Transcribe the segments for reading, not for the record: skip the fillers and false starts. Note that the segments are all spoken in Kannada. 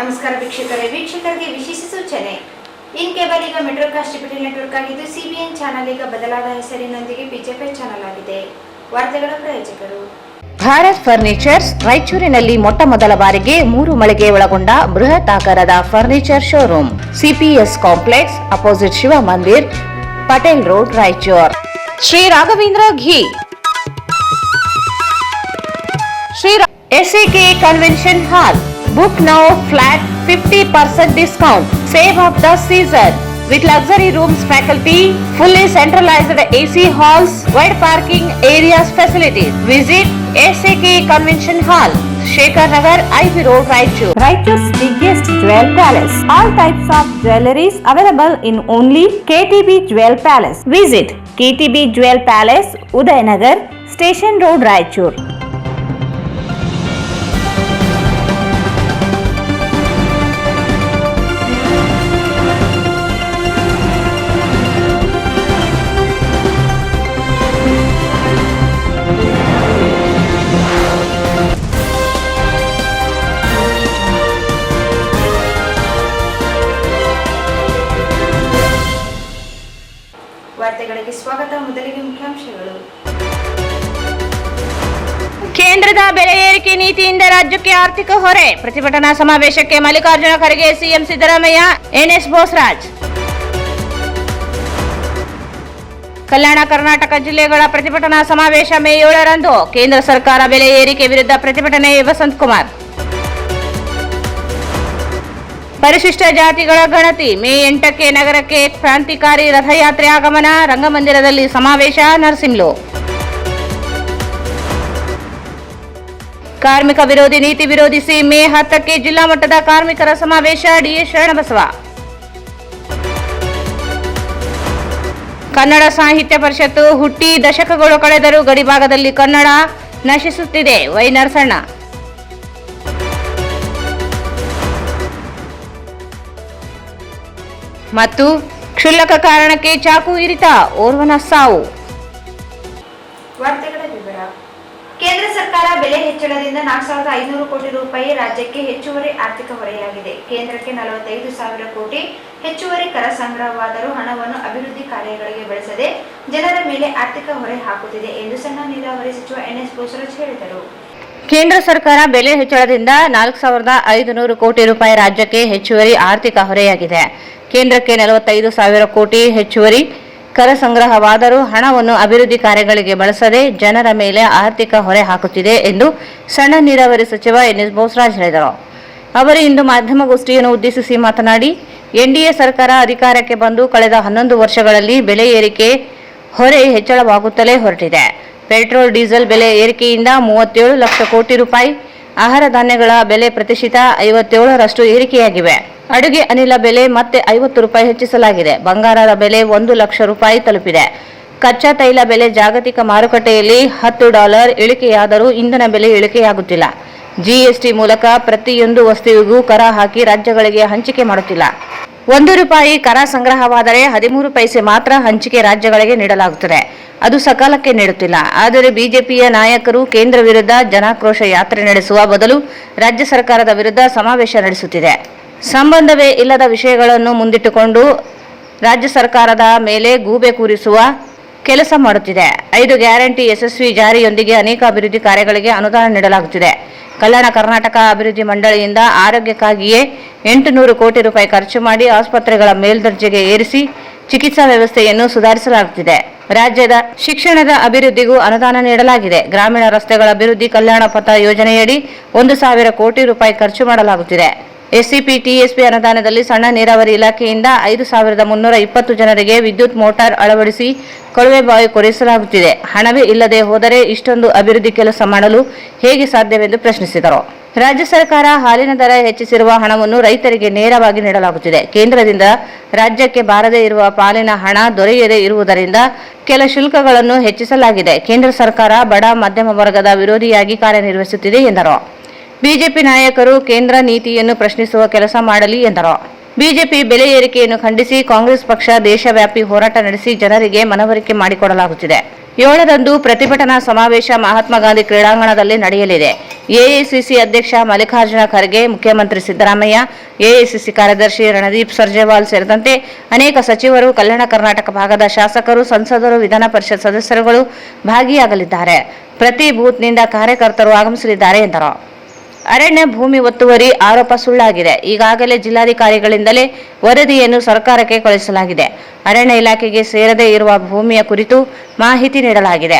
ನಮಸ್ಕಾರ ವೀಕ್ಷಕರಿಗೆ ವಿಶೇಷ ಸೂಚನೆ. ಇನ್ ಕೇಬಲ್ ಈಗ ಮೆಟ್ರೋಕಾಸ್ಟ್ ಡಿಜಿಟಲ್ ನೆಟ್ವರ್ಕ್ ಆಗಿದ್ದು ಸಿಬಿಎನ್ ಚಾನೆಲ್ ಈಗ ಬದಲಾದ ಹೆಸರಿನೊಂದಿಗೆ ಪಿಜೆಪಿ ಚಾನೆಲ್ ಆಗಿದೆ. ವಾರ್ತೆಗಳ ಪ್ರಾಯೋಜಕರು ಭಾರತ್ ಫರ್ನಿಚರ್ಸ್. ರಾಯಚೂರಿನಲ್ಲಿ ಮೊಟ್ಟ ಮೊದಲ ಬಾರಿಗೆ 3 ಮಳಿಗೆ ಒಳಗೊಂಡ ಬೃಹತ್ ಆಕಾರದ furniture showroom. CPS complex opposite Shiva Mandir, Patel road, Raichur. Sri Raghavendra ghee, Sri SAK convention hall. Book now flat 50% discount. Save of the season with luxury rooms, faculty, fully centralized AC halls, wide parking areas, facilities. Visit SAK Convention Hall, Shekhar Nagar, IV Road, Raichur. Raichur's biggest jewel palace. All types of jewelries available in only KTB Jewel Palace. Visit KTB Jewel Palace, Udayanagar, Station Road, Raichur. ವಾರ್ತೆಗಳಿಗೆ ಸ್ವಾಗತ. ಮೊದಲಿಗೆ ಮುಖ್ಯಾಂಶಗಳು. ಕೇಂದ್ರದ ಬೆಲೆ ಏರಿಕೆ ನೀತಿಯಿಂದ ರಾಜ್ಯಕ್ಕೆ ಆರ್ಥಿಕ ಹೊರೆ. ಪ್ರತಿಭಟನಾ ಸಮಾವೇಶಕ್ಕೆ ಮಲ್ಲಿಕಾರ್ಜುನ ಖರ್ಗೆ, ಸಿಎಂ ಸಿದ್ದರಾಮಯ್ಯ, ಎನ್ಎಸ್ ಬೋಸರಾಜ್. ಕಲ್ಯಾಣ ಕರ್ನಾಟಕ ಜಿಲ್ಲೆಗಳ ಪ್ರತಿಭಟನಾ ಸಮಾವೇಶ ಮೇ 7ರಂದು. ಕೇಂದ್ರ ಸರ್ಕಾರ ಬೆಲೆ ಏರಿಕೆ ವಿರುದ್ಧ ಪ್ರತಿಭಟನೆ, ವಸಂತಕುಮಾರ್. ಪರಿಶಿಷ್ಟ ಜಾತಿಗಳ ಗಣತಿ ಮೇ 8ಕ್ಕೆ ನಗರಕ್ಕೆ ಕ್ರಾಂತಿಕಾರಿ ರಥಯಾತ್ರೆ ಆಗಮನ. ರಂಗಮಂದಿರದಲ್ಲಿ ಸಮಾವೇಶ, ನರಸಿಂಹಲು. ಕಾರ್ಮಿಕ ವಿರೋಧಿ ನೀತಿ ವಿರೋಧಿಸಿ ಮೇ 10ಕ್ಕೆ ಜಿಲ್ಲಾ ಮಟ್ಟದ ಕಾರ್ಮಿಕರ ಸಮಾವೇಶ. ಡಿಎಸ್ ಶರಣಬಸವ. ಕನ್ನಡ ಸಾಹಿತ್ಯ ಪರಿಷತ್ತು ಹುಟ್ಟಿ ದಶಕಗಳು ಕಳೆದರೂ ಗಡಿಭಾಗದಲ್ಲಿ ಕನ್ನಡ ನಶಿಸುತ್ತಿದೆ. ವೈ ನರಸಣ್ಣ. ಮತ್ತು ಕ್ಷುಲ್ಲಕ ಕಾರಣಕ್ಕೆ ಚಾಕು ಇರಿತ, ಓರ್ವನ ಸಾವು. ವಾರ್ತೆಗಳ ವಿವರ. ಕೇಂದ್ರ ಸರ್ಕಾರ ಬೆಲೆ ಹೆಚ್ಚಳದಿಂದ 4,500 ಕೋಟಿ ರೂಪಾಯಿ ರಾಜ್ಯಕ್ಕೆ ಹೆಚ್ಚುವರಿ ಆರ್ಥಿಕ ಹೊರೆಯಾಗಿದೆ. ಕೇಂದ್ರಕ್ಕೆ 45,000 ಕೋಟಿ ಹೆಚ್ಚುವರಿ ಕರ ಸಂಗ್ರಹವಾದರೂ ಹಣವನ್ನು ಅಭಿವೃದ್ಧಿ ಕಾರ್ಯಗಳಿಗೆ ಬಳಸದೆ ಜನರ ಮೇಲೆ ಆರ್ಥಿಕ ಹೊರೆ ಹಾಕುತ್ತಿದೆ ಎಂದು ಸಣ್ಣ ನೀರಾವರಿ ಸಚಿವ ಎನ್ಎಸ್ ಬೋಸರಾಜ್ ಹೇಳಿದರು. ಕೇಂದ್ರ ಸರ್ಕಾರ ಬೆಲೆ ಹೆಚ್ಚಳದಿಂದ 4,500 ಕೋಟಿ ರೂಪಾಯಿ ರಾಜ್ಯಕ್ಕೆ ಹೆಚ್ಚುವರಿ ಆರ್ಥಿಕ ಹೊರೆಯಾಗಿದೆ. ಕೇಂದ್ರಕ್ಕೆ 45,000 ಕೋಟಿ ಹೆಚ್ಚುವರಿ ಕರ ಸಂಗ್ರಹವಾದರೂ ಹಣವನ್ನು ಅಭಿವೃದ್ಧಿ ಕಾರ್ಯಗಳಿಗೆ ಬಳಸದೆ ಜನರ ಮೇಲೆ ಆರ್ಥಿಕ ಹೊರೆ ಹಾಕುತ್ತಿದೆ ಎಂದು ಸಣ್ಣ ನೀರಾವರಿ ಸಚಿವ ಎನ್ಎಸ್ ಬೋಸರಾಜ್ ಹೇಳಿದರು. ಅವರು ಇಂದು ಮಾಧ್ಯಮಗೋಷ್ಠಿಯನ್ನು ಉದ್ದೇಶಿಸಿ ಮಾತನಾಡಿ, ಎನ್ಡಿಎ ಸರ್ಕಾರ ಅಧಿಕಾರಕ್ಕೆ ಬಂದು ಕಳೆದ 11 ವರ್ಷಗಳಲ್ಲಿ ಬೆಲೆ ಏರಿಕೆ ಹೊರೆ ಹೆಚ್ಚಳವಾಗುತ್ತಲೇ ಹೊರಟಿದೆ. ಪೆಟ್ರೋಲ್ ಡೀಸೆಲ್ ಬೆಲೆ ಏರಿಕೆಯಿಂದ 37 ಲಕ್ಷ ಕೋಟಿ ರೂಪಾಯಿ, ಆಹಾರ ಧಾನ್ಯಗಳ ಬೆಲೆ ಪ್ರತಿಶತ 57ರಷ್ಟು ಏರಿಕೆಯಾಗಿವೆ. ಅಡುಗೆ ಅನಿಲ ಬೆಲೆ ಮತ್ತೆ 50 ರೂಪಾಯಿ ಹೆಚ್ಚಿಸಲಾಗಿದೆ. ಬಂಗಾರದ ಬೆಲೆ 1 ಲಕ್ಷ ರೂಪಾಯಿ ತಲುಪಿದೆ. ಕಚ್ಚಾ ತೈಲ ಬೆಲೆ ಜಾಗತಿಕ ಮಾರುಕಟ್ಟೆಯಲ್ಲಿ $10 ಇಳಿಕೆಯಾದರೂ ಇಂಧನ ಬೆಲೆ ಇಳಿಕೆಯಾಗುತ್ತಿಲ್ಲ. ಜಿಎಸ್ಟಿ ಮೂಲಕ ಪ್ರತಿಯೊಂದು ವಸ್ತುವಿಗೂ ಕರ ಹಾಕಿ ರಾಜ್ಯಗಳಿಗೆ ಹಂಚಿಕೆ ಮಾಡುತ್ತಿಲ್ಲ. 1 ರೂಪಾಯಿ ಕರ ಸಂಗ್ರಹವಾದರೆ 13 ಪೈಸೆ ಮಾತ್ರ ಹಂಚಿಕೆ ರಾಜ್ಯಗಳಿಗೆ ನೀಡಲಾಗುತ್ತದೆ. ಅದು ಸಕಾಲಕ್ಕೆ ನೀಡುತ್ತಿಲ್ಲ. ಆದರೆ ಬಿಜೆಪಿಯ ನಾಯಕರು ಕೇಂದ್ರ ವಿರುದ್ಧ ಜನಾಕ್ರೋಶ ಯಾತ್ರೆ ನಡೆಸುವ ಬದಲು ರಾಜ್ಯ ಸರ್ಕಾರದ ವಿರುದ್ಧ ಸಮಾವೇಶ ನಡೆಸುತ್ತಿದೆ. ಸಂಬಂಧವೇ ಇಲ್ಲದ ವಿಷಯಗಳನ್ನು ಮುಂದಿಟ್ಟುಕೊಂಡು ರಾಜ್ಯ ಸರ್ಕಾರದ ಮೇಲೆ ಗೂಬೆ ಕೂರಿಸುವ ಕೆಲಸ ಮಾಡುತ್ತಿದೆ. 5 ಗ್ಯಾರಂಟಿ ಯಶಸ್ವಿ ಜಾರಿಯೊಂದಿಗೆ ಅನೇಕ ಅಭಿವೃದ್ಧಿ ಕಾರ್ಯಗಳಿಗೆ ಅನುದಾನ ನೀಡಲಾಗುತ್ತಿದೆ. ಕಲ್ಯಾಣ ಕರ್ನಾಟಕ ಅಭಿವೃದ್ಧಿ ಮಂಡಳಿಯಿಂದ ಆರೋಗ್ಯಕ್ಕಾಗಿಯೇ 800 ಕೋಟಿ ರೂಪಾಯಿ ಖರ್ಚು ಮಾಡಿ ಆಸ್ಪತ್ರೆಗಳ ಮೇಲ್ದರ್ಜೆಗೆ ಏರಿಸಿ ಚಿಕಿತ್ಸಾ ವ್ಯವಸ್ಥೆಯನ್ನು ಸುಧಾರಿಸಲಾಗುತ್ತಿದೆ. ರಾಜ್ಯದ ಶಿಕ್ಷಣದ ಅಭಿವೃದ್ಧಿಗೂ ಅನುದಾನ ನೀಡಲಾಗಿದೆ. ಗ್ರಾಮೀಣ ರಸ್ತೆಗಳ ಅಭಿವೃದ್ಧಿ ಕಲ್ಯಾಣ ಪಥ ಯೋಜನೆಯಡಿ 1,000 ಕೋಟಿ ರೂಪಾಯಿ ಖರ್ಚು ಮಾಡಲಾಗುತ್ತಿದೆ. ಎಸ್ಸಿಪಿ ಟಿಎಸ್ಪಿ ಅನುದಾನದಲ್ಲಿ ಸಣ್ಣ ನೀರಾವರಿ ಇಲಾಖೆಯಿಂದ 5,320 ಜನರಿಗೆ ವಿದ್ಯುತ್ ಮೋಟಾರ್ ಅಳವಡಿಸಿ ಕೊಳವೆ ಬಾವಿ ಕೊರೆಸಲಾಗುತ್ತಿದೆ. ಹಣವೇ ಇಲ್ಲದೆ ಹೋದರೆ ಇಷ್ಟೊಂದು ಅಭಿವೃದ್ಧಿ ಕೆಲಸ ಮಾಡಲು ಹೇಗೆ ಸಾಧ್ಯವೆಂದು ಪ್ರಶ್ನಿಸಿದರು. ರಾಜ್ಯ ಸರ್ಕಾರ ಹಾಲಿನ ದರ ಹೆಚ್ಚಿಸಿರುವ ಹಣವನ್ನು ರೈತರಿಗೆ ನೇರವಾಗಿ ನೀಡಲಾಗುತ್ತಿದೆ. ಕೇಂದ್ರದಿಂದ ರಾಜ್ಯಕ್ಕೆ ಬಾರದೇ ಇರುವ ಪಾಲಿನ ಹಣ ದೊರೆಯದೇ ಇರುವುದರಿಂದ ಕೆಲ ಶುಲ್ಕಗಳನ್ನು ಹೆಚ್ಚಿಸಲಾಗಿದೆ. ಕೇಂದ್ರ ಸರ್ಕಾರ ಬಡ ಮಧ್ಯಮ ವರ್ಗದ ವಿರೋಧಿಯಾಗಿ ಕಾರ್ಯನಿರ್ವಹಿಸುತ್ತಿದೆ ಎಂದರು. ಬಿಜೆಪಿ ನಾಯಕರು ಕೇಂದ್ರ ನೀತಿಯನ್ನು ಪ್ರಶ್ನಿಸುವ ಕೆಲಸ ಮಾಡಲಿ ಎಂದರು. ಬಿಜೆಪಿ ಬೆಲೆ ಏರಿಕೆಯನ್ನು ಖಂಡಿಸಿ ಕಾಂಗ್ರೆಸ್ ಪಕ್ಷ ದೇಶವ್ಯಾಪಿ ಹೋರಾಟ ನಡೆಸಿ ಜನರಿಗೆ ಮನವರಿಕೆ ಮಾಡಿಕೊಡಲಾಗುತ್ತಿದೆ. 7ರಂದು ಪ್ರತಿಭಟನಾ ಸಮಾವೇಶ ಮಹಾತ್ಮ ಗಾಂಧಿ ಕ್ರೀಡಾಂಗಣದಲ್ಲಿ ನಡೆಯಲಿದೆ. ಎಐಸಿಸಿ ಅಧ್ಯಕ್ಷ ಮಲ್ಲಿಕಾರ್ಜುನ ಖರ್ಗೆ, ಮುಖ್ಯಮಂತ್ರಿ ಸಿದ್ದರಾಮಯ್ಯ, ಎಐಸಿಸಿ ಕಾರ್ಯದರ್ಶಿ ರಣದೀಪ್ ಸರ್ಜೇವಾಲ್ ಸೇರಿದಂತೆ ಅನೇಕ ಸಚಿವರು, ಕಲ್ಯಾಣ ಕರ್ನಾಟಕ ಭಾಗದ ಶಾಸಕರು, ಸಂಸದರು, ವಿಧಾನ ಪರಿಷತ್ ಸದಸ್ಯರುಗಳು ಭಾಗಿಯಾಗಲಿದ್ದಾರೆ. ಪ್ರತಿ ಬೂತ್ನಿಂದ ಕಾರ್ಯಕರ್ತರು ಆಗಮಿಸಲಿದ್ದಾರೆ ಎಂದರು. ಅರಣ್ಯ ಭೂಮಿ ಒತ್ತುವರಿ ಆರೋಪ ಸುಳ್ಳಾಗಿದೆ. ಈಗಾಗಲೇ ಜಿಲ್ಲಾಧಿಕಾರಿಗಳಿಂದಲೇ ವರದಿಯನ್ನು ಸರ್ಕಾರಕ್ಕೆ ಕಳುಹಿಸಲಾಗಿದೆ. ಅರಣ್ಯ ಇಲಾಖೆಗೆ ಸೇರದೇ ಇರುವ ಭೂಮಿಯ ಕುರಿತು ಮಾಹಿತಿ ನೀಡಲಾಗಿದೆ.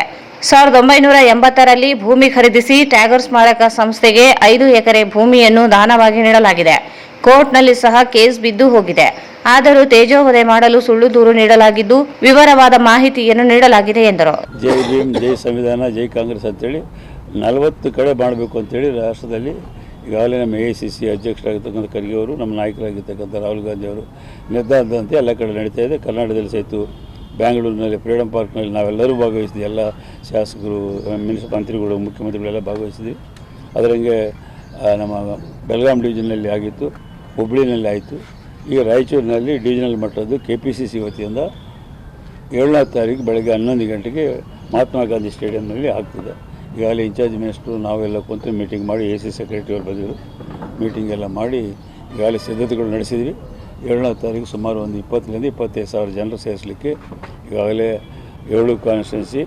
1980ರಲ್ಲಿ ಭೂಮಿ ಖರೀದಿಸಿ ಟ್ಯಾಗರ್ ಸ್ಮಾರಕ ಸಂಸ್ಥೆಗೆ 5 ಎಕರೆ ಭೂಮಿಯನ್ನು ದಾನವಾಗಿ ನೀಡಲಾಗಿದೆ. ಕೋರ್ಟ್ನಲ್ಲಿ ಸಹ ಕೇಸ್ ಬಿದ್ದು ಹೋಗಿದೆ. ಆದರೂ ತೇಜೋವಧೆ ಮಾಡಲು ಸುಳ್ಳು ದೂರು ನೀಡಲಾಗಿದ್ದು ವಿವರವಾದ ಮಾಹಿತಿಯನ್ನು ನೀಡಲಾಗಿದೆ ಎಂದರು. ಜೈ ಭೀಮ್, ಜೈ ಸಂವಿಧಾನ, ಜೈ ಕಾಂಗ್ರೆಸ್ ಅಂತೇಳಿ 40 ಕಡೆ ಮಾಡಬೇಕು ಅಂತೇಳಿ ರಾಷ್ಟ್ರದಲ್ಲಿ ಈಗಾಗಲೇ ನಮ್ಮ ಎಐಸಿಸಿ ಅಧ್ಯಕ್ಷರಾಗಿರ್ತಕ್ಕಂಥ ಖರ್ಗೆ ಅವರು, ನಮ್ಮ ನಾಯಕರಾಗಿರ್ತಕ್ಕಂಥ ರಾಹುಲ್ ಗಾಂಧಿ ಅವರು ನಿರ್ಧಾರದಂತೆ ಎಲ್ಲ ಕಡೆ ನಡೀತಾ ಇದೆ. ಕರ್ನಾಟಕದಲ್ಲಿ ಸಹಿತ ಬ್ಯಾಂಗ್ಳೂರಿನಲ್ಲಿ ಫ್ರೀಡಮ್ ಪಾರ್ಕ್ನಲ್ಲಿ ನಾವೆಲ್ಲರೂ ಭಾಗವಹಿಸಿದ್ವಿ. ಎಲ್ಲ ಶಾಸಕರು, ಮಂತ್ರಿಗಳು, ಮುಖ್ಯಮಂತ್ರಿಗಳೆಲ್ಲ ಭಾಗವಹಿಸಿದ್ವಿ. ಅದರಂಗೆ ನಮ್ಮ ಬೆಳಗಾಂ ಡಿವಿಷನ್ನಲ್ಲಿ ಆಗಿತ್ತು, ಹುಬ್ಬಳ್ಳಿನಲ್ಲಿ ಆಯಿತು. ಈಗ ರಾಯಚೂರಿನಲ್ಲಿ ಡಿವಿಷನಲ್ ಮಟ್ಟದ್ದು KPCC ವತಿಯಿಂದ 7ನೇ ತಾರೀಕು ಬೆಳಗ್ಗೆ 11 ಗಂಟೆಗೆ ಮಹಾತ್ಮ ಗಾಂಧಿ ಸ್ಟೇಡಿಯಂನಲ್ಲಿ ಆಗ್ತಿದೆ. ಈಗಾಗಲೇ ಇನ್ಚಾರ್ಜ್ ಮಿನಿಸ್ಟ್ರು ನಾವೆಲ್ಲ ಕುಂತು ಮೀಟಿಂಗ್ ಮಾಡಿ AC ಸೆಕ್ರೆಟರಿ ಅವರು ಬಂದಿದ್ದರು. ಮೀಟಿಂಗ್ ಎಲ್ಲ ಮಾಡಿ ಈಗಾಗಲೇ ಸಿದ್ಧತೆಗಳು ನಡೆಸಿದ್ವಿ. 7ನೇ ತಾರೀಕು ಸುಮಾರು ಒಂದು 20ರಿಂದ 25,000 ಜನರು ಸೇರಿಸಲಿಕ್ಕೆ ಈಗಾಗಲೇ 7 ಕಾನ್ಸ್ಟಿಟ್ಯೂನ್ಸಿ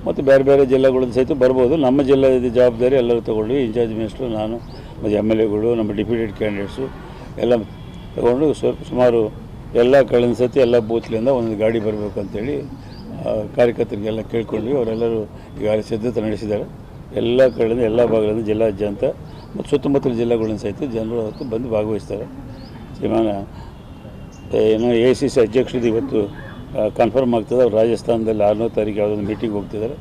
ಮತ್ತು ಬೇರೆ ಬೇರೆ ಜಿಲ್ಲೆಗಳಿಂದ ಸಹಿತ ಬರ್ಬೋದು. ನಮ್ಮ ಜಿಲ್ಲೆ ಜವಾಬ್ದಾರಿ ಎಲ್ಲರೂ ತೊಗೊಂಡು ಇನ್ಚಾರ್ಜ್ ಮಿನಿಸ್ಟ್ರು, ನಾನು ಮತ್ತು MLAಗಳು, ನಮ್ಮ ಡಿಪ್ಯೂಟೆಡ್ ಕ್ಯಾಂಡಿಡೇಟ್ಸು ಎಲ್ಲ ತೊಗೊಂಡು ಸುಮಾರು ಎಲ್ಲ ಕಳೆದ ಸತಿ ಎಲ್ಲ ಬೂತ್ಲಿಂದ ಒಂದೊಂದು ಗಾಡಿ ಬರಬೇಕು ಅಂತೇಳಿ ಕಾರ್ಯಕರ್ತರಿಗೆಲ್ಲ ಕೇಳ್ಕೊಂಡ್ವಿ. ಅವರೆಲ್ಲರೂ ಈಗಾಗಲೇ ಸಿದ್ಧತೆ ನಡೆಸಿದ್ದಾರೆ. ಎಲ್ಲ ಕಡೆಯಿಂದ, ಎಲ್ಲ ಭಾಗಗಳಿಂದ, ಜಿಲ್ಲಾದ್ಯಂತ ಮತ್ತು ಸುತ್ತಮುತ್ತಲ ಜಿಲ್ಲೆಗಳಿಂದ ಸಹಿತ ಜನರು ಅವತ್ತು ಬಂದು ಭಾಗವಹಿಸ್ತಾರೆ. ಏನು AICC ಅಧ್ಯಕ್ಷರದ್ದು ಇವತ್ತು ಕನ್ಫರ್ಮ್ ಆಗ್ತದೆ. ಅವ್ರು ರಾಜಸ್ಥಾನದಲ್ಲಿ 6ನೇ ತಾರೀಕು ಯಾವುದೊಂದು ಮೀಟಿಂಗ್ ಹೋಗ್ತಿದ್ದಾರೆ,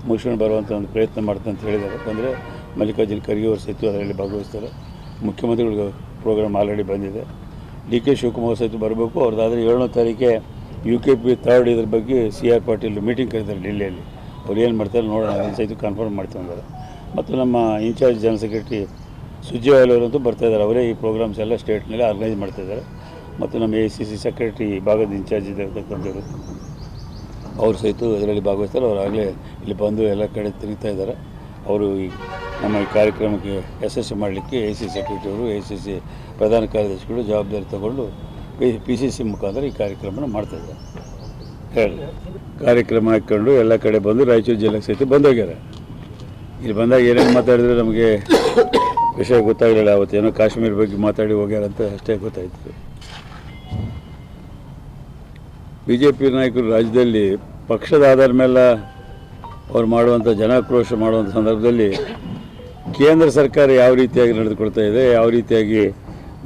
ಮುಗಿಸ್ಕೊಂಡು ಬರುವಂಥ ಒಂದು ಪ್ರಯತ್ನ ಮಾಡ್ತಾರೆ ಅಂತ ಹೇಳಿದ್ದಾರೆ. ಅಂದರೆ ಮಲ್ಲಿಕಾರ್ಜುನ ಖರ್ಗೆ ಅವರು ಸಹಿತ ಅದರಲ್ಲಿ ಭಾಗವಹಿಸ್ತಾರೆ. ಮುಖ್ಯಮಂತ್ರಿಗಳಿಗೆ ಪ್ರೋಗ್ರಾಮ್ ಆಲ್ರೆಡಿ ಬಂದಿದೆ. DK ಶಿವಕುಮಾರ್ ಸಹಿತ ಬರಬೇಕು. ಅವ್ರದ್ದಾದರೆ 7ನೇ ತಾರೀಕೆ UKP 3rd ಇದ್ರ ಬಗ್ಗೆ CR ಪಾಟೀಲ್ ಮೀಟಿಂಗ್ ಕರೀತಾರೆ ಡೆಲ್ಲಿಯಲ್ಲಿ. ಅವ್ರು ಏನು ಮಾಡ್ತಾರೆ ನೋಡೋಣ, ಅದನ್ನು ಸಹಿತ ಕನ್ಫರ್ಮ್ ಮಾಡ್ತಿದ್ದಾರೆ. ಮತ್ತು ನಮ್ಮ ಇನ್ಚಾರ್ಜ್ ಜನರಲ್ ಸೆಕ್ರೆಟರಿ ಸುರ್ಜೇವಾಲ್ ಅವರಂತೂ ಬರ್ತಾಯಿದ್ದಾರೆ. ಅವರೇ ಈ ಪ್ರೋಗ್ರಾಮ್ಸ್ ಎಲ್ಲ ಸ್ಟೇಟ್ನಲ್ಲಿ ಆರ್ಗನೈಸ್ ಮಾಡ್ತಾಯಿದ್ದಾರೆ. ಮತ್ತು ನಮ್ಮ AICC ಸೆಕ್ರೆಟರಿ ಭಾಗದ ಇನ್ಚಾರ್ಜ್ ಇರ್ತಕ್ಕಂಥವ್ರು ಅವರು ಸಹಿತ ಇದರಲ್ಲಿ ಭಾಗವಹಿಸ್ತಾರೆ. ಅವರಾಗಲೇ ಇಲ್ಲಿ ಬಂದು ಎಲ್ಲ ಕಡೆ ತಿರುಗ್ತಾ ಇದ್ದಾರೆ. ಅವರು ನಮ್ಮ ಈ ಕಾರ್ಯಕ್ರಮಕ್ಕೆ ಯಶಸ್ವಿ ಮಾಡಲಿಕ್ಕೆ AICC ಸೆಕ್ರೆಟರಿ ಅವರು, AICC ಪ್ರಧಾನ ಕಾರ್ಯದರ್ಶಿಗಳು ಜವಾಬ್ದಾರಿ ತಗೊಂಡು PCC ಮುಖಾಂತರ ಈ ಕಾರ್ಯಕ್ರಮನ ಮಾಡ್ತಾಯಿದ್ದಾರೆ. ಹೇಳಿ ಕಾರ್ಯಕ್ರಮ ಹಾಕ್ಕೊಂಡು ಎಲ್ಲ ಕಡೆ ಬಂದು ರಾಯಚೂರು ಜಿಲ್ಲೆಗೆ ಸಹಿತ ಬಂದೋಗ್ಯಾರ. ಇಲ್ಲಿ ಬಂದಾಗ ಏನೇನು ಮಾತಾಡಿದ್ರೆ ನಮಗೆ ವಿಷಯ ಗೊತ್ತಾಗಲಿಲ್ಲ. ಅವತ್ತೇನೋ ಕಾಶ್ಮೀರ ಬಗ್ಗೆ ಮಾತಾಡಿ ಹೋಗ್ಯಾರಂತ ಅಷ್ಟೇ ಗೊತ್ತಾಯಿತು. BJP ನಾಯಕರು ರಾಜ್ಯದಲ್ಲಿ ಪಕ್ಷದ ಆಧಾರ ಮೇಲೆ ಅವ್ರು ಮಾಡುವಂಥ ಜನಾಕ್ರೋಶ ಮಾಡುವಂಥ ಸಂದರ್ಭದಲ್ಲಿ ಕೇಂದ್ರ ಸರ್ಕಾರ ಯಾವ ರೀತಿಯಾಗಿ ನಡೆದುಕೊಳ್ತಾ ಇದೆ, ಯಾವ ರೀತಿಯಾಗಿ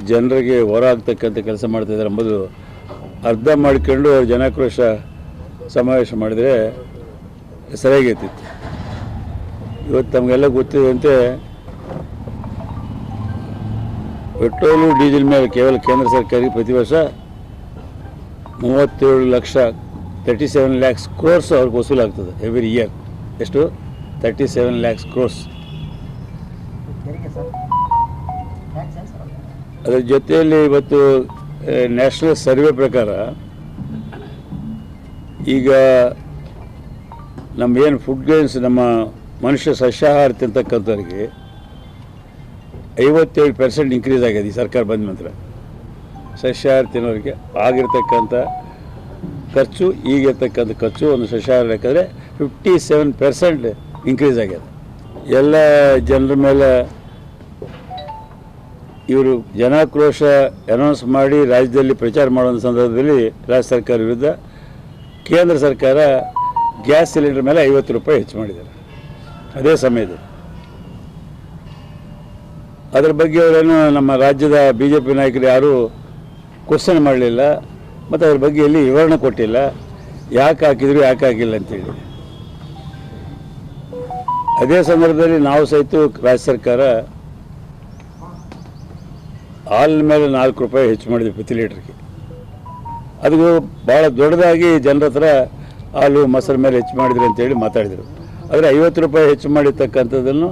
ಜನರಿಗೆ ಹೊರ ಆಗ್ತಕ್ಕಂಥ ಕೆಲಸ ಮಾಡ್ತಾಯಿದ್ದಾರೆ ಎಂಬುದು ಅರ್ಥ ಮಾಡಿಕೊಂಡು ಅವ್ರು ಜನಾಕ್ರೋಶ ಸಮಾವೇಶ ಮಾಡಿದರೆ ಸರಿಯಾಗೈತಿತ್ತು. ಇವತ್ತು ತಮಗೆಲ್ಲ ಗೊತ್ತಿರುವಂತೆ ಪೆಟ್ರೋಲು ಡೀಸೆಲ್ ಮೇಲೆ ಕೇವಲ ಕೇಂದ್ರ ಸರ್ಕಾರಕ್ಕೆ ಪ್ರತಿ ವರ್ಷ 37 lakhs crores ಅವ್ರಿಗೆ ವಸೂಲಾಗ್ತದೆ ಎವ್ರಿ ಇಯರ್. ಎಷ್ಟು? 37 lakhs crores. ಅದರ ಜೊತೆಯಲ್ಲಿ ಇವತ್ತು ನ್ಯಾಷನಲ್ ಸರ್ವೆ ಪ್ರಕಾರ ಈಗ ನಮ್ಮ ಏನು ಫುಡ್ ಗೈನ್ಸ್, ನಮ್ಮ ಮನುಷ್ಯ ಸಸ್ಯಾಹಾರ ತಿಂತಕ್ಕಂಥವ್ರಿಗೆ 57% ಇನ್ಕ್ರೀಸ್ ಆಗಿದೆ ಈ ಸರ್ಕಾರ ಬಂದ ನಂತರ. ಸಸ್ಯಾಹಾರ ತಿನ್ನೋರಿಗೆ ಆಗಿರ್ತಕ್ಕಂಥ ಖರ್ಚು, ಈಗಿರ್ತಕ್ಕಂಥ ಖರ್ಚು ಒಂದು ಸಸ್ಯಾಹಾರ ಲೆಕ್ಕಂದರೆ 57% ಇನ್ಕ್ರೀಸ್ ಆಗಿದೆ. ಎಲ್ಲ ಜನರ ಮೇಲೆ ಇವರು ಜನಾಕ್ರೋಶ ಅನೌನ್ಸ್ ಮಾಡಿ ರಾಜ್ಯದಲ್ಲಿ ಪ್ರಚಾರ ಮಾಡುವಂಥ ಸಂದರ್ಭದಲ್ಲಿ ರಾಜ್ಯ ಸರ್ಕಾರ ವಿರುದ್ಧ ಕೇಂದ್ರ ಸರ್ಕಾರ ಗ್ಯಾಸ್ ಸಿಲಿಂಡರ್ ಮೇಲೆ 50 ರೂಪಾಯಿ ಹೆಚ್ಚು ಮಾಡಿದ್ದಾರೆ. ಅದೇ ಸಮಯದಲ್ಲಿ ಅದರ ಬಗ್ಗೆ ಅವರೇನು ನಮ್ಮ ರಾಜ್ಯದ BJP ನಾಯಕರು ಯಾರೂ ಕ್ವಶನ್ ಮಾಡಲಿಲ್ಲ ಮತ್ತು ಅದ್ರ ಬಗ್ಗೆ ಎಲ್ಲಿ ವಿವರಣೆ ಕೊಟ್ಟಿಲ್ಲ. ಯಾಕೆ ಹಾಕಿದ್ರು, ಯಾಕೆ ಹಾಕಿಲ್ಲ ಅಂತೇಳಿ. ಅದೇ ಸಂದರ್ಭದಲ್ಲಿ ನಾವು ಸಹಿತ ರಾಜ್ಯ ಸರ್ಕಾರ ಹಾಲಿನ ಮೇಲೆ 4 ರೂಪಾಯಿ ಹೆಚ್ಚು ಮಾಡಿದ್ವಿ ಪ್ರತಿ ಲೀಟ್ರಿಗೆ. ಅದು ಭಾಳ ದೊಡ್ಡದಾಗಿ ಜನರ ಹತ್ರ ಹಾಲು ಮೊಸರು ಮೇಲೆ ಹೆಚ್ಚು ಮಾಡಿದ್ರಿ ಅಂತೇಳಿ ಮಾತಾಡಿದರು. ಆದರೆ 50 ರೂಪಾಯಿ ಹೆಚ್ಚು ಮಾಡಿರ್ತಕ್ಕಂಥದ್ದನ್ನು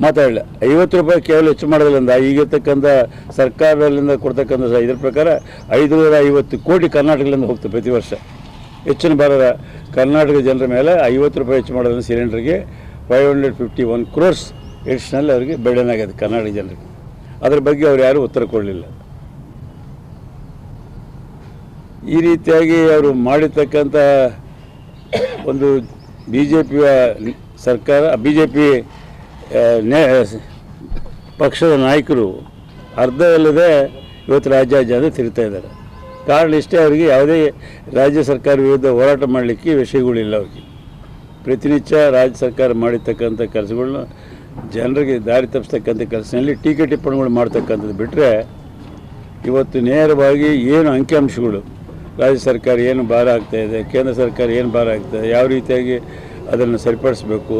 ಮಾತಾಡಲಿಲ್ಲ. 50 ರೂಪಾಯಿ ಕೇವಲ ಹೆಚ್ಚು ಮಾಡೋದ್ರಿಂದ ಈಗಿರ್ತಕ್ಕಂಥ ಸರ್ಕಾರದಿಂದ ಕೊಡ್ತಕ್ಕಂಥ ಇದ್ರ ಪ್ರಕಾರ 550 ಕೋಟಿ ಕರ್ನಾಟಕದಿಂದ ಹೋಗ್ತದೆ ಪ್ರತಿ ವರ್ಷ. ಹೆಚ್ಚಿನ ಭಾರದ ಕರ್ನಾಟಕ ಜನರ ಮೇಲೆ 50 ರೂಪಾಯಿ ಹೆಚ್ಚು ಮಾಡೋದ್ರಿಂದ ಸಿಲಿಂಡರ್ಗೆ 551 ಕ್ರೋರ್ಸ್ ಎಡಿಷನಲ್ ಅವರಿಗೆ ಬರ್ಡನ್ ಆಗಿದೆ ಕರ್ನಾಟಕ ಜನರಿಗೆ. ಅದ್ರ ಬಗ್ಗೆ ಅವ್ರು ಯಾರೂ ಉತ್ತರ ಕೊಡಲಿಲ್ಲ. ಈ ರೀತಿಯಾಗಿ ಅವರು ಮಾಡಿರ್ತಕ್ಕಂಥ ಒಂದು BJPಯ ಸರ್ಕಾರ, BJP ಪಕ್ಷದ ನಾಯಕರು ಅರ್ಧ ಇಲ್ಲದೆ ಇವತ್ತು ರಾಜ್ಯಾದ್ಯಂತ ತಿರುಗ್ತಾ ಇದ್ದಾರೆ. ಕಾರಣ ಇಷ್ಟೇ, ಅವರಿಗೆ ಯಾವುದೇ ರಾಜ್ಯ ಸರ್ಕಾರ ವಿರುದ್ಧ ಹೋರಾಟ ಮಾಡಲಿಕ್ಕೆ ವಿಷಯಗಳಿಲ್ಲ. ಅವ್ರಿಗೆ ಪ್ರತಿನಿತ್ಯ ರಾಜ್ಯ ಸರ್ಕಾರ ಮಾಡಿರ್ತಕ್ಕಂಥ ಕೆಲಸಗಳನ್ನ ಜನರಿಗೆ ದಾರಿ ತಪ್ಪಿಸ್ತಕ್ಕಂಥ ಕೆಲಸದಲ್ಲಿ ಟೀಕೆ ಟಿಪ್ಪಣಿಗಳು ಮಾಡ್ತಕ್ಕಂಥದ್ದು ಬಿಟ್ಟರೆ ಇವತ್ತು ನೇರವಾಗಿ ಏನು ಅಂಕಿಅಂಶಗಳು ರಾಜ್ಯ ಸರ್ಕಾರ ಏನು ಭಾರ ಆಗ್ತಾಯಿದೆ, ಕೇಂದ್ರ ಸರ್ಕಾರ ಏನು ಭಾರ ಆಗ್ತಾಯಿದೆ, ಯಾವ ರೀತಿಯಾಗಿ ಅದನ್ನು ಸರಿಪಡಿಸಬೇಕು,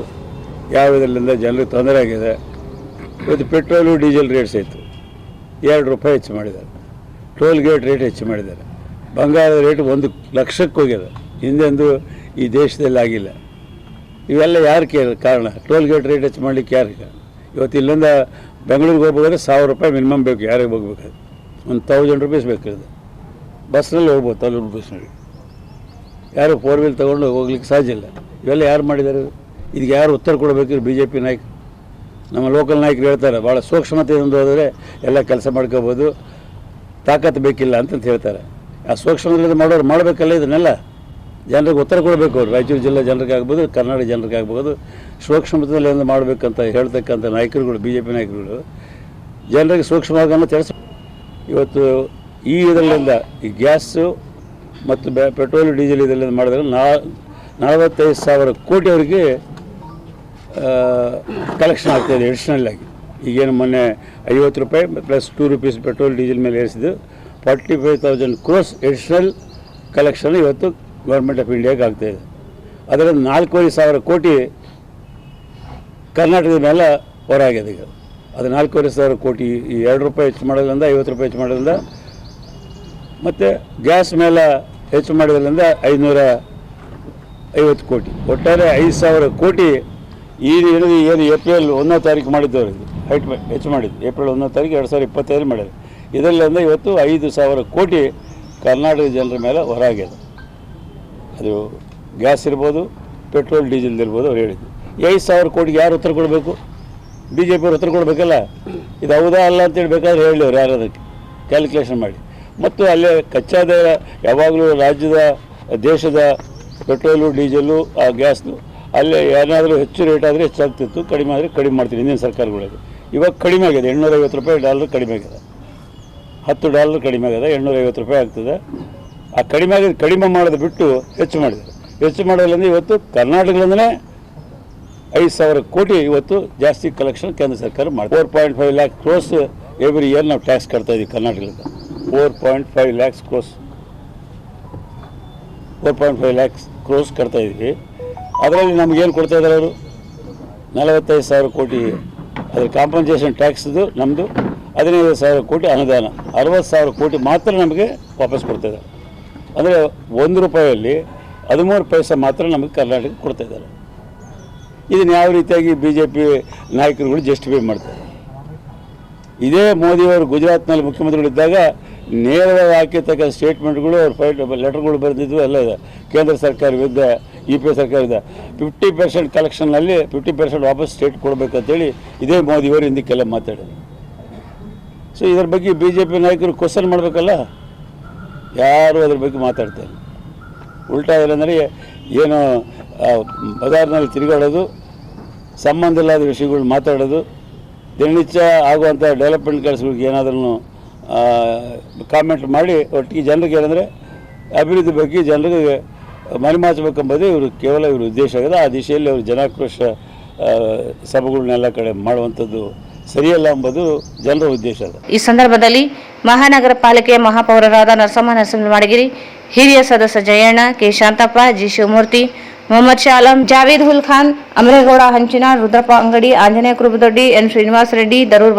ಯಾವ ಇದರಿಂದ ಜನರಿಗೆ ತೊಂದರೆ ಆಗಿದೆ. ಇವತ್ತು ಪೆಟ್ರೋಲು ಡೀಸೆಲ್ ರೇಟ್ಸ್ ಆಯಿತು 2 ರೂಪಾಯಿ ಹೆಚ್ಚು ಮಾಡಿದ್ದಾರೆ. ಟೋಲ್ ಗೇಟ್ ರೇಟ್ ಹೆಚ್ಚು ಮಾಡಿದ್ದಾರೆ. ಬಂಗಾರದ ರೇಟ್ 1 ಲಕ್ಷಕ್ಕೆ ಹೋಗಿದೆ. ಹಿಂದೆಂದು ಈ ದೇಶದಲ್ಲಿ ಆಗಿಲ್ಲ. ಇವೆಲ್ಲ ಯಾರು ಕಾರಣ? ಟೋಲ್ ಗೇಟ್ ರೇಟ್ ಹೆಚ್ಚು ಮಾಡಲಿಕ್ಕೆ ಯಾರು? ಇವತ್ತು ಇಲ್ಲಿಂದ ಬೆಂಗಳೂರಿಗೆ ಹೋಗ್ಬೇಕಾದ್ರೆ 1000 ರೂಪಾಯಿ ಮಿನಿಮಮ್ ಬೇಕು. ಯಾರಿಗೆ ಹೋಗ್ಬೇಕಾದ್ರೆ 1000 ರೂಪೀಸ್ ಬೇಕಿರೋದು. ಬಸ್ನಲ್ಲಿ ಹೋಗ್ಬೋದು 1000 ರೂಪೀಸ್ನಲ್ಲಿ. ಯಾರು 4 ವೀಲ್ ತೊಗೊಂಡು ಹೋಗ್ಲಿಕ್ಕೆ ಸಾಧ್ಯ ಇಲ್ಲ. ಇವೆಲ್ಲ ಯಾರು ಮಾಡಿದ್ದಾರೆ? ಇದಕ್ಕೆ ಯಾರು ಉತ್ತರ ಕೊಡಬೇಕು? BJP ನಾಯಕರು, ನಮ್ಮ ಲೋಕಲ್ ನಾಯಕರು ಹೇಳ್ತಾರೆ, ಭಾಳ ಸೂಕ್ಷ್ಮತೆಯಿಂದ ಹೋದರೆ ಎಲ್ಲ ಕೆಲಸ ಮಾಡ್ಕೋಬೋದು, ತಾಕತ್ತು ಬೇಕಿಲ್ಲ ಅಂತಂತ ಹೇಳ್ತಾರೆ. ಆ ಸೂಕ್ಷ್ಮತೆಯಿಂದ ಮಾಡೋರು ಮಾಡಬೇಕಲ್ಲ, ಇದನ್ನೆಲ್ಲ ಜನರಿಗೆ ಉತ್ತರ ಕೊಡಬೇಕು. ಅವರು ರಾಯಚೂರು ಜಿಲ್ಲೆ ಜನರಿಗೆ ಆಗ್ಬೋದು, ಕರ್ನಾಟಕ ಜನರಿಗೆ ಆಗ್ಬೋದು, ಸೂಕ್ಷ್ಮತೆಯಿಂದ ಮಾಡಬೇಕಂತ ಹೇಳ್ತಕ್ಕಂಥ ನಾಯಕರುಗಳು, BJP ನಾಯಕರುಗಳು ಜನರಿಗೆ ಸೂಕ್ಷ್ಮವಾಗಿ ತಿಳಿಸ. ಇವತ್ತು ಈ ಇದರಿಂದ ಈ ಗ್ಯಾಸು ಮತ್ತು ಪೆಟ್ರೋಲ್ ಡೀಸೆಲ್ ಇದರಿಂದ ಮಾಡಿದ್ರೆ 45,000 ಕೋಟಿ ಅವರಿಗೆ ಕಲೆಕ್ಷನ್ ಆಗ್ತಾಯಿದೆ ಎಡಿಷ್ನಲ್ ಆಗಿ. ಈಗೇನು ಮೊನ್ನೆ 50 ರೂಪಾಯಿ ಪ್ಲಸ್ 2 ರೂಪೀಸ್ ಪೆಟ್ರೋಲ್ ಡೀಸೆಲ್ ಮೇಲೆ ಏರಿಸಿದ್ದು 45,000 ಕ್ರೋರ್ಸ್ ಎಡಿಷ್ನಲ್ ಕಲೆಕ್ಷನ್ ಇವತ್ತು ಗೌರ್ಮೆಂಟ್ ಆಫ್ ಇಂಡಿಯಾಗೆ ಆಗ್ತಾಯಿದೆ. ಅದರಲ್ಲಿ 4,500 ಕೋಟಿ ಕರ್ನಾಟಕದ ಮೇಲೆ ಹೊರಾಗಿದೆ. ಈಗ ಅದು 4,500 ಕೋಟಿ ಈ 2 ರೂಪಾಯಿ ಹೆಚ್ಚು ಮಾಡೋದ್ರಿಂದ 50 ರೂಪಾಯಿ ಹೆಚ್ಚು ಮಾಡೋದ್ರಿಂದ ಮತ್ತು ಗ್ಯಾಸ್ ಮೇಲೆ ಹೆಚ್ಚು ಮಾಡೋದ್ರಿಂದ 550 ಕೋಟಿ, ಒಟ್ಟಾರೆ 5,000 ಕೋಟಿ ಈ ಏನು ಏಪ್ರಿಲ್ 1ನೇ ತಾರೀಕು ಮಾಡಿದ್ದವರು ಇದು ಹೈಟ್ ಹೆಚ್ಚು ಮಾಡಿದ್ದು. ಏಪ್ರಿಲ್ 1ನೇ ತಾರೀಕು 2025 ಮಾಡಿದ್ರು. ಇದರಿಂದ ಇವತ್ತು 5,000 ಕೋಟಿ ಕರ್ನಾಟಕ ಜನರ ಮೇಲೆ ಹೊರಾಗಿದೆ. ಅದು ಗ್ಯಾಸ್ ಇರ್ಬೋದು, ಪೆಟ್ರೋಲ್ ಡೀಸೆಲ್ ಇರ್ಬೋದು. ಅವ್ರು ಹೇಳಿದ್ದು 5,000 ಕೋಟಿಗೆ ಯಾರು ಉತ್ತರ ಕೊಡಬೇಕು? BJP ಅವ್ರು ಉತ್ತರ ಕೊಡಬೇಕಲ್ಲ. ಇದು ಹೌದಾ ಅಲ್ಲ ಅಂತೇಳಿ ಬೇಕಾದ್ರೆ ಹೇಳಿ ಅವ್ರು ಯಾರು ಅದಕ್ಕೆ ಕ್ಯಾಲ್ಕುಲೇಷನ್ ಮಾಡಿ. ಮತ್ತು ಅಲ್ಲೇ ಕಚ್ಚಾದ ಯಾವಾಗಲೂ ರಾಜ್ಯದ ದೇಶದ ಪೆಟ್ರೋಲು ಡೀಸೆಲು ಆ ಗ್ಯಾಸ್ನು ಅಲ್ಲೇ ಏನಾದರೂ ಹೆಚ್ಚು ರೇಟ್ ಆದರೆ ಹೆಚ್ಚಾಗ್ತಿತ್ತು, ಕಡಿಮೆ ಆದರೆ ಕಡಿಮೆ ಮಾಡ್ತೀನಿ ಹಿಂದಿನ ಸರ್ಕಾರಗಳಿಗೆ. ಇವಾಗ ಕಡಿಮೆ ಆಗಿದೆ, $850 ಕಡಿಮೆ ಆಗಿದೆ, $10 ಕಡಿಮೆ ಆಗಿದೆ, $850 ಆಗ್ತದೆ. ಆ ಕಡಿಮೆ ಆಗಿದೆ, ಕಡಿಮೆ ಮಾಡೋದು ಬಿಟ್ಟು ಹೆಚ್ಚು ಮಾಡಿದ್ದಾರೆ. ಹೆಚ್ಚು ಮಾಡೋದ್ರಿಂದ ಇವತ್ತು ಕರ್ನಾಟಕದಿಂದಲೇ 5,000 ಕೋಟಿ ಇವತ್ತು ಜಾಸ್ತಿ ಕಲೆಕ್ಷನ್ ಕೇಂದ್ರ ಸರ್ಕಾರ ಮಾಡ್ತಾರೆ. 4.5 ಲ್ಯಾಕ್ ಕ್ರೋಸ್ ಎವ್ರಿ ಇಯರ್ ನಾವು ಟ್ಯಾಕ್ಸ್ ಕಟ್ತಾಯಿದ್ದೀವಿ ಕರ್ನಾಟಕದಿಂದ. 4.5 ಲ್ಯಾಕ್ಸ್ ಕ್ರೋಸ್ 4.5 ಲ್ಯಾಕ್ಸ್ ಕ್ರೋಸ್ ಕಟ್ತಾಯಿದ್ದೀವಿ. ಅದರಲ್ಲಿ ನಮಗೇನು ಕೊಡ್ತಾ ಇದ್ದಾರೆ ಅವರು? 45,000 ಕೋಟಿ ಅದ್ರ ಕಾಂಪನ್ಸೇಷನ್ ಟ್ಯಾಕ್ಸ್ದು ನಮ್ಮದು, 15,000 ಕೋಟಿ ಅನುದಾನ, 60,000 ಕೋಟಿ ಮಾತ್ರ ನಮಗೆ ವಾಪಸ್ ಕೊಡ್ತಾಯಿದ್ದಾರೆ. ಅಂದರೆ 1 ರೂಪಾಯಲ್ಲಿ 13 ಪೈಸೆ ಮಾತ್ರ ನಮಗೆ ಕರ್ನಾಟಕ ಕೊಡ್ತಾಯಿದ್ದಾರೆ. ಇದನ್ನು ಯಾವ ರೀತಿಯಾಗಿ BJP ನಾಯಕರುಗಳು ಜಸ್ಟಿಫೈ ಮಾಡ್ತಾರೆ? ಇದೇ ಮೋದಿಯವರು ಗುಜರಾತ್ನಲ್ಲಿ ಮುಖ್ಯಮಂತ್ರಿಗಳಿದ್ದಾಗ ನೇರವಾಗಿ ಹಾಕಿರ್ತಕ್ಕ ಸ್ಟೇಟ್ಮೆಂಟ್ಗಳು, ಅವ್ರ ಫೈಟ್ ಲೆಟರ್ಗಳು ಬರೆದಿದ್ದು ಎಲ್ಲ ಇದೆ. ಕೇಂದ್ರ ಸರ್ಕಾರ ವಿರುದ್ಧ UPA ಸರ್ಕಾರ ವಿರುದ್ಧ 50% ಕಲೆಕ್ಷನ್ನಲ್ಲಿ 50% ವಾಪಸ್ ಸ್ಟೇಟ್ ಕೊಡಬೇಕಂತೇಳಿ ಇದೇ ಮೋದಿಯವರು ಹಿಂದಕ್ಕೆಲ್ಲ ಮಾತಾಡೋದು. ಸೊ ಇದರ ಬಗ್ಗೆ BJP ನಾಯಕರು ಕ್ವಶನ್ ಮಾಡಬೇಕಲ್ಲ. ಯಾರು ಅದ್ರ ಬಗ್ಗೆ ಮಾತಾಡ್ತಾರೆ? ಉಲ್ಟಾ ಏನಂದರೆ ಏನು ಬಜಾರ್ನಲ್ಲಿ ತಿರುಗಾಡೋದು, ಸಂಬಂಧ ಇಲ್ಲದ ವಿಷಯಗಳು ಮಾತಾಡೋದು, ದಿನನಿತ್ಯ ಆಗುವಂಥ ಡೆವಲಪ್ಮೆಂಟ್ ಕೆಲಸಗಳಿಗೆ ಏನಾದ್ರೂ ಕಾಮೆಂಟ್ ಮಾಡಿ ಒಟ್ಟಿಗೆ ಜನರಿಗೆ ಏನಂದರೆ ಅಭಿವೃದ್ಧಿ ಬಗ್ಗೆ ಜನರಿಗೆ ಮರೆಮಾಚಬೇಕೆಂಬುದು ಕೇವಲ ಇವರು ಉದ್ದೇಶ ಆಗಿದೆ. ಆ ದಿಶೆಯಲ್ಲಿ ಅವರು ಜನಾಕ್ರೋಶ ಸಭೆಗಳನ್ನೆಲ್ಲ ಕಡೆ ಮಾಡುವಂಥದ್ದು ಸರಿಯಲ್ಲ ಎಂಬುದು ಜನರ ಉದ್ದೇಶ ಅದು. ಈ ಸಂದರ್ಭದಲ್ಲಿ ಮಹಾನಗರ ಪಾಲಿಕೆಯ ಮಹಾಪೌರರಾದ ನರಸಮ್ಮ ಮಾಡಗಿರಿ, ಹಿರಿಯ ಸದಸ್ಯ ಜಯಣ್ಣ, ಕೆ ಶಾಂತಪ್ಪ, ಜಿ ಶಿವಮೂರ್ತಿ, ಮೊಹಮ್ಮದ್ ಶಾ ಆಲಂ, ಜಾವೇದ್ ಹುಲ್ ಖಾನ್, ಅಮರೇಗೌಡ ಹಂಚಿನ, ರುದ್ರಪ್ಪ ಅಂಗಡಿ, ಆಂಜನೇಯ ಕುರುಬದೊಡ್ಡಿ, ಎನ್ ಶ್ರೀನಿವಾಸ ರೆಡ್ಡಿ, ದರೂರ್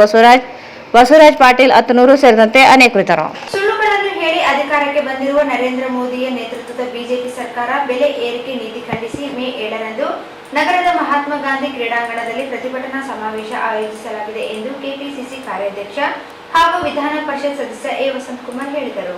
ಬಸವರಾಜ್ ಪಾಟೀಲ್ ಅತ್ತನೂರು ಸೇರಿದಂತೆ ಅನೇಕರಿದ್ದರು. ಸುಳ್ಳುಗಳನ್ನು ಹೇಳಿ ಅಧಿಕಾರಕ್ಕೆ ಬಂದಿರುವ ನರೇಂದ್ರ ಮೋದಿಯ ನೇತೃತ್ವದ BJP ಸರ್ಕಾರ ಬೆಲೆ ಏರಿಕೆ ನೀತಿ ಖಂಡಿಸಿ ಮೇ 7ರಂದು ನಗರದ ಮಹಾತ್ಮ ಗಾಂಧಿ ಕ್ರೀಡಾಂಗಣದಲ್ಲಿ ಪ್ರತಿಭಟನಾ ಸಮಾವೇಶ ಆಯೋಜಿಸಲಾಗಿದೆ ಎಂದು ಕೆಪಿಸಿಸಿ ಕಾರ್ಯಾಧ್ಯಕ್ಷ ಹಾಗೂ ವಿಧಾನ ಪರಿಷತ್ ಸದಸ್ಯ ಎ ವಸಂತಕುಮಾರ್ ಹೇಳಿದರು.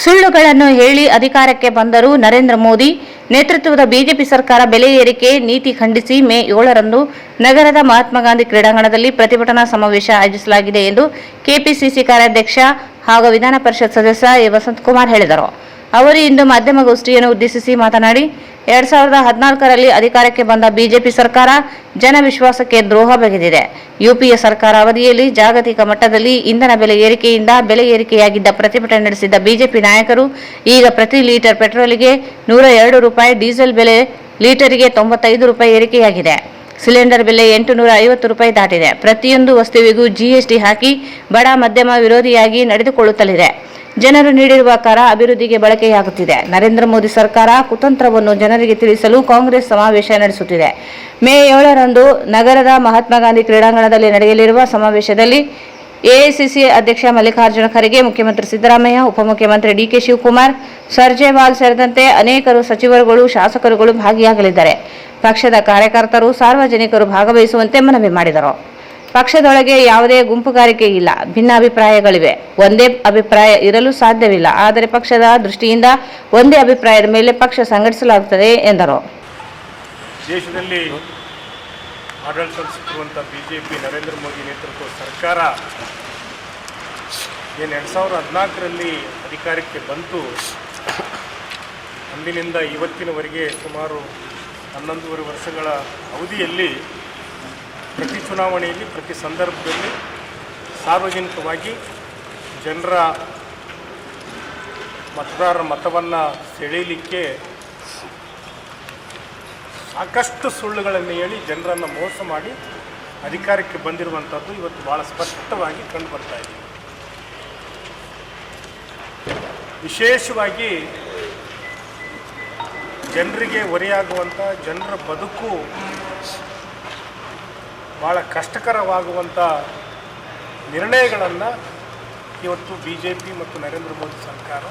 ಸುಳ್ಳುಗಳನ್ನು ಹೇಳಿ ಅಧಿಕಾರಕ್ಕೆ ಬಂದರೂ ನರೇಂದ್ರ ಮೋದಿ ನೇತೃತ್ವದ ಬಿಜೆಪಿ ಸರ್ಕಾರ ಬೆಲೆ ಏರಿಕೆ ನೀತಿ ಖಂಡಿಸಿ ಮೇ 7ರಂದು ನಗರದ ಮಹಾತ್ಮ ಗಾಂಧಿ ಕ್ರೀಡಾಂಗಣದಲ್ಲಿ ಪ್ರತಿಭಟನಾ ಸಮಾವೇಶ ಆಯೋಜಿಸಲಾಗಿದೆ ಎಂದು ಕೆಪಿಸಿಸಿ ಕಾರ್ಯಾಧ್ಯಕ್ಷ ಹಾಗೂ ವಿಧಾನ ಪರಿಷತ್ ಸದಸ್ಯ ಎ ವಸಂತಕುಮಾರ್ ಹೇಳಿದರು. ಅವರು ಇಂದು ಮಾಧ್ಯಮಗೋಷ್ಠಿಯನ್ನು ಉದ್ದೇಶಿಸಿ ಮಾತನಾಡಿ 2014ರಲ್ಲಿ ಅಧಿಕಾರಕ್ಕೆ ಬಂದ ಬಿಜೆಪಿ ಸರ್ಕಾರ ಜನ ವಿಶ್ವಾಸಕ್ಕೆ ದ್ರೋಹ ಬಗೆದಿದೆ. ಯುಪಿಎ ಸರ್ಕಾರ ಅವಧಿಯಲ್ಲಿ ಜಾಗತಿಕ ಮಟ್ಟದಲ್ಲಿ ಇಂಧನ ಬೆಲೆ ಏರಿಕೆಯಿಂದ ಬೆಲೆ ಏರಿಕೆಯಾಗಿದ್ದ ಪ್ರತಿಭಟನೆ ನಡೆಸಿದ್ದ ಬಿಜೆಪಿ ನಾಯಕರು ಈಗ ಪ್ರತಿ ಲೀಟರ್ ಪೆಟ್ರೋಲಿಗೆ 102 ರೂಪಾಯಿ, ಡೀಸೆಲ್ ಬೆಲೆ ಲೀಟರಿಗೆ 95 ರೂಪಾಯಿ ಏರಿಕೆಯಾಗಿದೆ. ಸಿಲಿಂಡರ್ ಬೆಲೆ 850 ರೂಪಾಯಿ ದಾಟಿದೆ. ಪ್ರತಿಯೊಂದು ವಸ್ತುವಿಗೂ ಜಿಎಸ್ಟಿ ಹಾಕಿ ಬಡ ಮಧ್ಯಮ ವಿರೋಧಿಯಾಗಿ ನಡೆದುಕೊಳ್ಳುತ್ತಲಿದೆ. ಜನರು ನೀಡಿರುವ ಕರ ಅಭಿವೃದ್ಧಿಗೆ ಬಳಕೆಯಾಗುತ್ತಿದೆ. ನರೇಂದ್ರ ಮೋದಿ ಸರ್ಕಾರ ಕುತಂತ್ರವನ್ನು ಜನರಿಗೆ ತಿಳಿಸಲು ಕಾಂಗ್ರೆಸ್ ಸಮಾವೇಶ ನಡೆಸುತ್ತಿದೆ. ಮೇ 7ರಂದು ನಗರದ ಮಹಾತ್ಮ ಗಾಂಧಿ ಕ್ರೀಡಾಂಗಣದಲ್ಲಿ ನಡೆಯಲಿರುವ ಸಮಾವೇಶದಲ್ಲಿ ಎಐಸಿಸಿ ಅಧ್ಯಕ್ಷ ಮಲ್ಲಿಕಾರ್ಜುನ ಖರ್ಗೆ, ಮುಖ್ಯಮಂತ್ರಿ ಸಿದ್ದರಾಮಯ್ಯ, ಉಪಮುಖ್ಯಮಂತ್ರಿ ಡಿಕೆ ಶಿವಕುಮಾರ್, ಸರ್ಜೇವಾಲ್ ಸೇರಿದಂತೆ ಅನೇಕರು ಸಚಿವರುಗಳು, ಶಾಸಕರುಗಳು ಭಾಗಿಯಾಗಲಿದ್ದಾರೆ. ಪಕ್ಷದ ಕಾರ್ಯಕರ್ತರು, ಸಾರ್ವಜನಿಕರು ಭಾಗವಹಿಸುವಂತೆ ಮನವಿ ಮಾಡಿದರು. ಪಕ್ಷದೊಳಗೆ ಯಾವುದೇ ಗುಂಪುಗಾರಿಕೆ ಇಲ್ಲ, ಭಿನ್ನಾಭಿಪ್ರಾಯಗಳಿವೆ. ಒಂದೇ ಅಭಿಪ್ರಾಯ ಇರಲು ಸಾಧ್ಯವಿಲ್ಲ. ಆದರೆ ಪಕ್ಷದ ದೃಷ್ಟಿಯಿಂದ ಒಂದೇ ಅಭಿಪ್ರಾಯದ ಮೇಲೆ ಪಕ್ಷ ಸಂಘಟಿಸಲಾಗುತ್ತದೆ ಎಂದರು. ದೇಶದಲ್ಲಿ ಆಡಳಿತ ನಡೆಸುತ್ತಿರುವಂಥ ಬಿಜೆಪಿ ನರೇಂದ್ರ ಮೋದಿ ನೇತೃತ್ವದ ಸರ್ಕಾರ ಏನು 2014ರಲ್ಲಿ ಅಧಿಕಾರಕ್ಕೆ ಬಂತು, ಅಂದಿನಿಂದ ಇವತ್ತಿನವರೆಗೆ ಸುಮಾರು 11.5 ವರ್ಷಗಳ ಅವಧಿಯಲ್ಲಿ ಪ್ರತಿ ಚುನಾವಣೆಯಲ್ಲಿ, ಪ್ರತಿ ಸಂದರ್ಭದಲ್ಲಿ ಸಾರ್ವಜನಿಕವಾಗಿ ಜನರ ಮತದಾರರ ಮತವನ್ನು ಸೆಳೆಯಲಿಕ್ಕೆ ಸಾಕಷ್ಟು ಸುಳ್ಳುಗಳನ್ನು ಹೇಳಿ ಜನರನ್ನು ಮೋಸ ಮಾಡಿ ಅಧಿಕಾರಕ್ಕೆ ಬಂದಿರುವಂಥದ್ದು ಇವತ್ತು ಭಾಳ ಸ್ಪಷ್ಟವಾಗಿ ಕಂಡುಬರ್ತಾ ಇದೆ. ವಿಶೇಷವಾಗಿ ಜನರಿಗೆ ಹೊರೆಯಾಗುವಂಥ, ಜನರ ಬದುಕು ಭಾಳ ಕಷ್ಟಕರವಾಗುವಂಥ ನಿರ್ಣಯಗಳನ್ನು ಇವತ್ತು ಬಿಜೆಪಿ ಮತ್ತು ನರೇಂದ್ರ ಮೋದಿ ಸರ್ಕಾರ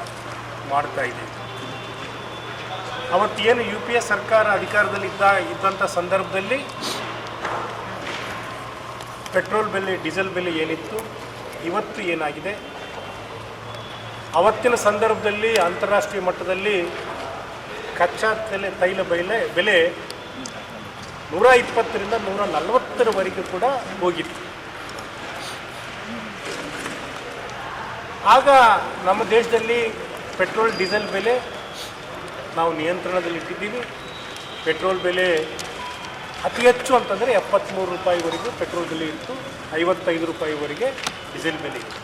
ಮಾಡ್ತಾ ಇದೆ. ಅವತ್ತೇನು ಯುಪಿಎ ಸರ್ಕಾರ ಅಧಿಕಾರದಲ್ಲಿ ಇದ್ದಂಥ ಸಂದರ್ಭದಲ್ಲಿ ಪೆಟ್ರೋಲ್ ಬೆಲೆ, ಡೀಸೆಲ್ ಬೆಲೆ ಏನಿತ್ತು, ಇವತ್ತು ಏನಾಗಿದೆ, ಅವತ್ತಿನ ಸಂದರ್ಭದಲ್ಲಿ ಅಂತಾರಾಷ್ಟ್ರೀಯ ಮಟ್ಟದಲ್ಲಿ ಕಚ್ಚಾ ತೈಲ ಬೆಲೆ 120ರಿಂದ 140ರವರೆಗೂ ಕೂಡ ಹೋಗಿತ್ತು. ಆಗ ನಮ್ಮ ದೇಶದಲ್ಲಿ ಪೆಟ್ರೋಲ್, ಡೀಸೆಲ್ ಬೆಲೆ ನಾವು ನಿಯಂತ್ರಣದಲ್ಲಿಟ್ಟಿದ್ದೀವಿ. ಪೆಟ್ರೋಲ್ ಬೆಲೆ ಅತಿ ಹೆಚ್ಚು ಅಂತಂದರೆ 73 ರೂಪಾಯಿವರೆಗೂ ಪೆಟ್ರೋಲ್ ಬೆಲೆ ಇತ್ತು, 55 ರೂಪಾಯಿವರೆಗೆ ಡೀಸೆಲ್ ಬೆಲೆ ಇತ್ತು.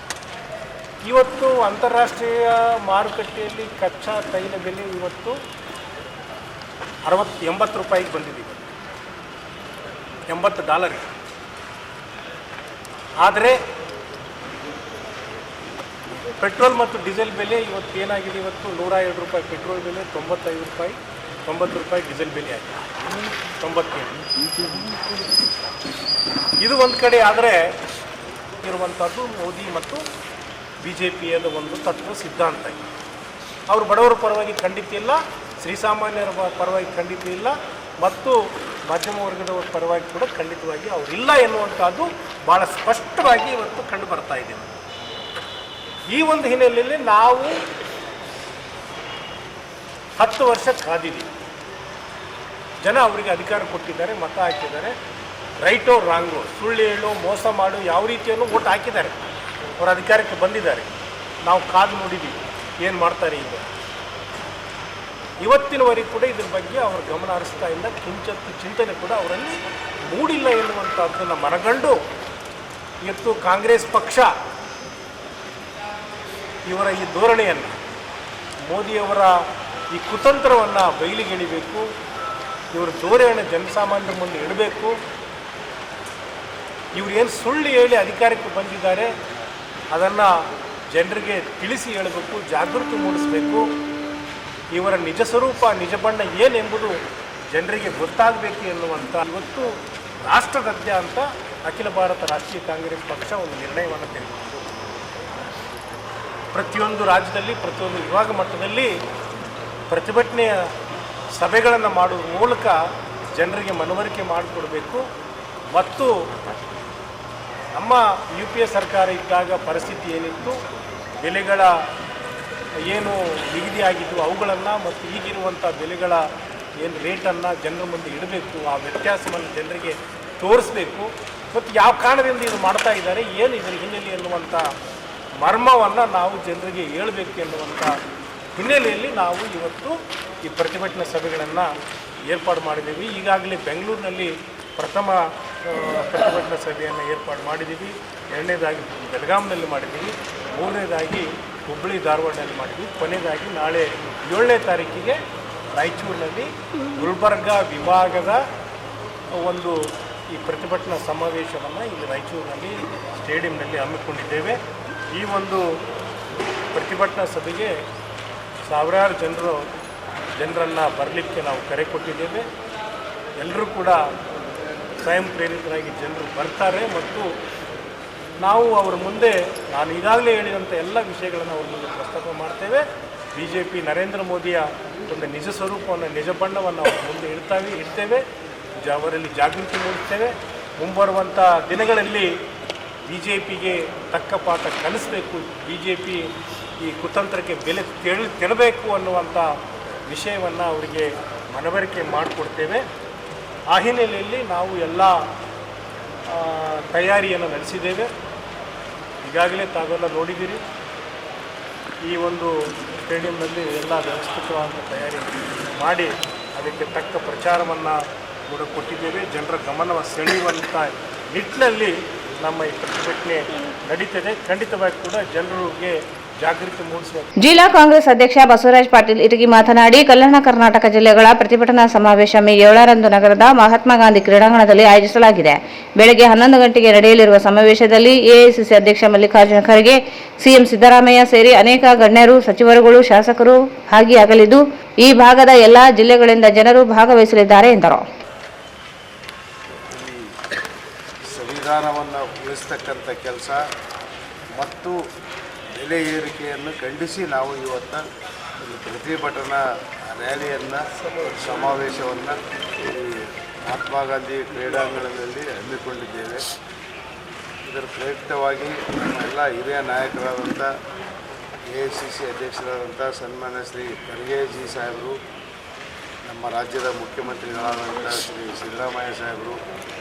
ಇವತ್ತು ಅಂತಾರಾಷ್ಟ್ರೀಯ ಮಾರುಕಟ್ಟೆಯಲ್ಲಿ ಕಚ್ಚಾ ತೈಲ ಬೆಲೆ ಇವತ್ತು 80 ರೂಪಾಯಿಗೆ ಬಂದಿದೆ, $80. ಆದರೆ ಪೆಟ್ರೋಲ್ ಮತ್ತು ಡೀಸೆಲ್ ಬೆಲೆ ಇವತ್ತು ಏನಾಗಿದೆ, ಇವತ್ತು 102 ರೂಪಾಯಿ ಪೆಟ್ರೋಲ್ ಬೆಲೆ, 95 ರೂಪಾಯಿ, 90 ರೂಪಾಯಿ ಡೀಸೆಲ್ ಬೆಲೆ ಆಗಿದೆ, 97. ಇದು ಒಂದು ಕಡೆ ಆದರೆ ಇರುವಂಥದ್ದು ಮೋದಿ ಮತ್ತು ಬಿ ಜೆ ಪಿಯದ ಒಂದು ತತ್ವ ಸಿದ್ಧಾಂತ. ಅವರು ಬಡವರ ಪರವಾಗಿ ಖಂಡಿತ ಇಲ್ಲ, ಶ್ರೀಸಾಮಾನ್ಯರ ಪರವಾಗಿ ಖಂಡಿತ ಇಲ್ಲ, ಮತ್ತು ಮಧ್ಯಮ ವರ್ಗದವರ ಪರವಾಗಿ ಕೂಡ ಖಂಡಿತವಾಗಿ ಅವರಿಲ್ಲ ಎನ್ನುವಂಥದ್ದು ಭಾಳ ಸ್ಪಷ್ಟವಾಗಿ ಇವತ್ತು ಕಂಡು ಬರ್ತಾ ಇದೆ. ಈ ಒಂದು ಹಿನ್ನೆಲೆಯಲ್ಲಿ ನಾವು 10 ವರ್ಷ ಕಾದಿದ್ದೀವಿ. ಜನ ಅವರಿಗೆ ಅಧಿಕಾರ ಕೊಟ್ಟಿದ್ದಾರೆ, ಮತ ಹಾಕಿದ್ದಾರೆ. ರೈಟೋ ರಾಂಗೋ, ಸುಳ್ಳು ಹೇಳು, ಮೋಸ ಮಾಡು, ಯಾವ ರೀತಿಯನ್ನು ಓಟ್ ಹಾಕಿದ್ದಾರೆ, ಅವರು ಅಧಿಕಾರಕ್ಕೆ ಬಂದಿದ್ದಾರೆ. ನಾವು ಕಾದು ನೋಡಿದ್ದೀವಿ ಏನು ಮಾಡ್ತಾರೆ. ಈಗ ಇವತ್ತಿನವರೆಗೂ ಕೂಡ ಇದ್ರ ಬಗ್ಗೆ ಅವರು ಗಮನ ಹರಿಸ್ತಾ ಇಲ್ಲ, ಕಿಂಚತ್ತು ಚಿಂತನೆ ಕೂಡ ಅವರಲ್ಲಿ ಮೂಡಿಲ್ಲ ಎನ್ನುವಂಥದ್ದನ್ನು ಮನಗಂಡು ಇವತ್ತು ಕಾಂಗ್ರೆಸ್ ಪಕ್ಷ ಇವರ ಈ ಧೋರಣೆಯನ್ನು, ಮೋದಿಯವರ ಈ ಕುತಂತ್ರವನ್ನು ಬಯಲಿಗೆಳಿಬೇಕು. ಇವರ ಧೋರಣೆಯನ್ನು ಜನಸಾಮಾನ್ಯರ ಮುಂದೆ ಇಡಬೇಕು. ಇವರು ಏನು ಸುಳ್ಳು ಹೇಳಿ ಅಧಿಕಾರಕ್ಕೆ ಬಂದಿದ್ದಾರೆ ಅದನ್ನು ಜನರಿಗೆ ತಿಳಿಸಿ ಹೇಳಬೇಕು, ಜಾಗೃತಿ ಮೂಡಿಸಬೇಕು. ಇವರ ನಿಜ ಸ್ವರೂಪ, ನಿಜ ಬಣ್ಣ ಏನೆಂಬುದು ಜನರಿಗೆ ಗೊತ್ತಾಗಬೇಕು ಎನ್ನುವಂಥ ಇವತ್ತು ರಾಷ್ಟ್ರದಾದ್ಯಂತ ಅಖಿಲ ಭಾರತ ರಾಷ್ಟ್ರೀಯ ಕಾಂಗ್ರೆಸ್ ಪಕ್ಷ ಒಂದು ನಿರ್ಣಯವನ್ನು ತೆಗೆದುಕೊಂಡು ಪ್ರತಿಯೊಂದು ರಾಜ್ಯದಲ್ಲಿ, ಪ್ರತಿಯೊಂದು ವಿಭಾಗ ಮಟ್ಟದಲ್ಲಿ ಪ್ರತಿಭಟನೆಯ ಸಭೆಗಳನ್ನು ಮಾಡುವ ಮೂಲಕ ಜನರಿಗೆ ಮನವರಿಕೆ ಮಾಡಿಕೊಡ್ಬೇಕು. ಮತ್ತು ನಮ್ಮ UPA ಸರ್ಕಾರ ಇದ್ದಾಗ ಪರಿಸ್ಥಿತಿ ಏನಿತ್ತು, ಬೆಲೆಗಳ ಏನು ನಿಗದಿಯಾಗಿದ್ದು ಅವುಗಳನ್ನು ಮತ್ತು ಈಗಿರುವಂಥ ಬೆಲೆಗಳ ಏನು ರೇಟನ್ನು ಜನರ ಮುಂದೆ ಇಡಬೇಕು, ಆ ವ್ಯತ್ಯಾಸವನ್ನು ಜನರಿಗೆ ತೋರಿಸ್ಬೇಕು. ಮತ್ತು ಯಾವ ಕಾರಣದಿಂದ ಇದು ಮಾಡ್ತಾ ಇದ್ದಾರೆ, ಏನು ಇದರ ಹಿನ್ನೆಲೆ ಎನ್ನುವಂಥ ಮರ್ಮವನ್ನು ನಾವು ಜನರಿಗೆ ಹೇಳಬೇಕು ಎನ್ನುವಂಥ ಹಿನ್ನೆಲೆಯಲ್ಲಿ ನಾವು ಇವತ್ತು ಈ ಪ್ರತಿಭಟನಾ ಸಭೆಗಳನ್ನು ಏರ್ಪಾಡು ಮಾಡಿದ್ದೀವಿ. ಈಗಾಗಲೇ ಬೆಂಗಳೂರಿನಲ್ಲಿ ಪ್ರಥಮ ಪ್ರತಿಭಟನಾ ಸಭೆಯನ್ನು ಏರ್ಪಾಡು ಮಾಡಿದ್ದೀವಿ. ಎರಡನೇದಾಗಿ ಬೆಳಗಾಂನಲ್ಲಿ ಮಾಡಿದ್ದೀವಿ. ಮೂರನೇದಾಗಿ ಹುಬ್ಬಳ್ಳಿ ಧಾರವಾಡನಲ್ಲಿ ಮಾಡಿದ್ದೀವಿ. ಕೊನೆಯದಾಗಿ ನಾಳೆ 7ನೇ ತಾರೀಕಿಗೆ ರಾಯಚೂರಿನಲ್ಲಿ ಗುಲ್ಬರ್ಗ ವಿಭಾಗದ ಒಂದು ಈ ಪ್ರತಿಭಟನಾ ಸಮಾವೇಶವನ್ನು ಇಲ್ಲಿ ರಾಯಚೂರಿನಲ್ಲಿ ಸ್ಟೇಡಿಯಂನಲ್ಲಿ ಹಮ್ಮಿಕೊಂಡಿದ್ದೇವೆ. ಈ ಒಂದು ಪ್ರತಿಭಟನಾ ಸಭೆಗೆ ಸಾವಿರಾರು ಜನರನ್ನು ಬರಲಿಕ್ಕೆ ನಾವು ಕರೆ ಕೊಟ್ಟಿದ್ದೇವೆ. ಎಲ್ಲರೂ ಕೂಡ ಸ್ವಯಂ ಪ್ರೇರಿತರಾಗಿ ಜನರು ಬರ್ತಾರೆ ಮತ್ತು ನಾವು ಅವರ ಮುಂದೆ ನಾನು ಈಗಾಗಲೇ ಹೇಳಿದಂಥ ಎಲ್ಲ ವಿಷಯಗಳನ್ನು ಅವ್ರ ಮುಂದೆ ಪ್ರಸ್ತಾಪ ಮಾಡ್ತೇವೆ. BJP ನರೇಂದ್ರ ಮೋದಿಯ ಒಂದು ನಿಜ ಸ್ವರೂಪವನ್ನು, ನಿಜ ಬಣ್ಣವನ್ನು ಅವ್ರ ಮುಂದೆ ಇಡ್ತೇವೆ. ಅವರಲ್ಲಿ ಜಾಗೃತಿ ಮೂಡಿಸ್ತೇವೆ. ಮುಂಬರುವಂಥ ದಿನಗಳಲ್ಲಿ BJPಗೆ ತಕ್ಕ ಪಾಠ ಕಲಿಸಬೇಕು, BJP ಈ ಕುತಂತ್ರಕ್ಕೆ ಬೆಲೆ ತೆರಬೇಕು ಅನ್ನುವಂಥ ವಿಷಯವನ್ನು ಅವರಿಗೆ ಮನವರಿಕೆ ಮಾಡಿಕೊಡ್ತೇವೆ. ಆ ಹಿನ್ನೆಲೆಯಲ್ಲಿ ನಾವು ಎಲ್ಲ ತಯಾರಿಯನ್ನು ನಡೆಸಿದ್ದೇವೆ. ಈಗಾಗಲೇ ತಾವೆಲ್ಲ ನೋಡಿದ್ದೀರಿ, ಈ ಒಂದು ಸ್ಟೇಡಿಯಂನಲ್ಲಿ ಎಲ್ಲ ವ್ಯವಸ್ಥಿತವಾದ ತಯಾರಿ ಮಾಡಿ ಅದಕ್ಕೆ ತಕ್ಕ ಪ್ರಚಾರವನ್ನು ಕೂಡ ಕೊಟ್ಟಿದ್ದೇವೆ. ಜನರ ಗಮನ ಸೆಳೆಯುವಂಥ ನಿಟ್ಟಿನಲ್ಲಿ ನಮ್ಮ ಈ ಪ್ರತಿಭಟನೆ ನಡೀತದೆ. ಖಂಡಿತವಾಗಿ ಕೂಡ ಜನರಿಗೆ ಜಾಗೃತಿ ಮೂಡಿಸುವ ಜಿಲ್ಲಾ ಕಾಂಗ್ರೆಸ್ ಅಧ್ಯಕ್ಷ ಬಸವರಾಜ ಪಾಟೀಲ್ ಇಟಗಿ ಮಾತನಾಡಿ, ಕಲ್ಯಾಣ ಕರ್ನಾಟಕ ಜಿಲ್ಲೆಗಳ ಪ್ರತಿಭಟನಾ ಸಮಾವೇಶ ಮೇ 7ರಂದು ನಗರದ ಮಹಾತ್ಮ ಗಾಂಧಿ ಕ್ರೀಡಾಂಗಣದಲ್ಲಿ ಆಯೋಜಿಸಲಾಗಿದೆ. ಬೆಳಗ್ಗೆ 11 ಗಂಟೆಗೆ ನಡೆಯಲಿರುವ ಸಮಾವೇಶದಲ್ಲಿ AICC ಅಧ್ಯಕ್ಷ ಮಲ್ಲಿಕಾರ್ಜುನ ಖರ್ಗೆ, CM ಸಿದ್ದರಾಮಯ್ಯ ಸೇರಿ ಅನೇಕ ಗಣ್ಯರು, ಸಚಿವರುಗಳು, ಶಾಸಕರು ಭಾಗಿಯಾಗಲಿದ್ದು, ಈ ಭಾಗದ ಎಲ್ಲಾ ಜಿಲ್ಲೆಗಳಿಂದ ಜನರು ಭಾಗವಹಿಸಲಿದ್ದಾರೆ ಎಂದರು. ಸಂವಿಧಾನವನ್ನು ಉಳಿಸ್ತಕ್ಕಂಥ ಕೆಲಸ ಮತ್ತು ಬೆಲೆ ಏರಿಕೆಯನ್ನು ಖಂಡಿಸಿ ನಾವು ಇವತ್ತು ಒಂದು ಪ್ರತಿಭಟನಾ ರ್ಯಾಲಿಯನ್ನು, ಸಮಾವೇಶವನ್ನು ಮಹಾತ್ಮ ಗಾಂಧಿ ಕ್ರೀಡಾಂಗಣದಲ್ಲಿ ಹಮ್ಮಿಕೊಂಡಿದ್ದೇವೆ. ಇದರ ಪ್ರಯುಕ್ತವಾಗಿ ನಮ್ಮ ಎಲ್ಲ ಹಿರಿಯ ನಾಯಕರಾದಂಥ AICC ಅಧ್ಯಕ್ಷರಾದಂಥ ಸನ್ಮಾನ್ಯ ಶ್ರೀ ಖರ್ಗೆಜಿ ಸಾಹೇಬರು, ನಮ್ಮ ರಾಜ್ಯದ ಮುಖ್ಯಮಂತ್ರಿಗಳಾದಂಥ ಶ್ರೀ ಸಿದ್ದರಾಮಯ್ಯ ಸಾಹೇಬರು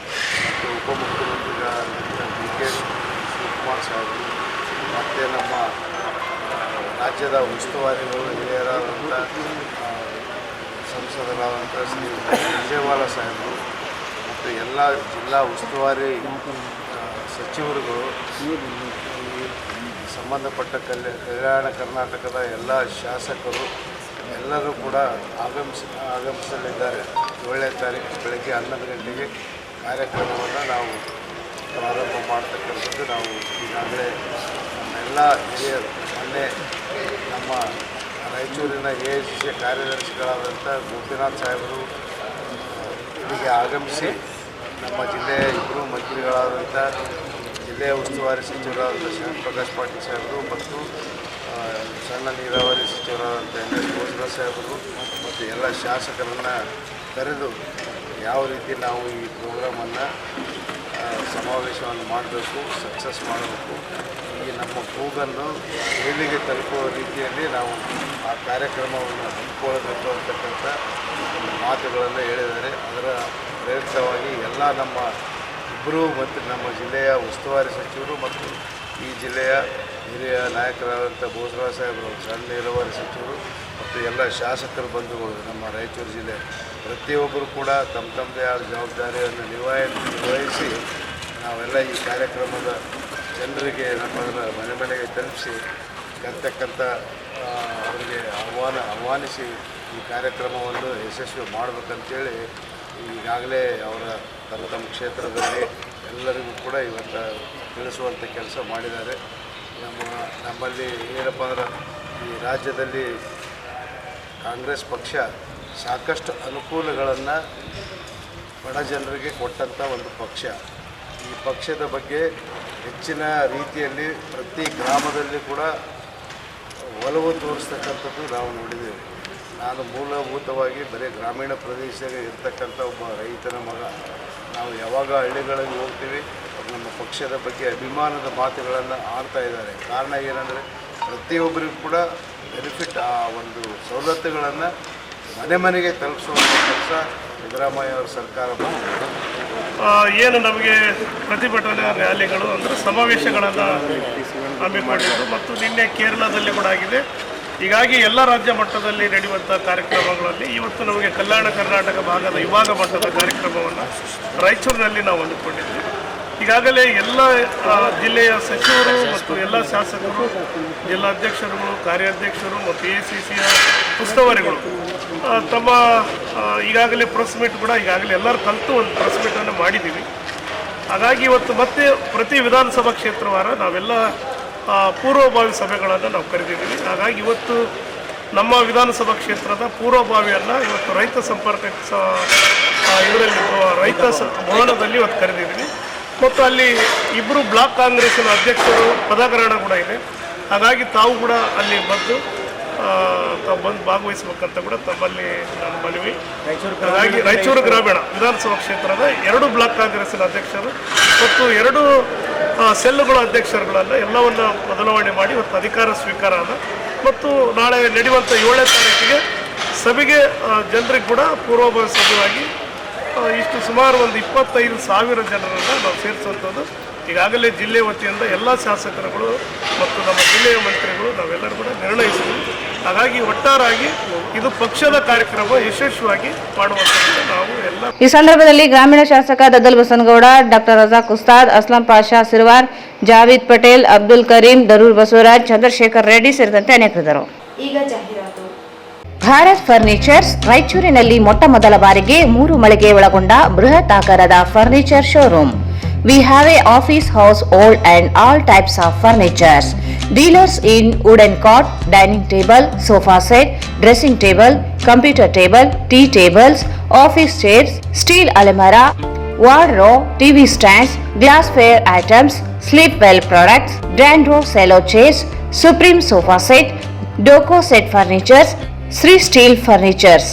ಮತ್ತು ಉಪಮುಖ್ಯಮಂತ್ರಿಗಳಾದಂಥ DK ಶಿವಕುಮಾರ್ ಸಾಹೇಬರು ಮತ್ತು ನಮ್ಮ ರಾಜ್ಯದ ಉಸ್ತುವಾರಿಗಳು ಹಿರಿಯರಾದಂಥ ಸಂಸದರಾದಂಥ ಶ್ರೀ ವಿಜಯವಾಲ ಸಾಹೇಬರು ಮತ್ತು ಎಲ್ಲ ಜಿಲ್ಲಾ ಉಸ್ತುವಾರಿ ಸಚಿವರುಗಳು, ಸಂಬಂಧಪಟ್ಟ ಕಲ್ಯಾಣ ಕರ್ನಾಟಕದ ಎಲ್ಲ ಶಾಸಕರು ಎಲ್ಲರೂ ಕೂಡ ಆಗಮಿಸಲಿದ್ದಾರೆ. 7ನೇ ತಾರೀಕು ಬೆಳಗ್ಗೆ 11 ಗಂಟೆಗೆ ಕಾರ್ಯಕ್ರಮವನ್ನು ನಾವು ಪ್ರಾರಂಭ ಮಾಡ್ತಕ್ಕಂಥದ್ದು. ನಾವು ಈಗಾಗಲೇ ನಮ್ಮೆಲ್ಲ ಹಿರಿಯರು, ಮೊನ್ನೆ ನಮ್ಮ ರಾಯಚೂರಿನ AICC ಕಾರ್ಯದರ್ಶಿಗಳಾದಂಥ ಗೋಪಿನಾಥ್ ಸಾಹೇಬರು ಇಲ್ಲಿಗೆ ಆಗಮಿಸಿ ನಮ್ಮ ಜಿಲ್ಲೆಯ ಇಬ್ಬರು ಮಂತ್ರಿಗಳಾದಂಥ ಜಿಲ್ಲೆಯ ಉಸ್ತುವಾರಿ ಸಚಿವರಾದಂಥ ಶಿವಪ್ರಕಾಶ್ ಪಾಟೀಲ್ ಸಾಹೇಬರು ಮತ್ತು ಸಣ್ಣ ನೀರಾವರಿ ಸಚಿವರಾದಂಥ NS ಬೋಸರಾಜ್ ಸಾಹೇಬರು ಮತ್ತು ಎಲ್ಲ ಶಾಸಕರನ್ನು ಕರೆದು ಯಾವ ರೀತಿ ನಾವು ಈ ಪ್ರೋಗ್ರಾಮನ್ನು ಸಮಾವೇಶವನ್ನು ಮಾಡಬೇಕು, ಸಕ್ಸಸ್ ಮಾಡಬೇಕು, ಈ ನಮ್ಮ ಕೂಗನ್ನು ಮೇಲಿಗೆ ತಲುಪುವ ರೀತಿಯಲ್ಲಿ ನಾವು ಆ ಕಾರ್ಯಕ್ರಮವನ್ನು ಹಮ್ಮಿಕೊಳ್ಳಬೇಕು ಅಂತಕ್ಕಂಥ ಮಾತುಗಳನ್ನು ಹೇಳಿದ್ದಾರೆ. ಅದರ ಪ್ರಯುಕ್ತವಾಗಿ ಎಲ್ಲ ನಮ್ಮ ಇಬ್ಬರು ಮತ್ತು ನಮ್ಮ ಜಿಲ್ಲೆಯ ಉಸ್ತುವಾರಿ ಸಚಿವರು ಮತ್ತು ಈ ಜಿಲ್ಲೆಯ ಹಿರಿಯ ನಾಯಕರಾದಂಥ ಬೋಸರಾಜ್ ಸಾಹೇಬರು, ಸಣ್ಣ ನೀರಾವರಿ ಸಚಿವರು ಮತ್ತು ಎಲ್ಲ ಶಾಸಕರ ಬಂಧುಗಳು, ನಮ್ಮ ರಾಯಚೂರು ಜಿಲ್ಲೆ ಪ್ರತಿಯೊಬ್ಬರು ಕೂಡ ತಮ್ಮದೇ ಆದ ಜವಾಬ್ದಾರಿಯನ್ನು ನಿರ್ವಹಿಸಿ ನಾವೆಲ್ಲ ಈ ಕಾರ್ಯಕ್ರಮದ ಜನರಿಗೆ ನಮ್ಮನ್ನು ಮನೆ ಮನೆಗೆ ತಲುಪಿಸಿ ಕರ್ತಕ್ಕಂಥ ಅವರಿಗೆ ಆಹ್ವಾನಿಸಿ ಈ ಕಾರ್ಯಕ್ರಮವನ್ನು ಯಶಸ್ವಿ ಮಾಡಬೇಕಂತೇಳಿ ಈಗಾಗಲೇ ಅವರ ತಮ್ಮ ಕ್ಷೇತ್ರದಲ್ಲಿ ಎಲ್ಲರಿಗೂ ಕೂಡ ಇವತ್ತು ತಿಳಿಸುವಂಥ ಕೆಲಸ ಮಾಡಿದ್ದಾರೆ. ನಮ್ಮಲ್ಲಿ ಏನಪ್ಪ ಅಂದ್ರೆ ಈ ರಾಜ್ಯದಲ್ಲಿ ಕಾಂಗ್ರೆಸ್ ಪಕ್ಷ ಸಾಕಷ್ಟು ಅನುಕೂಲಗಳನ್ನು ಬಡ ಜನರಿಗೆ ಕೊಟ್ಟಂಥ ಒಂದು ಪಕ್ಷ. ಈ ಪಕ್ಷದ ಬಗ್ಗೆ ಹೆಚ್ಚಿನ ರೀತಿಯಲ್ಲಿ ಪ್ರತಿ ಗ್ರಾಮದಲ್ಲಿ ಕೂಡ ಒಲವು ತೋರಿಸ್ತಕ್ಕಂಥದ್ದು ನಾವು ನೋಡಿದ್ದೇವೆ. ನಾನು ಮೂಲಭೂತವಾಗಿ ಬರೀ ಗ್ರಾಮೀಣ ಪ್ರದೇಶದಾಗ ಇರ್ತಕ್ಕಂಥ ಒಬ್ಬ ರೈತನ ಮಗ. ನಾವು ಯಾವಾಗ ಹಳ್ಳಿಗಳಿಗೆ ಹೋಗ್ತೀವಿ ನಮ್ಮ ಪಕ್ಷದ ಬಗ್ಗೆ ಅಭಿಮಾನದ ಮಾತುಗಳನ್ನು ಆಡ್ತಾ ಇದ್ದಾರೆ. ಕಾರಣ ಏನಂದರೆ ಪ್ರತಿಯೊಬ್ಬರಿಗೂ ಕೂಡ ಬೆನಿಫಿಟ್ ಆ ಒಂದು ಸವಲತ್ತುಗಳನ್ನು ಮನೆ ಮನೆಗೆ ತಲುಪಿಸುವಂಥ ಕೆಲಸ ಸಿದ್ದರಾಮಯ್ಯ ಅವರ ಸರ್ಕಾರ ಮಾಡಿದೆ. ಏನು ನಮಗೆ ಪ್ರತಿಭಟನೆ ರ್ಯಾಲಿಗಳು ಅಂದರೆ ಸಮಾವೇಶಗಳನ್ನು ಹಮ್ಮಿಕೊಂಡಿದ್ದು ಮತ್ತು ನಿನ್ನೆ ಕೇರಳದಲ್ಲಿ ಕೂಡ ಆಗಿದೆ. ಹೀಗಾಗಿ ಎಲ್ಲ ರಾಜ್ಯ ಮಟ್ಟದಲ್ಲಿ ನಡೆಯುವಂಥ ಕಾರ್ಯಕ್ರಮಗಳಲ್ಲಿ ಇವತ್ತು ನಮಗೆ ಕಲ್ಯಾಣ ಕರ್ನಾಟಕ ಭಾಗದ ವಿಭಾಗ ಮಟ್ಟದ ಕಾರ್ಯಕ್ರಮವನ್ನು ರಾಯಚೂರಿನಲ್ಲಿ ನಾವು ಹಮ್ಮಿಕೊಂಡಿದ್ವಿ. ಈಗಾಗಲೇ ಎಲ್ಲ ಜಿಲ್ಲೆಯ ಸಚಿವರು ಮತ್ತು ಎಲ್ಲ ಶಾಸಕರು, ಜಿಲ್ಲಾಧ್ಯಕ್ಷರುಗಳು, ಕಾರ್ಯಾಧ್ಯಕ್ಷರು ಮತ್ತು ACCಯ ಉಸ್ತುವಾರಿಗಳು ತಮ್ಮ ಈಗಾಗಲೇ ಪ್ರೆಸ್ ಮೀಟ್ ಕೂಡ ಈಗಾಗಲೇ ಎಲ್ಲರೂ ಕಲಿತು ಒಂದು ಪ್ರೆಸ್ ಮೀಟನ್ನು ಮಾಡಿದ್ದೀವಿ. ಹಾಗಾಗಿ ಇವತ್ತು ಮತ್ತೆ ಪ್ರತಿ ವಿಧಾನಸಭಾ ಕ್ಷೇತ್ರವಾರ ನಾವೆಲ್ಲ ಪೂರ್ವಭಾವಿ ಸಭೆಗಳನ್ನು ನಾವು ಕರೆದಿದ್ದೀವಿ. ಹಾಗಾಗಿ ಇವತ್ತು ನಮ್ಮ ವಿಧಾನಸಭಾ ಕ್ಷೇತ್ರದ ಪೂರ್ವಭಾವಿಯನ್ನು ಇವತ್ತು ರೈತ ಸಂಪರ್ಕ ಇದರಲ್ಲಿ ರೈತ ಭವನದಲ್ಲಿ ಇವತ್ತು ಕರೆದಿದ್ದೀವಿ. ಮತ್ತು ಅಲ್ಲಿ ಇಬ್ಬರು ಬ್ಲಾಕ್ ಕಾಂಗ್ರೆಸ್ಸಿನ ಅಧ್ಯಕ್ಷರು ಪದಗ್ರಹಣ ಕೂಡ ಇದೆ. ಹಾಗಾಗಿ ತಾವು ಕೂಡ ಅಲ್ಲಿ ಬಂದು ತಾವು ಬಂದು ಭಾಗವಹಿಸಬೇಕಂತ ಕೂಡ ತಮ್ಮಲ್ಲಿ ನಾನು ಮನವಿ. ಹಾಗಾಗಿ ರಾಯಚೂರು ಗ್ರಾಮೀಣ ವಿಧಾನಸಭಾ ಕ್ಷೇತ್ರದ 2 ಬ್ಲಾಕ್ ಕಾಂಗ್ರೆಸ್ಸಿನ ಅಧ್ಯಕ್ಷರು ಮತ್ತು 2 ಸೆಲ್ಲುಗಳ ಅಧ್ಯಕ್ಷರುಗಳನ್ನು ಎಲ್ಲವನ್ನ ಬದಲಾವಣೆ ಮಾಡಿ ಇವತ್ತು ಅಧಿಕಾರ ಸ್ವೀಕಾರ ಆದ. ಮತ್ತು ನಾಳೆ ನಡೆಯುವಂಥ 7ನೇ ತಾರೀಕಿಗೆ ಸಭೆಗೆ ಜನರಿಗೆ ಕೂಡ ಪೂರ್ವಭಾವಿ ಸಭೆಯಾಗಿ ಇಷ್ಟು ಸುಮಾರು ಒಂದು 25,000 ಜನರನ್ನು ನಾವು ಸೇರಿಸುವಂಥದ್ದು ಈಗಾಗಲೇ ಜಿಲ್ಲೆ ವತಿಯಿಂದ ಎಲ್ಲ ಶಾಸಕರುಗಳು ಮತ್ತು ನಮ್ಮ ಜಿಲ್ಲೆಯ ಮಂತ್ರಿಗಳು ನಾವೆಲ್ಲರೂ ಕೂಡ ನಿರ್ಣಯಿಸಿದ್ವಿ. ಹಾಗಾಗಿ ಒಟ್ಟಾರಾಗಿ ಇದು ಪಕ್ಷದ ಕಾರ್ಯಕ್ರಮ ಯಶಸ್ವಿಯಾಗಿ ಮಾಡುವಂಥದ್ದು ನಾವು ಎಲ್ಲ. ಈ ಸಂದರ್ಭದಲ್ಲಿ ಗ್ರಾಮೀಣ ಶಾಸಕ ದದ್ದಲ್ ಬಸನಗೌಡ, ಡಾಕ್ಟರ್ ರಜಾಕ್ ಉಸ್ತಾದ್, ಅಸ್ಲಂ ಪಾಷಾ ಸಿರ್ವಾರ್, ಜಾವೀದ್ ಪಟೇಲ್, ಅಬ್ದುಲ್ ಕರೀಂ, ದರೂರ್ ಬಸವರಾಜ್, ಚಂದ್ರಶೇಖರ್ ರೆಡ್ಡಿ ಸೇರಿದಂತೆ ಅನೇಕರಿದ್ದರು. ಈಗ ಜಾಹೀರಾತು. ಭಾರತ್ ಫರ್ನಿಚರ್ಸ್ ರಾಯಚೂರಿನಲ್ಲಿ ಮೊಟ್ಟ ಮೊದಲ ಬಾರಿಗೆ 3 ಮಳಿಗೆ ಒಳಗೊಂಡ ಬೃಹತ್ ಆಕಾರದ furniture showroom. We have a office house, old and all types of furnitures. Dealers in wooden cot, dining table, sofa set, dressing table, computer table, tea tables, office chairs, steel almirah, wardrobe, TV stands, glassware items, sleepwell products, Dandro cello chairs, Supreme sofa set, Doco set furnitures, Sri Steel furnitures.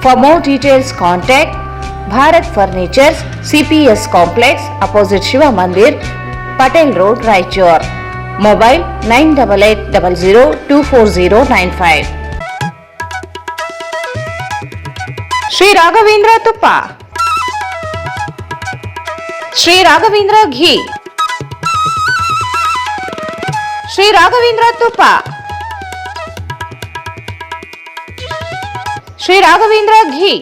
For more details, contact Bharat Furnitures, CPS Complex, opposite Shiva Mandir, Patel Road, Raichur. Mobile 9880024095. Sri Raghavendra Tuppa, Sri Raghavendra Ghee, Sri Raghavendra Tuppa, Sri Raghavendra ghee.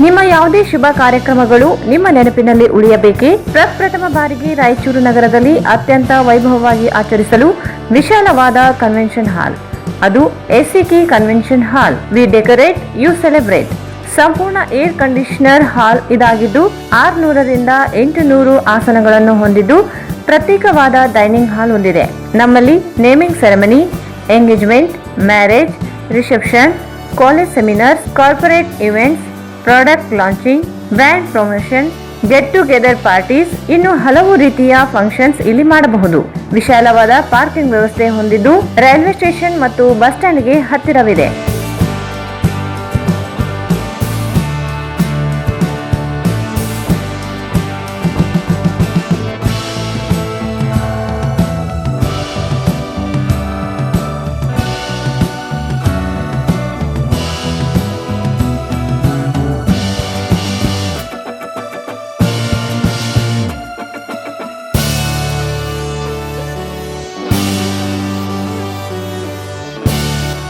ನಿಮ್ಮ ಯಾವುದೇ ಶುಭ ಕಾರ್ಯಕ್ರಮಗಳು ನಿಮ್ಮ ನೆನಪಿನಲ್ಲಿ ಉಳಿಯಬೇಕೇ? ಪ್ರಪ್ರಥಮ ಬಾರಿಗೆ ರಾಯಚೂರು ನಗರದಲ್ಲಿ ಅತ್ಯಂತ ವೈಭವವಾಗಿ ಆಚರಿಸಲು ವಿಶಾಲವಾದ ಕನ್ವೆನ್ಷನ್ ಹಾಲ್, ಅದು ACK convention hall. We decorate, you celebrate. ಸಂಪೂರ್ಣ ಏರ್ ಕಂಡೀಷನರ್ ಹಾಲ್ ಇದಾಗಿದ್ದು 600 ರಿಂದ 800 ಆಸನಗಳನ್ನು ಹೊಂದಿದ್ದು ಪ್ರತ್ಯೇಕವಾದ ಡೈನಿಂಗ್ ಹಾಲ್ ಹೊಂದಿದೆ. ನಮ್ಮಲ್ಲಿ naming ceremony, engagement, marriage, reception, college seminars, corporate events, product launching, brand promotion, get together parties, ಇನ್ನು ಹಲವು ರೀತಿಯ ಫಂಕ್ಷನ್ಸ್ ಇಲ್ಲಿ ಮಾಡಬಹುದು. ವಿಶಾಲವಾದ ಪಾರ್ಕಿಂಗ್ ವ್ಯವಸ್ಥೆ ಹೊಂದಿದ್ದು ರೈಲ್ವೆ ಸ್ಟೇಷನ್ ಮತ್ತು ಬಸ್ ಸ್ಟ್ಯಾಂಡ್ಗೆ ಹತ್ತಿರವಿದೆ.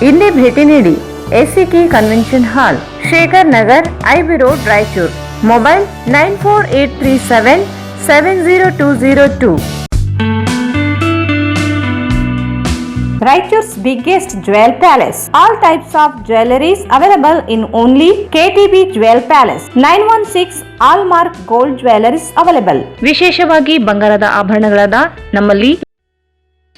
ಇಲ್ಲಿ ಭೇಟಿ ನೀಡಿ. ACK convention hall, Shekhar Nagar, IB road, Raichur. Mobile 9483770202. Raichur's biggest jewel palace. All types of jewelries available in only KTB Jewel Palace. 916 Allmark Gold Jewelries available. ವಿಶೇಷವಾಗಿ ಬಂಗಾರದ ಆಭರಣಗಳಾದ ನಮ್ಮಲ್ಲಿ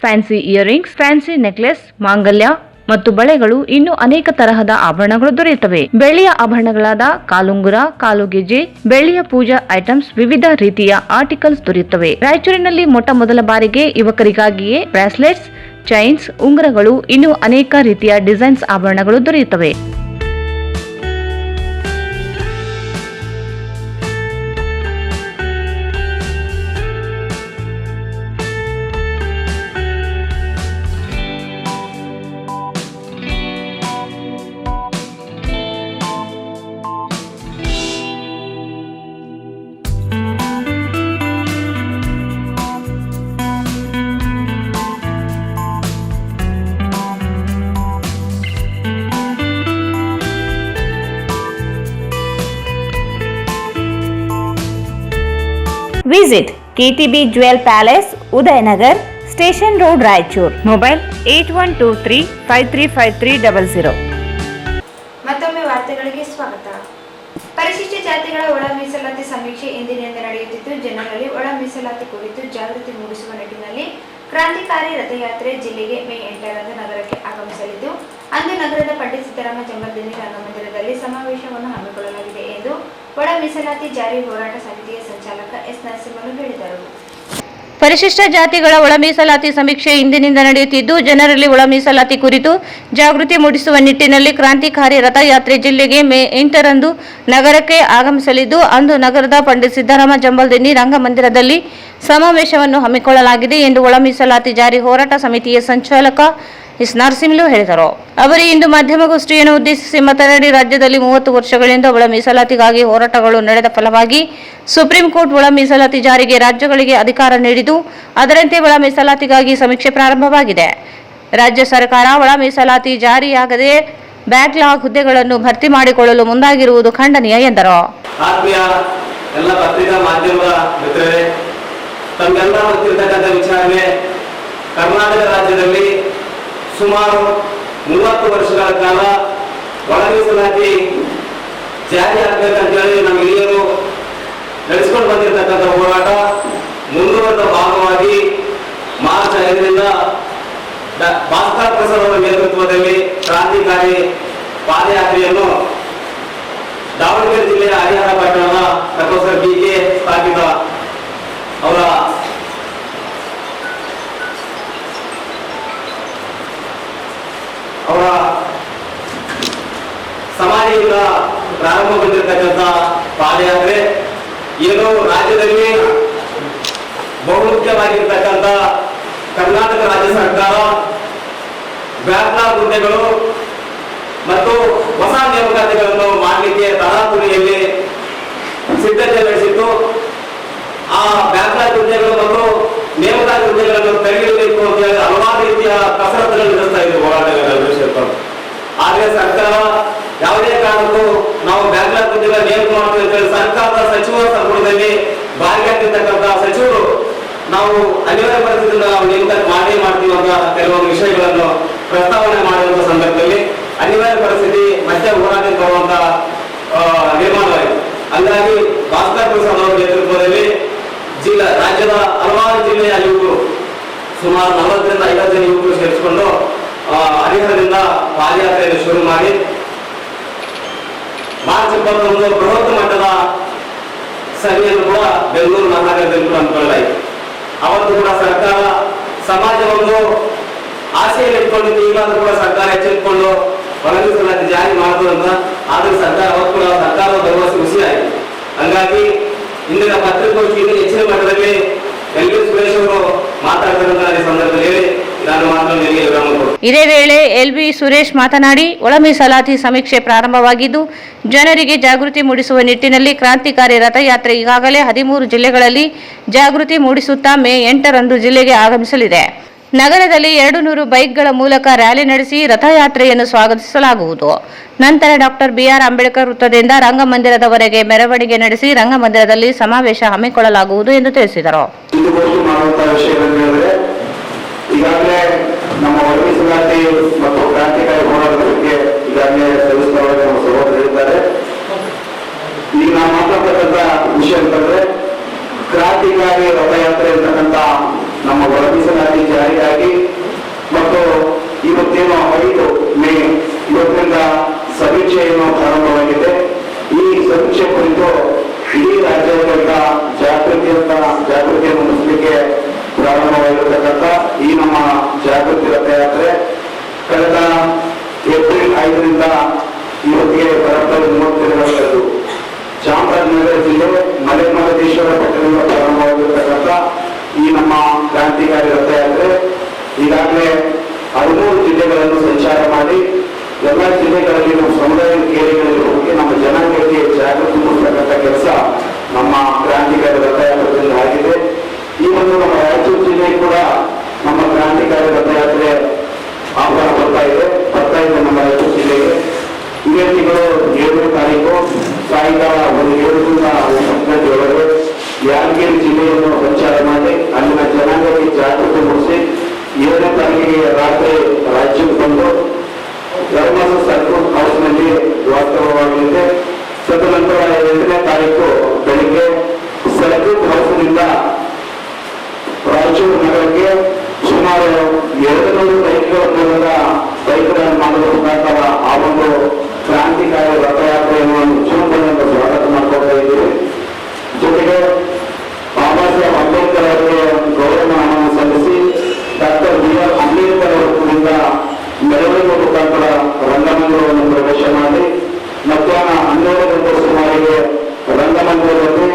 ಫ್ಯಾನ್ಸಿ ಇಯರಿಂಗ್ಸ್, ಫ್ಯಾನ್ಸಿ ನೆಕ್ಲೆಸ್, ಮಾಂಗಲ್ಯ ಮತ್ತು ಬಳೆಗಳು ಇನ್ನೂ ಅನೇಕ ತರಹದ ಆಭರಣಗಳು ದೊರೆಯುತ್ತವೆ. ಬೆಳ್ಳಿಯ ಆಭರಣಗಳಾದ ಕಾಲುಂಗುರ, ಕಾಲುಗೆಜೆ, ಬೆಳ್ಳಿಯ ಪೂಜಾ ಐಟಮ್ಸ್, ವಿವಿಧ ರೀತಿಯ ಆರ್ಟಿಕಲ್ಸ್ ದೊರೆಯುತ್ತವೆ. ರಾಯಚೂರಿನಲ್ಲಿ ಮೊದಲ ಬಾರಿಗೆ ಯುವಕರಿಗಾಗಿಯೇ ಬ್ರಾಸ್ಲೆಟ್ಸ್, ಚೈನ್ಸ್, ಉಂಗುರಗಳು ಇನ್ನೂ ಅನೇಕ ರೀತಿಯ ಡಿಸೈನ್ಸ್ ಆಭರಣಗಳು ದೊರೆಯುತ್ತವೆ. Visit KTB Jewel Palace, Udayanagar, Station Road, Raichur. Mobile 8123535300. ಮತ್ತೊಮ್ಮೆ ವಾರ್ತೆಗಳಿಗೆ ಸ್ವಾಗತ. ಪರಿಶಿಷ್ಟ ಜಾತಿಗಳ ಒಳ ಮೀಸಲಾತಿ ಸಮೀಕ್ಷೆ ಇಂದಿನಿಂದ ನಡೆಯುತ್ತಿದ್ದು, ಜನರಲ್ಲಿ ಒಳ ಮೀಸಲಾತಿ ಕುರಿತು ಜಾಗೃತಿ ಮೂಡಿಸುವ ನಿಟ್ಟಿನಲ್ಲಿ ಕ್ರಾಂತಿಕಾರಿ ರಥಯಾತ್ರೆ ಜಿಲ್ಲೆಗೆ ಮೇ 8ರಂದು ನಗರಕ್ಕೆ ಆಗಮಿಸಲಿದ್ದು, ಅಂದು ನಗರದ ಪಂಡಿತ್ ಸಿದ್ದರಾಮ ಜಂಬಲ್ದಿನ್ನಿ ರಂಗಮಂದಿರದಲ್ಲಿ ಸಮಾವೇಶವನ್ನು ಹಮ್ಮಿಕೊಳ್ಳಲಾಗಿದೆ ಎಂದು ಒಳ ಮೀಸಲಾತಿ ಜಾರಿ ಹೋರಾಟ ಸಮಿತಿಯ ಸಂಚಾಲಕ ಎಸ್ ನರಸಿಂಹನು ಹೇಳಿದರು. ಪರಿಶಿಷ್ಟ ಜಾತಿಗಳ ಒಳ ಮೀಸಲಾತಿ ಸಮೀಕ್ಷೆ ಇಂದಿನಿಂದ ನಡೆಯುತ್ತಿದ್ದು, ಜನರಲ್ಲಿ ಒಳ ಮೀಸಲಾತಿ ಕುರಿತು ಜಾಗೃತಿ ಮೂಡಿಸುವ ನಿಟ್ಟಿನಲ್ಲಿ ಕ್ರಾಂತಿಕಾರಿ ರಥಯಾತ್ರೆ ಜಿಲ್ಲೆಗೆ ಮೇ 8ರಂದು ನಗರಕ್ಕೆ ಆಗಮಿಸಲಿದ್ದು, ಅಂದು ನಗರದ ಪಂಡಿತ್ ಸಿದ್ದರಾಮ ಜಂಬಲ್ದಿನ್ನಿ ರಂಗಮಂದಿರದಲ್ಲಿ ಸಮಾವೇಶವನ್ನು ಹಮ್ಮಿಕೊಳ್ಳಲಾಗಿದೆ ಎಂದು ಒಳ ಮೀಸಲಾತಿ ಜಾರಿ ಹೋರಾಟ ಸಮಿತಿಯ ಸಂಚಾಲಕ ಎಸ್ ನರಸಿಂಹಲು ಹೇಳಿದರು. ಅವರು ಇಂದು ಮಾಧ್ಯಮಗೋಷ್ಠಿಯನ್ನು ಉದ್ದೇಶಿಸಿ ಮಾತನಾಡಿ, ರಾಜ್ಯದಲ್ಲಿ 30 ವರ್ಷಗಳಿಂದ ಒಳ ಮೀಸಲಾತಿಗಾಗಿ ಹೋರಾಟಗಳು ನಡೆದ ಫಲವಾಗಿ ಸುಪ್ರೀಂ ಕೋರ್ಟ್ ಒಳ ಮೀಸಲಾತಿ ಜಾರಿಗೆ ರಾಜ್ಯಗಳಿಗೆ ಅಧಿಕಾರ ನೀಡಿದ್ದು, ಅದರಂತೆ ಒಳ ಮೀಸಲಾತಿಗಾಗಿ ಸಮೀಕ್ಷೆ ಪ್ರಾರಂಭವಾಗಿದೆ. ರಾಜ್ಯ ಸರ್ಕಾರ ಒಳ ಮೀಸಲಾತಿ ಜಾರಿಯಾಗದೆ ಬ್ಯಾಕ್ಲಾಗ್ ಹುದ್ದೆಗಳನ್ನು ಭರ್ತಿ ಮಾಡಿಕೊಳ್ಳಲು ಮುಂದಾಗಿರುವುದು ಖಂಡನೀಯ ಎಂದರು. ಆತ್ಮೀಯ ಎಲ್ಲ ಪತ್ರಿಕಾ ಮಾಧ್ಯಮದ ಮಿತ್ರರೇ, ತಮಗೆಲ್ಲ ಗೊತ್ತಿರತಕ್ಕಂಥ ವಿಚಾರವೇ, ಕರ್ನಾಟಕ ರಾಜ್ಯದಲ್ಲಿ ಸುಮಾರು 30 ವರ್ಷಗಳ ಕಾಲ ಒಳ ಮೀಸಲಾತಿ ಜಾರಿ ಆಗ್ಬೇಕಂತೇಳಿ ನಮ್ಮ ಹಿರಿಯರು ನಡೆಸಿಕೊಂಡು ಬಂದಿರತಕ್ಕಂಥ ಹೋರಾಟ ಮುಂದುವರೆದ ಭಾಗವಾಗಿ ಮಾರ್ಚ್ 5ರಿಂದ ಭಾಸ್ಕರ್ ಪ್ರಸಾದ್ ಅವರ ನೇತೃತ್ವದಲ್ಲಿ ಕ್ರಾಂತಿಕಾರಿ ಪಾದಯಾತ್ರೆಯನ್ನು ದಾವಣಗೆರೆ ಜಿಲ್ಲೆಯ ಹರಿಹರ ಪಟ್ಟಣದ ಪ್ರೊಫೆಸರ್ ಬಿ.ಕೆ. ಸ್ಥಾಪಿತ ಅವರ ಸಮಾಧಿಯಿಂದ ಪ್ರಾರಂಭಗೊಂಡಿರ್ತಕ್ಕಂಥ ಪಾದಯಾತ್ರೆ ಏನು ರಾಜ್ಯದಲ್ಲಿ ಬಹುಮುಖ್ಯವಾಗಿರ್ತಕ್ಕಂಥ ಕರ್ನಾಟಕ ರಾಜ್ಯ ಸರ್ಕಾರ ಬ್ಯಾಕ್ಲಾಗ್ ಹುದ್ದೆಗಳು ಮತ್ತು ಹೊಸ ನೇಮಕಾತಿಗಳನ್ನು ಮಾಡಲಿಕ್ಕೆ ತರಾತುರಿಯಲ್ಲಿ ಸಿದ್ಧತೆ ನಡೆಸಿತ್ತು. ಆ ಬ್ಯಾಕ್ಲಾಗ್ ಹುದ್ದೆಗಳು ಮತ್ತು ನೇಮಕಾತಿ ಹುದ್ದೆಗಳನ್ನು ತೆಗೆಯಬೇಕು ಅಂತ ಹೇಳಿ ಹಲವಾರು ರೀತಿಯ ಕಸರತ್ತುಗಳನ್ನು ನಡೆಸ್ತಾ ಇದ್ವಿ ಹೋರಾಟಗಾರರು. ಆದರೆ ಸರ್ಕಾರ ಯಾವುದೇ ಕಾರಣಕ್ಕೂ ನಾವು ಬ್ಯಾಕ್ಲಾಗ್ ಹುದ್ದೆಗಳ ನೇಮಕ ಮಾಡ್ತೀವಿ ಅಂತ ಹೇಳಿ ಸರ್ಕಾರದ ಸಚಿವರ ಸಂಪುಟದಲ್ಲಿ ಭಾಗಿಯಾಗಿರ್ತಕ್ಕಂಥ ಸಚಿವರು ನಾವು ಅನಿವಾರ್ಯ ಪರಿಸ್ಥಿತಿಯಿಂದ ನಾವು ನೇಮಕ ಮಾಡ್ತೀವಿ ಅಂತ ಕೆಲವೊಂದು ವಿಷಯಗಳನ್ನು ಪ್ರಸ್ತಾವನೆ ಮಾಡುವಂತ ಸಂದರ್ಭದಲ್ಲಿ ಅನಿವಾರ್ಯ ಪರಿಸ್ಥಿತಿ ಮತ್ತೆ ಹೋರಾಟಕ್ಕೆ ಬರುವಂತ ನಿರ್ಮಾಣವಾಯಿತು. ಹಂಗಾಗಿ ಭಾಸ್ಕರ್ ಪ್ರಸಾದ್ ಅವರ ನೇತೃತ್ವದಲ್ಲಿ ರಾಜ್ಯದ ಹಲವಾರು ಜಿಲ್ಲೆಯ ಯುವಕರು ಸುಮಾರು 40ರಿಂದ 50 ಜನ ಯುವಕರು ಸೇರಿಸಿಕೊಂಡು ಹರಿಹರದಿಂದ ಪಾದಯಾತ್ರೆಯನ್ನು ಶುರು ಮಾಡಿ ಮಾರ್ಚ್ 21 ಬೃಹತ್ ಮಟ್ಟದ ಸಭೆಯನ್ನು ಕೂಡ ಬೆಂಗಳೂರು ಮಹಾನಗರದಲ್ಲಿ ಕೂಡ ಹಮ್ಮಿಕೊಳ್ಳಲಾಯಿತು. ಅವತ್ತು ಕೂಡ ಸರ್ಕಾರ ಸಮಾಜವನ್ನು ಆಸೆಯಲ್ಲಿ ಇಟ್ಕೊಂಡಿದ್ದು, ಈಗಾದ್ರೂ ಕೂಡ ಸರ್ಕಾರ ಎಚ್ಚರಿಸಿಕೊಂಡು ಒಳ ಮೀಸಲಾತಿ ಜಾರಿ ಮಾಡುವುದು ಅಂತ. ಆದ್ರೆ ಸರ್ಕಾರ ಅವತ್ತು ಕೂಡ ಸರ್ಕಾರದ ಭರವಸೆ ಹುಸಿಯಾಯಿತು. ಹಂಗಾಗಿ ಇಂದಿನ ಪತ್ರಿಕಾಗೋಷ್ಠಿಯಲ್ಲಿ ಹೆಚ್ಚಿನ ಮಟ್ಟದಲ್ಲಿ ಎಲ್.ವಿ. ಸುರೇಶ್ ಅವರು ಮಾತಾಡ್ತಾರೆ ಸಂದರ್ಭದಲ್ಲಿ ಹೇಳಿ ನಾನು ಮಾತ್ರ ನಿಮಗೆ ವಿರಾಮ ಕೊಡ್ತೀನಿ. ಇದೇ ವೇಳೆ ಎಲ್.ವಿ. ಸುರೇಶ್ ಮಾತನಾಡಿ, ಒಳ ಮೀಸಲಾತಿ ಸಮೀಕ್ಷೆ ಪ್ರಾರಂಭವಾಗಿದ್ದು, ಜನರಿಗೆ ಜಾಗೃತಿ ಮೂಡಿಸುವ ನಿಟ್ಟಿನಲ್ಲಿ ಕ್ರಾಂತಿಕಾರಿ ರಥಯಾತ್ರೆ ಈಗಾಗಲೇ 13 ಜಿಲ್ಲೆಗಳಲ್ಲಿ ಜಾಗೃತಿ ಮೂಡಿಸುತ್ತಾ ಮೇ 8ರಂದು ಜಿಲ್ಲೆಗೆ ಆಗಮಿಸಲಿದೆ. ನಗರದಲ್ಲಿ 200 ಬೈಕ್ಗಳ ಮೂಲಕ ರ್ಯಾಲಿ ನಡೆಸಿ ರಥಯಾತ್ರೆಯನ್ನು ಸ್ವಾಗತಿಸಲಾಗುವುದು. ನಂತರ ಡಾಕ್ಟರ್ ಬಿ.ಆರ್. ಅಂಬೇಡ್ಕರ್ ವೃತ್ತದಿಂದ ರಂಗಮಂದಿರದವರೆಗೆ ಮೆರವಣಿಗೆ ನಡೆಸಿ ರಂಗಮಂದಿರದಲ್ಲಿ ಸಮಾವೇಶ ಹಮ್ಮಿಕೊಳ್ಳಲಾಗುವುದು ಎಂದು ತಿಳಿಸಿದರು. ಈಗಾಗಲೇ ನಮ್ಮ ಸಂಚಾರ ಮಾಡಿ ಎಲ್ಲ ಜಿಲ್ಲೆಗಳಲ್ಲಿ ನಮ್ಮ ಸಮುದಾಯ ಕೇರಿಗಳಲ್ಲಿ ಹೋಗಿ ನಮ್ಮ ಜನಾಂಗಕ್ಕೆ ಜಾಗೃತಿ ಮೂಡಿಸತಕ್ಕಂಥ ಕೆಲಸ ನಮ್ಮ ಕ್ರಾಂತಿಕಾರಿ ರಥಯಾತ್ರೆಯಿಂದ ಆಗಿದೆ. ಈ ಒಂದು ನಮ್ಮ ರಾಯಚೂರು ಜಿಲ್ಲೆ ಕೂಡ ನಮ್ಮ ಕ್ರಾಂತಿಕಾರಿ ರಥಯಾತ್ರೆ ಆಹ್ವಾನ ಬರ್ತಾ ಇದೆ ನಮ್ಮ ರಾಯಚೂರು ಜಿಲ್ಲೆಗೆ. ಇದೇ ತಿಂಗಳು 7ನೇ ತಾರೀಕು ಸಾಯಂಕಾಲ ಒಂದು 7ರಿಂದ 9 ಗಂಟೆಯೊಳಗೆ ಯಾದಗಿರಿ ಜಿಲ್ಲೆಯನ್ನು ಸಂಚಾರ ಮಾಡಿ ಅಲ್ಲಿನ ಜನಾಂಗಕ್ಕೆ ಜಾಗೃತಿ ಮೂಡಿಸಿ 7ನೇ ತಾರೀಕಿಗೆ ರಾತ್ರಿ ರಾಜ್ಯಕ್ಕೆ ಬಂದು ಧರ್ಮಸ ಸರ್ಕ್ಯೂಟ್ ಹೌಸ್ನಲ್ಲಿ ವಾಸ್ತವವಾಗಲಿದೆ. ತದನಂತರ 8ನೇ ತಾರೀಕು ಬೆಳಿಗ್ಗೆ ಸರ್ಕ್ಯೂಟ್ ಹೌಸ್ನಿಂದ ರಾಯಚೂರು ನಗರಕ್ಕೆ ಸುಮಾರು 200 ಬೈಕ್ಗಳನ್ನು ಮಾಡುವ ಮುಖಾಂತರ ಆ ಒಂದು ಕ್ರಾಂತಿಕಾರಿ ರಥಯಾತ್ರೆಯನ್ನು ವಿಜೃಂಭಣೆಯಿಂದ ಸ್ವಾಗತ ಮಾಡಿಕೊಳ್ತಾ ಇದ್ದೀವಿ. ಜೊತೆಗೆ ಬಾಬಾ ಸಾಹೇಬ್ ಅಂಬೇಡ್ಕರ್ ಅವರಿಗೆ ಗೌರವ ನಮನ ಸಲ್ಲಿಸಿ ಡಾಕ್ಟರ್ BR ಅಂಬೇಡ್ಕರ್ ಅವರಿಂದ ಮೆರವಣಿಗೆ ಮುಖಾಂತರ ರಂಗಮಂದಿರವನ್ನು ಪ್ರವೇಶ ಮಾಡಿ ಮಧ್ಯಾಹ್ನ 12 ಗಂಟೆ ಸುಮಾರಿಗೆ ರಂಗಮಂದಿರದಲ್ಲಿ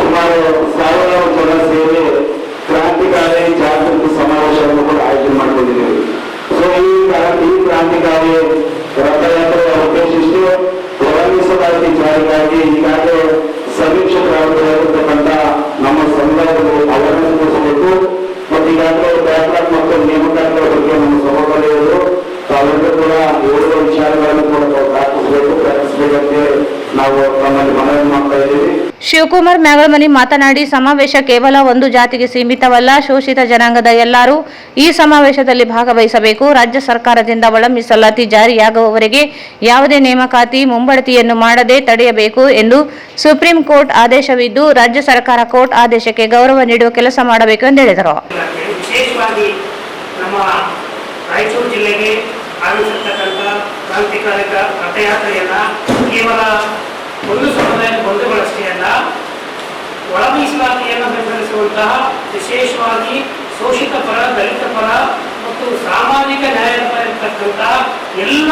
ಸುಮಾರು 1000 ಜನ ಸೇರಿ ಕ್ರಾಂತಿಕಾರಿ ಜಾಗೃತಿ ಸಮಾವೇಶವನ್ನು ಕೂಡ ಆಯೋಜನೆ ಮಾಡಿಕೊಂಡಿದ್ದೀವಿ. ಸೊ ಈ ಕ್ರಾಂತಿಕಾರಿ ರಥಯಾತ್ರೆಯ ಉದ್ದೇಶ ಇಷ್ಟು, ಹೊರ ಮೀಸಲಾತಿ ಜಾರಿಗಾಗಿ ಈಗಾಗಲೇ ಸಮೀಕ್ಷಕರಾಗಿರ್ತಕ್ಕಂಥ ನಮ್ಮ ಸಮುದಾಯದಲ್ಲಿ ಅವೇರ್ನೆಸ್ ಮೂಡಿಸಬೇಕು ಮತ್ತು ಈಗಾಗಲೇ ಬ್ಯಾಕ್ಲಾಗ್ ಮತ್ತು ನೇಮಕಾತಿಗಳ ಬಗ್ಗೆ ನಮ್ಮ ಸಹೋದರಿಯರು ತಾವೆಲ್ಲರೂ ಕೂಡ ಹೇಳಿದ ವಿಚಾರಗಳನ್ನು ಕೂಡ ಪ್ರಾರ್ಥಿಸಬೇಕಂತೆ ನಾವು ನಮ್ಮಲ್ಲಿ ಮನವಿ ಮಾಡ್ತಾ ಇದ್ದೀವಿ. ಶಿವಕುಮಾರ್ ಮ್ಯಾಗಳಮನಿ ಮಾತನಾಡಿ, ಸಮಾವೇಶ ಕೇವಲ ಒಂದು ಜಾತಿಗೆ ಸೀಮಿತವಲ್ಲ, ಶೋಷಿತ ಜನಾಂಗದ ಎಲ್ಲರೂ ಈ ಸಮಾವೇಶದಲ್ಲಿ ಭಾಗವಹಿಸಬೇಕು. ರಾಜ್ಯ ಸರ್ಕಾರದಿಂದ ಒಳ ಮೀಸಲಾತಿ ಜಾರಿಯಾಗುವವರೆಗೆ ಯಾವುದೇ ನೇಮಕಾತಿ ಮುಂಬಡ್ತಿಯನ್ನು ಮಾಡದೆ ತಡೆಯಬೇಕು ಎಂದು ಸುಪ್ರೀಂ ಕೋರ್ಟ್ ಆದೇಶವಿದ್ದು, ರಾಜ್ಯ ಸರ್ಕಾರ ಕೋರ್ಟ್ ಆದೇಶಕ್ಕೆ ಗೌರವ ನೀಡುವ ಕೆಲಸ ಮಾಡಬೇಕು ಎಂದು ಹೇಳಿದರು. ವಿಶೇಷವಾಗಿ ನಮ್ಮ ರಾಯಚೂರು ಜಿಲ್ಲೆಗೆ ಆಗಮಿಸಿರ್ತಕ್ಕಂಥ ಕ್ರಾಂತಿಕಾರಿಕ ರಥಯಾತ್ರೆಯನ್ನ ಕೇವಲ ಒಂದು ಸಮುದಾಯದ ಬಂಧುಗಳಷ್ಟೇ ಅಲ್ಲ, ಒಳ ಮೀಸಲಾತಿಯನ್ನು ಬೆಂಬಲಿಸುವಂತಹ ವಿಶೇಷವಾಗಿ ಶೋಷಿತ ಪರ, ದಲಿತ ಪರ ಮತ್ತು ಸಾಮಾಜಿಕ ನ್ಯಾಯದ ಪರ ಇರತಕ್ಕಂತಹ ಎಲ್ಲ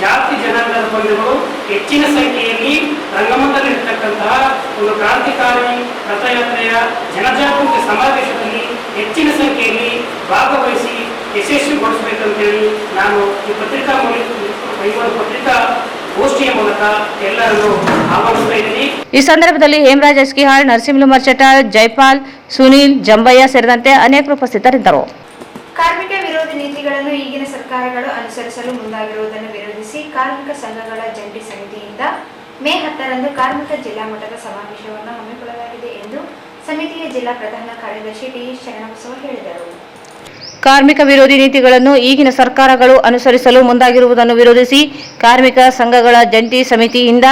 ಜಾತಿ ಜನಾಂಗದ ಬಂಧುಗಳು ಹೆಚ್ಚಿನ ಸಂಖ್ಯೆಯಲ್ಲಿ ರಂಗಮಂದಿರದಲ್ಲಿರ್ತಕ್ಕಂತಹ ಒಂದು ಕ್ರಾಂತಿಕಾರಿ ರಥಯಾತ್ರೆಯ ಜನಜಾಗೃತಿ ಸಮಾವೇಶದಲ್ಲಿ ಹೆಚ್ಚಿನ ಸಂಖ್ಯೆಯಲ್ಲಿ ಭಾಗವಹಿಸಿ ಯಶಸ್ವಿಗೊಳಿಸಬೇಕಂತೇಳಿ ನಾನು ಈ ಪತ್ರಿಕಾ ಗೋಷ್ಠಿಯ ಮೂಲಕ ಎಲ್ಲರನ್ನು ಆಹ್ವಾನಿಸ್ತಾ ಇದ್ದೀನಿ. ಈ ಸಂದರ್ಭದಲ್ಲಿ ಹೇಮರಾಜ್ ಎಸ್ಕಿಹಾಳ್, ನರಸಿಂಹ ಮರ್ಚಟಾಳ್, ಜೈಪಾಲ್, ಸುನೀಲ್, ಜಂಬಯ್ಯ ಸೇರಿದಂತೆ ಅನೇಕರು ಉಪಸ್ಥಿತರಿದ್ದರು. ಕಾರ್ಮಿಕ ವಿರೋಧಿ ನೀತಿಗಳನ್ನು ಈಗಿನ ಸರ್ಕಾರಗಳು ಅನುಸರಿಸಲು ಮುಂದಾಗಿರುವುದನ್ನು ವಿರೋಧಿಸಿ ಕಾರ್ಮಿಕ ಸಂಘಗಳ ಜಂಟಿ ಸಮಿತಿಯಿಂದ ಮೇ 10ರಂದು ಕಾರ್ಮಿಕ ಜಿಲ್ಲಾ ಮಟ್ಟದ ಸಮಾವೇಶವನ್ನು ಹಮ್ಮಿಕೊಳ್ಳಲಾಗಿದೆ ಎಂದು ಸಮಿತಿಯ ಜಿಲ್ಲಾ ಪ್ರಧಾನ ಕಾರ್ಯದರ್ಶಿ ಟಿ.ಎಸ್. ಶರಣಬಸವ ಹೇಳಿದರು. ಕಾರ್ಮಿಕ ವಿರೋಧಿ ನೀತಿಗಳನ್ನು ಈಗಿನ ಸರ್ಕಾರಗಳು ಅನುಸರಿಸಲು ಮುಂದಾಗಿರುವುದನ್ನು ವಿರೋಧಿಸಿ ಕಾರ್ಮಿಕ ಸಂಘಗಳ ಜಂಟಿ ಸಮಿತಿಯಿಂದ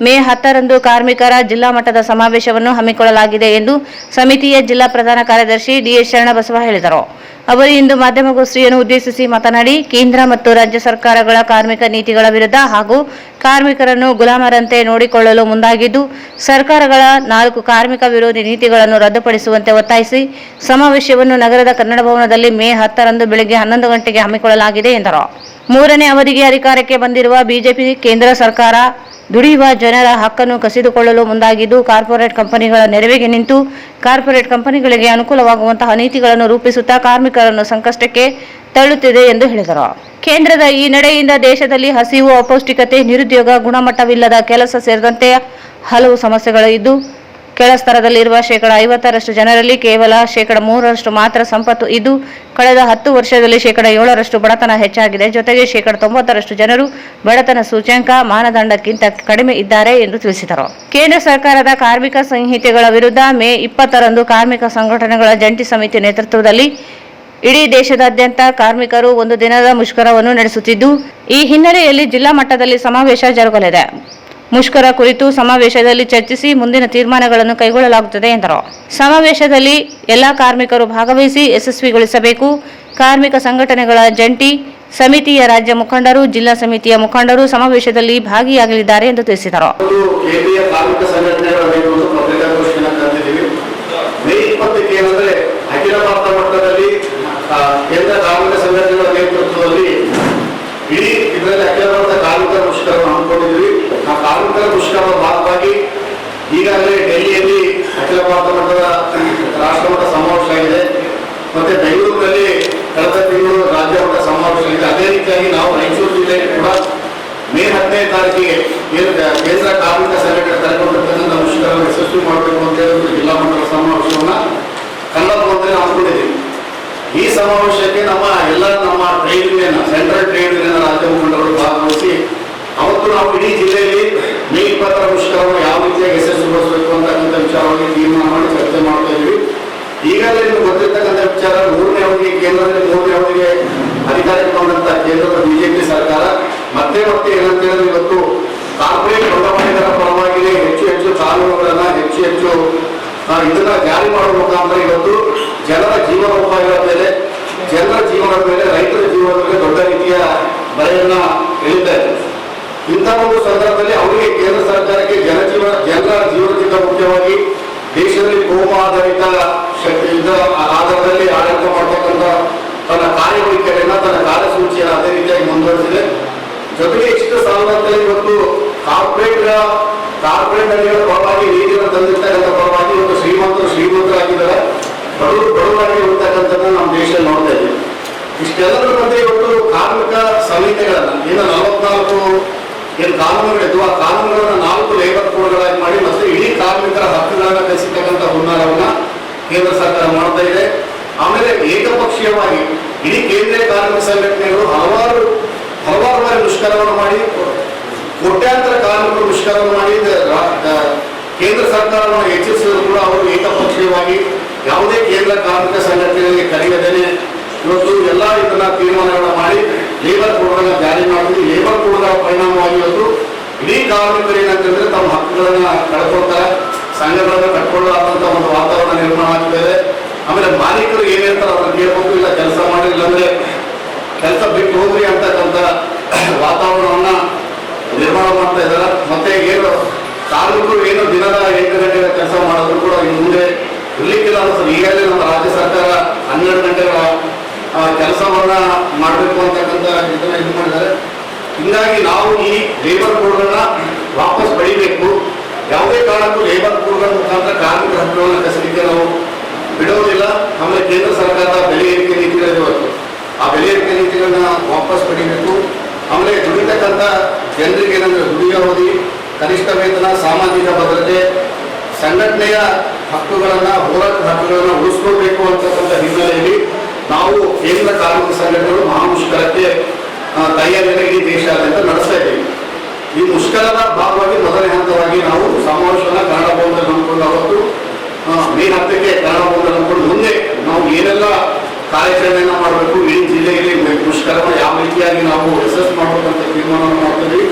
ಮೇ 10ರಂದು ಕಾರ್ಮಿಕರ ಜಿಲ್ಲಾ ಮಟ್ಟದ ಸಮಾವೇಶವನ್ನು ಹಮ್ಮಿಕೊಳ್ಳಲಾಗಿದೆ ಎಂದು ಸಮಿತಿಯ ಜಿಲ್ಲಾ ಪ್ರಧಾನ ಕಾರ್ಯದರ್ಶಿ ಡಿ.ಎಸ್. ಶರಣಬಸವ ಹೇಳಿದರು. ಅವರು ಇಂದು ಮಾಧ್ಯಮಗೋಷ್ಠಿಯನ್ನು ಉದ್ದೇಶಿಸಿ ಮಾತನಾಡಿ, ಕೇಂದ್ರ ಮತ್ತು ರಾಜ್ಯ ಸರ್ಕಾರಗಳ ಕಾರ್ಮಿಕ ನೀತಿಗಳ ವಿರುದ್ಧ ಹಾಗೂ ಕಾರ್ಮಿಕರನ್ನು ಗುಲಾಮರಂತೆ ನೋಡಿಕೊಳ್ಳಲು ಮುಂದಾಗಿದ್ದು, ಸರ್ಕಾರಗಳ 4 ಕಾರ್ಮಿಕ ವಿರೋಧಿ ನೀತಿಗಳನ್ನು ರದ್ದುಪಡಿಸುವಂತೆ ಒತ್ತಾಯಿಸಿ ಸಮಾವೇಶವನ್ನು ನಗರದ ಕನ್ನಡ ಭವನದಲ್ಲಿ ಮೇ 10ರಂದು ಬೆಳಗ್ಗೆ 11 ಗಂಟೆಗೆ ಹಮ್ಮಿಕೊಳ್ಳಲಾಗಿದೆ ಎಂದರು. 3ನೇ ಅವಧಿಗೆ ಅಧಿಕಾರಕ್ಕೆ ಬಂದಿರುವ ಬಿಜೆಪಿ ಕೇಂದ್ರ ಸರ್ಕಾರ ದುಡಿಯುವ ಜನರ ಹಕ್ಕನ್ನು ಕಸಿದುಕೊಳ್ಳಲು ಮುಂದಾಗಿದ್ದು, ಕಾರ್ಪೊರೇಟ್ ಕಂಪನಿಗಳ ನೆರವಿಗೆ ನಿಂತು ಕಾರ್ಪೊರೇಟ್ ಕಂಪನಿಗಳಿಗೆ ಅನುಕೂಲವಾಗುವಂತಹ ನೀತಿಗಳನ್ನು ರೂಪಿಸುತ್ತಾ ಕಾರ್ಮಿಕರನ್ನು ಸಂಕಷ್ಟಕ್ಕೆ ತಳ್ಳುತ್ತಿದೆ ಎಂದು ಹೇಳಿದರು. ಕೇಂದ್ರದ ಈ ನಡೆಯಿಂದ ದೇಶದಲ್ಲಿ ಹಸಿವು, ಅಪೌಷ್ಟಿಕತೆ, ನಿರುದ್ಯೋಗ, ಗುಣಮಟ್ಟವಿಲ್ಲದ ಕೆಲಸ ಸೇರಿದಂತೆ ಹಲವು ಸಮಸ್ಯೆಗಳು ಇದ್ದು, ಕೆಳ ಸ್ತರದಲ್ಲಿರುವ 50% ಜನರಲ್ಲಿ ಕೇವಲ 3% ಮಾತ್ರ ಸಂಪತ್ತು ಇದ್ದು, ಕಳೆದ 10 ವರ್ಷದಲ್ಲಿ 7% ಬಡತನ ಹೆಚ್ಚಾಗಿದೆ. ಜೊತೆಗೆ 90% ಜನರು ಬಡತನ ಸೂಚ್ಯಂಕ ಮಾನದಂಡಕ್ಕಿಂತ ಕಡಿಮೆ ಇದ್ದಾರೆ ಎಂದು ತಿಳಿಸಿದರು. ಕೇಂದ್ರ ಸರ್ಕಾರದ ಕಾರ್ಮಿಕ ಸಂಹಿತೆಗಳ ವಿರುದ್ಧ ಮೇ 20ರಂದು ಕಾರ್ಮಿಕ ಸಂಘಟನೆಗಳ ಜಂಟಿ ಸಮಿತಿ ನೇತೃತ್ವದಲ್ಲಿ ಇಡೀ ದೇಶದಾದ್ಯಂತ ಕಾರ್ಮಿಕರು ಒಂದು ದಿನದ ಮುಷ್ಕರವನ್ನು ನಡೆಸುತ್ತಿದ್ದು, ಈ ಹಿನ್ನೆಲೆಯಲ್ಲಿ ಜಿಲ್ಲಾ ಮಟ್ಟದಲ್ಲಿ ಸಮಾವೇಶ ಜರುಗಲಿದೆ. ಮುಷ್ಕರ ಕುರಿತು ಸಮಾವೇಶದಲ್ಲಿ ಚರ್ಚಿಸಿ ಮುಂದಿನ ತೀರ್ಮಾನಗಳನ್ನು ಕೈಗೊಳ್ಳಲಾಗುತ್ತದೆ ಎಂದರು. ಸಮಾವೇಶದಲ್ಲಿ ಎಲ್ಲ ಕಾರ್ಮಿಕರು ಭಾಗವಹಿಸಿ ಯಶಸ್ವಿಗೊಳಿಸಬೇಕು. ಕಾರ್ಮಿಕ ಸಂಘಟನೆಗಳ ಜಂಟಿ ಸಮಿತಿಯ ರಾಜ್ಯ ಮುಖಂಡರು, ಜಿಲ್ಲಾ ಸಮಿತಿಯ ಮುಖಂಡರು ಸಮಾವೇಶದಲ್ಲಿ ಭಾಗಿಯಾಗಲಿದ್ದಾರೆ ಎಂದು ತಿಳಿಸಿದರು. ಅಖಿಲ ಭಾರತ ಮಟ್ಟದಲ್ಲಿ ಕೇಂದ್ರ ಕಾರ್ಮಿಕ ಸಂಘಟನೆಗಳ ನೇತೃತ್ವದಲ್ಲಿ ಇಡೀ ಇದರಲ್ಲಿ ಅಖಿಲ ಭಾರತ ಕಾರ್ಮಿಕರ ಮುಷ್ಕರವನ್ನು ಹಮ್ಮಿಕೊಂಡಿದ್ವಿ. ಆ ಕಾರ್ಮಿಕರ ಮುಷ್ಕರದ ಭಾಗವಾಗಿ ಈಗಾಗಲೇ ಡೆಲ್ಲಿಯಲ್ಲಿ ಅಖಿಲ ಭಾರತ ಮಟ್ಟದ ರಾಷ್ಟ್ರಮಟ್ಟ ಸಮಾವೇಶ ಆಗಿದೆ. ಮತ್ತೆ ಬೆಂಗಳೂರಿನಲ್ಲಿ ಕಳೆದ ತಿಂಗಳು ರಾಜ್ಯ ಮಟ್ಟ ಸಮಾವೇಶ ಸಮಾವೇಶವಿದೆ. ಅದೇ ರೀತಿಯಾಗಿ ನಾವು ರಾಯಚೂರು ಜಿಲ್ಲೆಯಲ್ಲಿ ಕೂಡ ಮೇ 15ನೇ ತಾರೀಕಿಗೆ ಏನು ಕೇಂದ್ರ ಕಾರ್ಮಿಕ ಸಂಘಟನೆ ಕರೆಕೊಂಡಿರ್ತಕ್ಕಂಥ ಮುಷ್ಕರವನ್ನು ಯಶಸ್ವಿ ಮಾಡಬೇಕು ಅಂತ ಹೇಳಿ ಜಿಲ್ಲಾ ಮಟ್ಟದ ಸಮಾವೇಶವನ್ನು ಕನ್ನಡದಲ್ಲಿ ನಾವು ಹಮ್ಮಿಕೊಂಡಿದ್ದೀವಿ. ಈ ಸಮಾವೇಶಕ್ಕೆ ನಮ್ಮ trade union, central trade union ರಾಜ್ಯ ಮುಖಂಡರು ಭಾಗವಹಿಸಿ ಅವತ್ತು ನಾವು ಇಡೀ ಜಿಲ್ಲೆಯಲ್ಲಿ ಮೇ 20ರ ಮುಷ್ಕರವನ್ನು ಯಾವ ರೀತಿಯಾಗಿ ಯಶಸ್ವಿಗೊಳಿಸಬೇಕು ಅಂತಕ್ಕಂಥ ವಿಚಾರವಾಗಿ ತೀರ್ಮಾನ ಮಾಡಿ ಚರ್ಚೆ ಮಾಡ್ತಾ ಇದ್ದೀವಿ. ಈಗಾಗಲೇ ನಿಮ್ಗೆ ಗೊತ್ತಿರ್ತಕ್ಕಂಥ ವಿಚಾರ, 3ನೇ ಅವಧಿಗೆ ಕೇಂದ್ರದಲ್ಲಿ 3ನೇ ಅವಧಿಗೆ ಅಧಿಕಾರಕ್ಕೆ ಬಂದಂತ ಕೇಂದ್ರದ ಬಿಜೆಪಿ ಸರ್ಕಾರ ಮತ್ತೆ ಏನಂತ ಹೇಳಿದ್ರೆ ಇವತ್ತು ಕಾರ್ಪೊರೇಟ್ ಬಂಡವಾಳಿಗರ ಪರವಾಗಿ ಹೆಚ್ಚು ಕಾನೂನುಗಳನ್ನ ಹೆಚ್ಚು ಇದನ್ನ ಜಾರಿ ಮಾಡುವ ಮುಖಾಂತರ ಇವತ್ತು ಜನರ ಜೀವನೋಪಾಯಗಳ ಮೇಲೆ, ಜನರ ಜೀವನದ ಮೇಲೆ, ರೈತರ ಜೀವನದ ಮೇಲೆ ದೊಡ್ಡ ರೀತಿಯ ಬರೆಯನ್ನ ಎಳಿತಾರೆ. ಇಂಥ ಒಂದು ಸಂದರ್ಭದಲ್ಲಿ ಅವರಿಗೆ ಕೇಂದ್ರ ಸರ್ಕಾರಕ್ಕೆ ಜನರ ಜೀವನಕ್ಕಿಂತ ಮುಖ್ಯವಾಗಿ ದೇಶದಲ್ಲಿ ಕೋಮು ಆಧಾರಿತ ಆಧಾರದಲ್ಲಿ ಆಡಳಿತ ಮಾಡತಕ್ಕಂಥ ತನ್ನ ಕಾರ್ಯವೈಖರಿಯನ್ನ, ತನ್ನ ಕಾರ್ಯಸೂಚಿಯನ್ನು ಅದೇ ರೀತಿಯಾಗಿ ಮುಂದುವರೆಸಿದೆ. ಜೊತೆಗೆ ಇಷ್ಟು ಸಾಲದಲ್ಲಿ ಇವತ್ತು ಕಾರ್ಪೊರೇಟ್ ಪರವಾಗಿ ನೀತಿಯನ್ನು ತಂದಿರ್ತಕ್ಕಂಥ ಪರವಾಗಿ ಇವತ್ತು ಶ್ರೀಮಂತರಾಗಿದ್ದಾರೆ, ಬಡವರಾಗಿ ಇರ್ತಕ್ಕಂಥದ್ದನ್ನ ನಮ್ಮ ದೇಶದಲ್ಲಿ ನೋಡ್ತಾ ಇದ್ದೀವಿ. ಇಷ್ಟೆಲ್ಲರ ಮಧ್ಯೆ ಇವತ್ತು ಕಾರ್ಮಿಕ ಸಂಹಿತೆಗಳನ್ನ ಏನು 44 ಕಾನೂನುಗಳಿದ್ದು ಆ ಕಾನೂನುಗಳನ್ನ 4 ಲೇಬರ್ ಕೋಡ್ಗಳಾಗಿ ಮಾಡಿ ಮತ್ತೆ ಇಡೀ ಕಾರ್ಮಿಕರ ಹಕ್ಕುಗಳನ್ನ ಕಲಿಸಿರ್ತಕ್ಕಂಥ ಹುನ್ನಾರವನ್ನ ಕೇಂದ್ರ ಸರ್ಕಾರ ಮಾಡ್ತಾ ಇದೆ. ಆಮೇಲೆ ಏಕಪಕ್ಷೀಯವಾಗಿ ಇಡೀ ಕೇಂದ್ರೀಯ ಕಾರ್ಮಿಕ ಸಂಘಟನೆಗಳು ಹಲವಾರು ಬಾರಿ ಮುಷ್ಕರವನ್ನು ಮಾಡಿ, ಕೋಟ್ಯಾಂತರ ಕಾರ್ಮಿಕರು ಮುಷ್ಕರವನ್ನು ಮಾಡಿ ಕೇಂದ್ರ ಸರ್ಕಾರವನ್ನು ಹೆಚ್ಚಿಸಿದ್ರು ಕೂಡ ಅವರು ಏಕಪಕ್ಷೀಯವಾಗಿ ಯಾವುದೇ ಕೇಂದ್ರ ಕಾರ್ಮಿಕ ಸಂಘಟನೆಗಳಿಗೆ ಕರೆಯದೇನೆ ಇವತ್ತು ಎಲ್ಲ ಇದನ್ನ ತೀರ್ಮಾನಗಳನ್ನು ಮಾಡಿ ಲೇಬರ್ ಕೋಡ್ಗಳನ್ನು ಜಾರಿ ಮಾಡಿದ್ವಿ. ಲೇಬರ್ ಕೋಡ್ಗಳ ಪರಿಣಾಮವಾಗಿ ಇವತ್ತು ಇಡೀ ಕಾರ್ಮಿಕರು ಏನಂತಂದ್ರೆ ತಮ್ಮ ಹಕ್ಕುಗಳನ್ನ ಕಳ್ಕೊಳ್ತಾರೆ, ಸಂಘಗಳನ್ನು ಕಟ್ಕೊಳ್ಳಾದಂತ ಒಂದು ವಾತಾವರಣ ನಿರ್ಮಾಣ ಆಗ್ತಿದೆ. ಆಮೇಲೆ ಮಾಲೀಕರು ಏನ್ ಹೇಳ್ತಾರೆ ಅದನ್ನ ಕೇಳಬೇಕು, ಇಲ್ಲ ಕೆಲಸ ಮಾಡಿ, ಇಲ್ಲಾಂದ್ರೆ ಕೆಲಸ ಬಿಟ್ಟು ಹೋಗ್ರಿ ಅಂತಕ್ಕಂಥ ವಾತಾವರಣವನ್ನ ನಿರ್ಮಾಣ ಮಾಡ್ತಾ ಇದ್ದಾರೆ. ಮತ್ತೆ ಏನು ಕಾರ್ಮಿಕರು ಏನು ದಿನದ 8 ಗಂಟೆಗಳ ಕೆಲಸ ಮಾಡಿದ್ರು ಕೂಡ ಇನ್ನು ಮುಂದೆ ಇರ್ಲಿಕ್ಕಿಲ್ಲ ಅನ್ಸುತ್ತೆ. ಈಗಾಗಲೇ ನಮ್ಮ ರಾಜ್ಯ ಸರ್ಕಾರ 12 ಗಂಟೆಗಳ ಕೆಲಸವನ್ನ ಮಾಡಬೇಕು ಅಂತಕ್ಕಂಥ ಇದನ್ನ ಇದು ಮಾಡಿದ್ದಾರೆ. ಹೀಗಾಗಿ ನಾವು ಈ ಲೇಬರ್ ಕೋಡ್ಗಳನ್ನ ವಾಪಸ್ ಪಡಿಬೇಕು. ಯಾವುದೇ ಕಾರಣಕ್ಕೂ ಲೇಬರ್ ಕೋಡ್ಗಳ ಮುಖಾಂತರ ಕಾರ್ಮಿಕರ ಹಕ್ಕುಗಳನ್ನು ಕಸಲಿಕ್ಕೆ ನಾವು ಬಿಡೋದಿಲ್ಲ. ಆಮೇಲೆ ಕೇಂದ್ರ ಸರ್ಕಾರದ ಬೆಲೆ ಏರಿಕೆ ನೀತಿಗಳಿವೆ, ಆ ಬೆಲೆ ಏರಿಕೆ ನೀತಿಗಳನ್ನ ವಾಪಸ್ ಪಡಿಬೇಕು. ಆಮೇಲೆ ದುಡಿತಕ್ಕಂಥ ಜನರಿಗೆ ಏನಂದ್ರೆ ದುಡಿಯಾವಧಿ, ಕನಿಷ್ಠ ವೇತನ, ಸಾಮಾಜಿಕ ಭದ್ರತೆ, ಸಂಘಟನೆಯ ಹಕ್ಕುಗಳನ್ನ, ಹೋರಾಟದ ಹಕ್ಕುಗಳನ್ನ ಉಳಿಸ್ಕೊಳ್ಬೇಕು ಅಂತಕ್ಕಂಥ ಹಿನ್ನೆಲೆಯಲ್ಲಿ ನಾವು ಕೇಂದ್ರ ಕಾರ್ಮಿಕ ಸಂಘಟನೆಗಳು ಮಹಾಮುಷ್ಕರಕ್ಕೆ ತಯಾರಿಯನ್ನು ಇಡೀ ದೇಶಾದ್ಯಂತ ನಡೆಸ್ತಾ ಇದ್ದೀವಿ. ಈ ಮುಷ್ಕರದ ಭಾಗವಾಗಿ ಮೊದಲನೇ ಹಂತವಾಗಿ ನಾವು ಸಮಾವೇಶವನ್ನು ಕನ್ನಡ ಭವನದಲ್ಲಿ ನಂಬಿಕೊಂಡು ಅವತ್ತು ಮೇ 10ಕ್ಕೆ ಕನ್ನಡ ಭವನದಲ್ಲಿ ನಂಬಿಕೊಂಡು ಮುಂದೆ ನಾವು ಏನೆಲ್ಲ ಕಾರ್ಯಾಚರಣೆಯನ್ನು ಮಾಡಬೇಕು, ಇಡೀ ಜಿಲ್ಲೆಯಲ್ಲಿ ಮುಷ್ಕರವನ್ನು ಯಾವ ರೀತಿಯಾಗಿ ನಾವು ಯಶಸ್ಸು ಮಾಡಬೇಕಂತ ತೀರ್ಮಾನವನ್ನು ಮಾಡ್ತೀವಿ.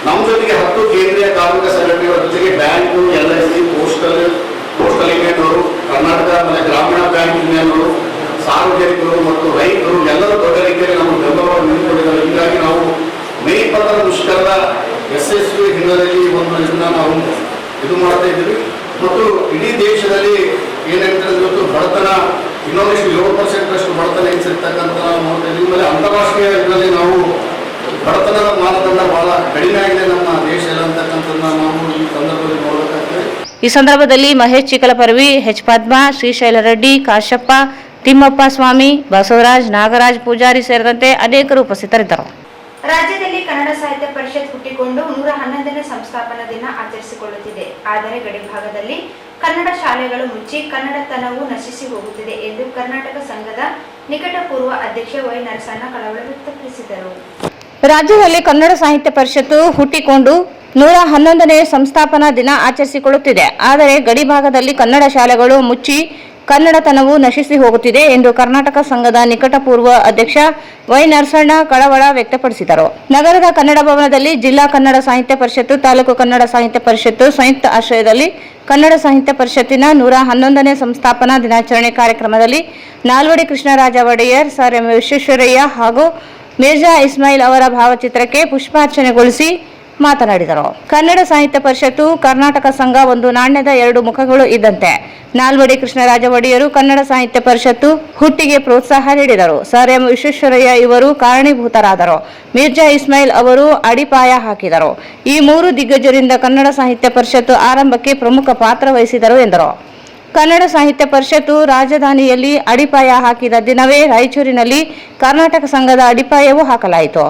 ನಮ್ಮ ಜೊತೆಗೆ 10 ಕೇಂದ್ರೀಯ ಕಾರ್ಮಿಕ ಸಂಘಟನೆಗಳ ಜೊತೆಗೆ ಬ್ಯಾಂಕು, LIC, ಪೋಸ್ಟಲ್ ಯೂನಿಯನ್ ಅವರು, ಕರ್ನಾಟಕ ಆಮೇಲೆ ಗ್ರಾಮೀಣ ಬ್ಯಾಂಕ್ ಯೂನಿಯನ್ ಅವರು, ಸಾರ್ವಜನಿಕರು ಮತ್ತು ರೈತರು ಎಲ್ಲರೂ ದೊಡ್ಡ ರೀತಿಯಲ್ಲಿ ನಮ್ಮ ಬೆಂಬಲವನ್ನು ನೀಡಿಕೊಂಡಿದ್ದಾರೆ. ಹೀಗಾಗಿ ನಾವು ಮೇ 20ರ ಮುಷ್ಕರದ ಯಶಸ್ವಿ ಹಿನ್ನೆಲೆಯಲ್ಲಿ ಒಂದು ಇದನ್ನ ನಾವು ಇದು ಮಾಡ್ತಾ ಇದ್ದೀವಿ. ಮತ್ತು ಇಡೀ ದೇಶದಲ್ಲಿ ಏನಂತಂದ್ರೆ ಇವತ್ತು ಬಡತನ ಇನ್ನೊಂದಿಷ್ಟು 7% ಬಡತನ ಹೆಚ್ಚಿರ್ತಕ್ಕಂಥ ನಾವು ನೋಡ್ತಾ ಇದ್ದೀವಿ. ಆಮೇಲೆ ಅಂತಾರಾಷ್ಟ್ರೀಯ ಇದರಲ್ಲಿ ನಾವು ಬಡತನದ ಮಾನದಂಡ ಬಹಳ ಕಡಿಮೆ ಆಗಿದೆ ನಮ್ಮ ದೇಶ ಅಂತಕ್ಕಂಥದ್ದನ್ನ ನಾವು ಈ ಸಂದರ್ಭದಲ್ಲಿ ನೋಡಬೇಕಾಗ್ತದೆ. ಈ ಸಂದರ್ಭದಲ್ಲಿ ಮಹೇಶ್ ಚಿಕ್ಕಲಪರ್ವಿ, H. ಪದ್ಮಾ, ಶ್ರೀಶೈಲ ರೆಡ್ಡಿ, ಕಾಶಪ್ಪ, ತಿಮ್ಮಪ್ಪ ಸ್ವಾಮಿ, ಬಸವರಾಜ್, ನಾಗರಾಜ್ ಪೂಜಾರಿ ಸೇರಿದಂತೆ ಅನೇಕರು ಉಪಸ್ಥಿತರಿದ್ದರು. ರಾಜ್ಯದಲ್ಲಿ ಕನ್ನಡ ಸಾಹಿತ್ಯ ಪರಿಷತ್ ಹುಟ್ಟಿಕೊಂಡು 111ನೇ ಸಂಸ್ಥಾಪನಾ ದಿನ ಆಚರಿಸಿಕೊಳ್ಳುತ್ತಿದೆ. ಆದರೆ ಗಡಿಭಾಗದಲ್ಲಿ ಕನ್ನಡ ಶಾಲೆಗಳು ಮುಚ್ಚಿ ಕನ್ನಡತನವು ನಶಿಸಿ ಹೋಗುತ್ತಿದೆ ಎಂದು ಕರ್ನಾಟಕ ಸಂಘದ ನಿಕಟಪೂರ್ವ ಅಧ್ಯಕ್ಷ ವೈ ನರಸಣ್ಣ ಕಳವಳ ವ್ಯಕ್ತಪಡಿಸಿದರು. ರಾಜ್ಯದಲ್ಲಿ ಕನ್ನಡ ಸಾಹಿತ್ಯ ಪರಿಷತ್ತು ಹುಟ್ಟಿಕೊಂಡು 111ನೇ ಸಂಸ್ಥಾಪನಾ ದಿನ ಆಚರಿಸಿಕೊಳ್ಳುತ್ತಿದೆ. ಆದರೆ ಗಡಿಭಾಗದಲ್ಲಿ ಕನ್ನಡ ಶಾಲೆಗಳು ಮುಚ್ಚಿ ಕನ್ನಡತನವು ನಶಿಸಿ ಹೋಗುತ್ತಿದೆ ಎಂದು ಕರ್ನಾಟಕ ಸಂಘದ ನಿಕಟಪೂರ್ವ ಅಧ್ಯಕ್ಷ ವೈ ನರಸಣ್ಣ ಕಳವಳ ವ್ಯಕ್ತಪಡಿಸಿದರು. ನಗರದ ಕನ್ನಡ ಭವನದಲ್ಲಿ ಜಿಲ್ಲಾ ಕನ್ನಡ ಸಾಹಿತ್ಯ ಪರಿಷತ್ತು, ತಾಲೂಕು ಕನ್ನಡ ಸಾಹಿತ್ಯ ಪರಿಷತ್ತು ಸಂಯುಕ್ತ ಆಶ್ರಯದಲ್ಲಿ ಕನ್ನಡ ಸಾಹಿತ್ಯ ಪರಿಷತ್ತಿನ 111ನೇ ಸಂಸ್ಥಾಪನಾ ದಿನಾಚರಣೆ ಕಾರ್ಯಕ್ರಮದಲ್ಲಿ ನಾಲ್ವಡಿ ಕೃಷ್ಣರಾಜ ಒಡೆಯರ್, ಸರ್ ಎಂ ವಿಶ್ವೇಶ್ವರಯ್ಯ ಹಾಗೂ ಮಿರ್ಜಾ ಇಸ್ಮಾಯಿಲ್ ಅವರ ಭಾವಚಿತ್ರಕ್ಕೆ ಪುಷ್ಪಾರ್ಚನೆಗೊಳಿಸಿ ಮಾತನಾಡಿದರು. ಕನ್ನಡ ಸಾಹಿತ್ಯ ಪರಿಷತ್ತು, ಕರ್ನಾಟಕ ಸಂಘ ಒಂದು ನಾಣ್ಯದ 2 ಮುಖಗಳು ಇದ್ದಂತೆ. ನಾಲ್ವಡಿ ಕೃಷ್ಣರಾಜ ಒಡೆಯರು ಕನ್ನಡ ಸಾಹಿತ್ಯ ಪರಿಷತ್ತು ಹುಟ್ಟಿಗೆ ಪ್ರೋತ್ಸಾಹ ನೀಡಿದರು. ಸರ್ ಎಂ ವಿಶ್ವೇಶ್ವರಯ್ಯ ಇವರು ಕಾರಣೀಭೂತರಾದರು. ಮಿರ್ಜಾ ಇಸ್ಮಾಯಿಲ್ ಅವರು ಅಡಿಪಾಯ ಹಾಕಿದರು. ಈ 3 ದಿಗ್ಗಜರಿಂದ ಕನ್ನಡ ಸಾಹಿತ್ಯ ಪರಿಷತ್ತು ಆರಂಭಕ್ಕೆ ಪ್ರಮುಖ ಪಾತ್ರ ವಹಿಸಿದರು ಎಂದರು. ಕನ್ನಡ ಸಾಹಿತ್ಯ ಪರಿಷತ್ತು ರಾಜಧಾನಿಯಲ್ಲಿ ಅಡಿಪಾಯ ಹಾಕಿದ ದಿನವೇ ರಾಯಚೂರಿನಲ್ಲಿ ಕರ್ನಾಟಕ ಸಂಘದ ಅಡಿಪಾಯವೂ ಹಾಕಲಾಯಿತು.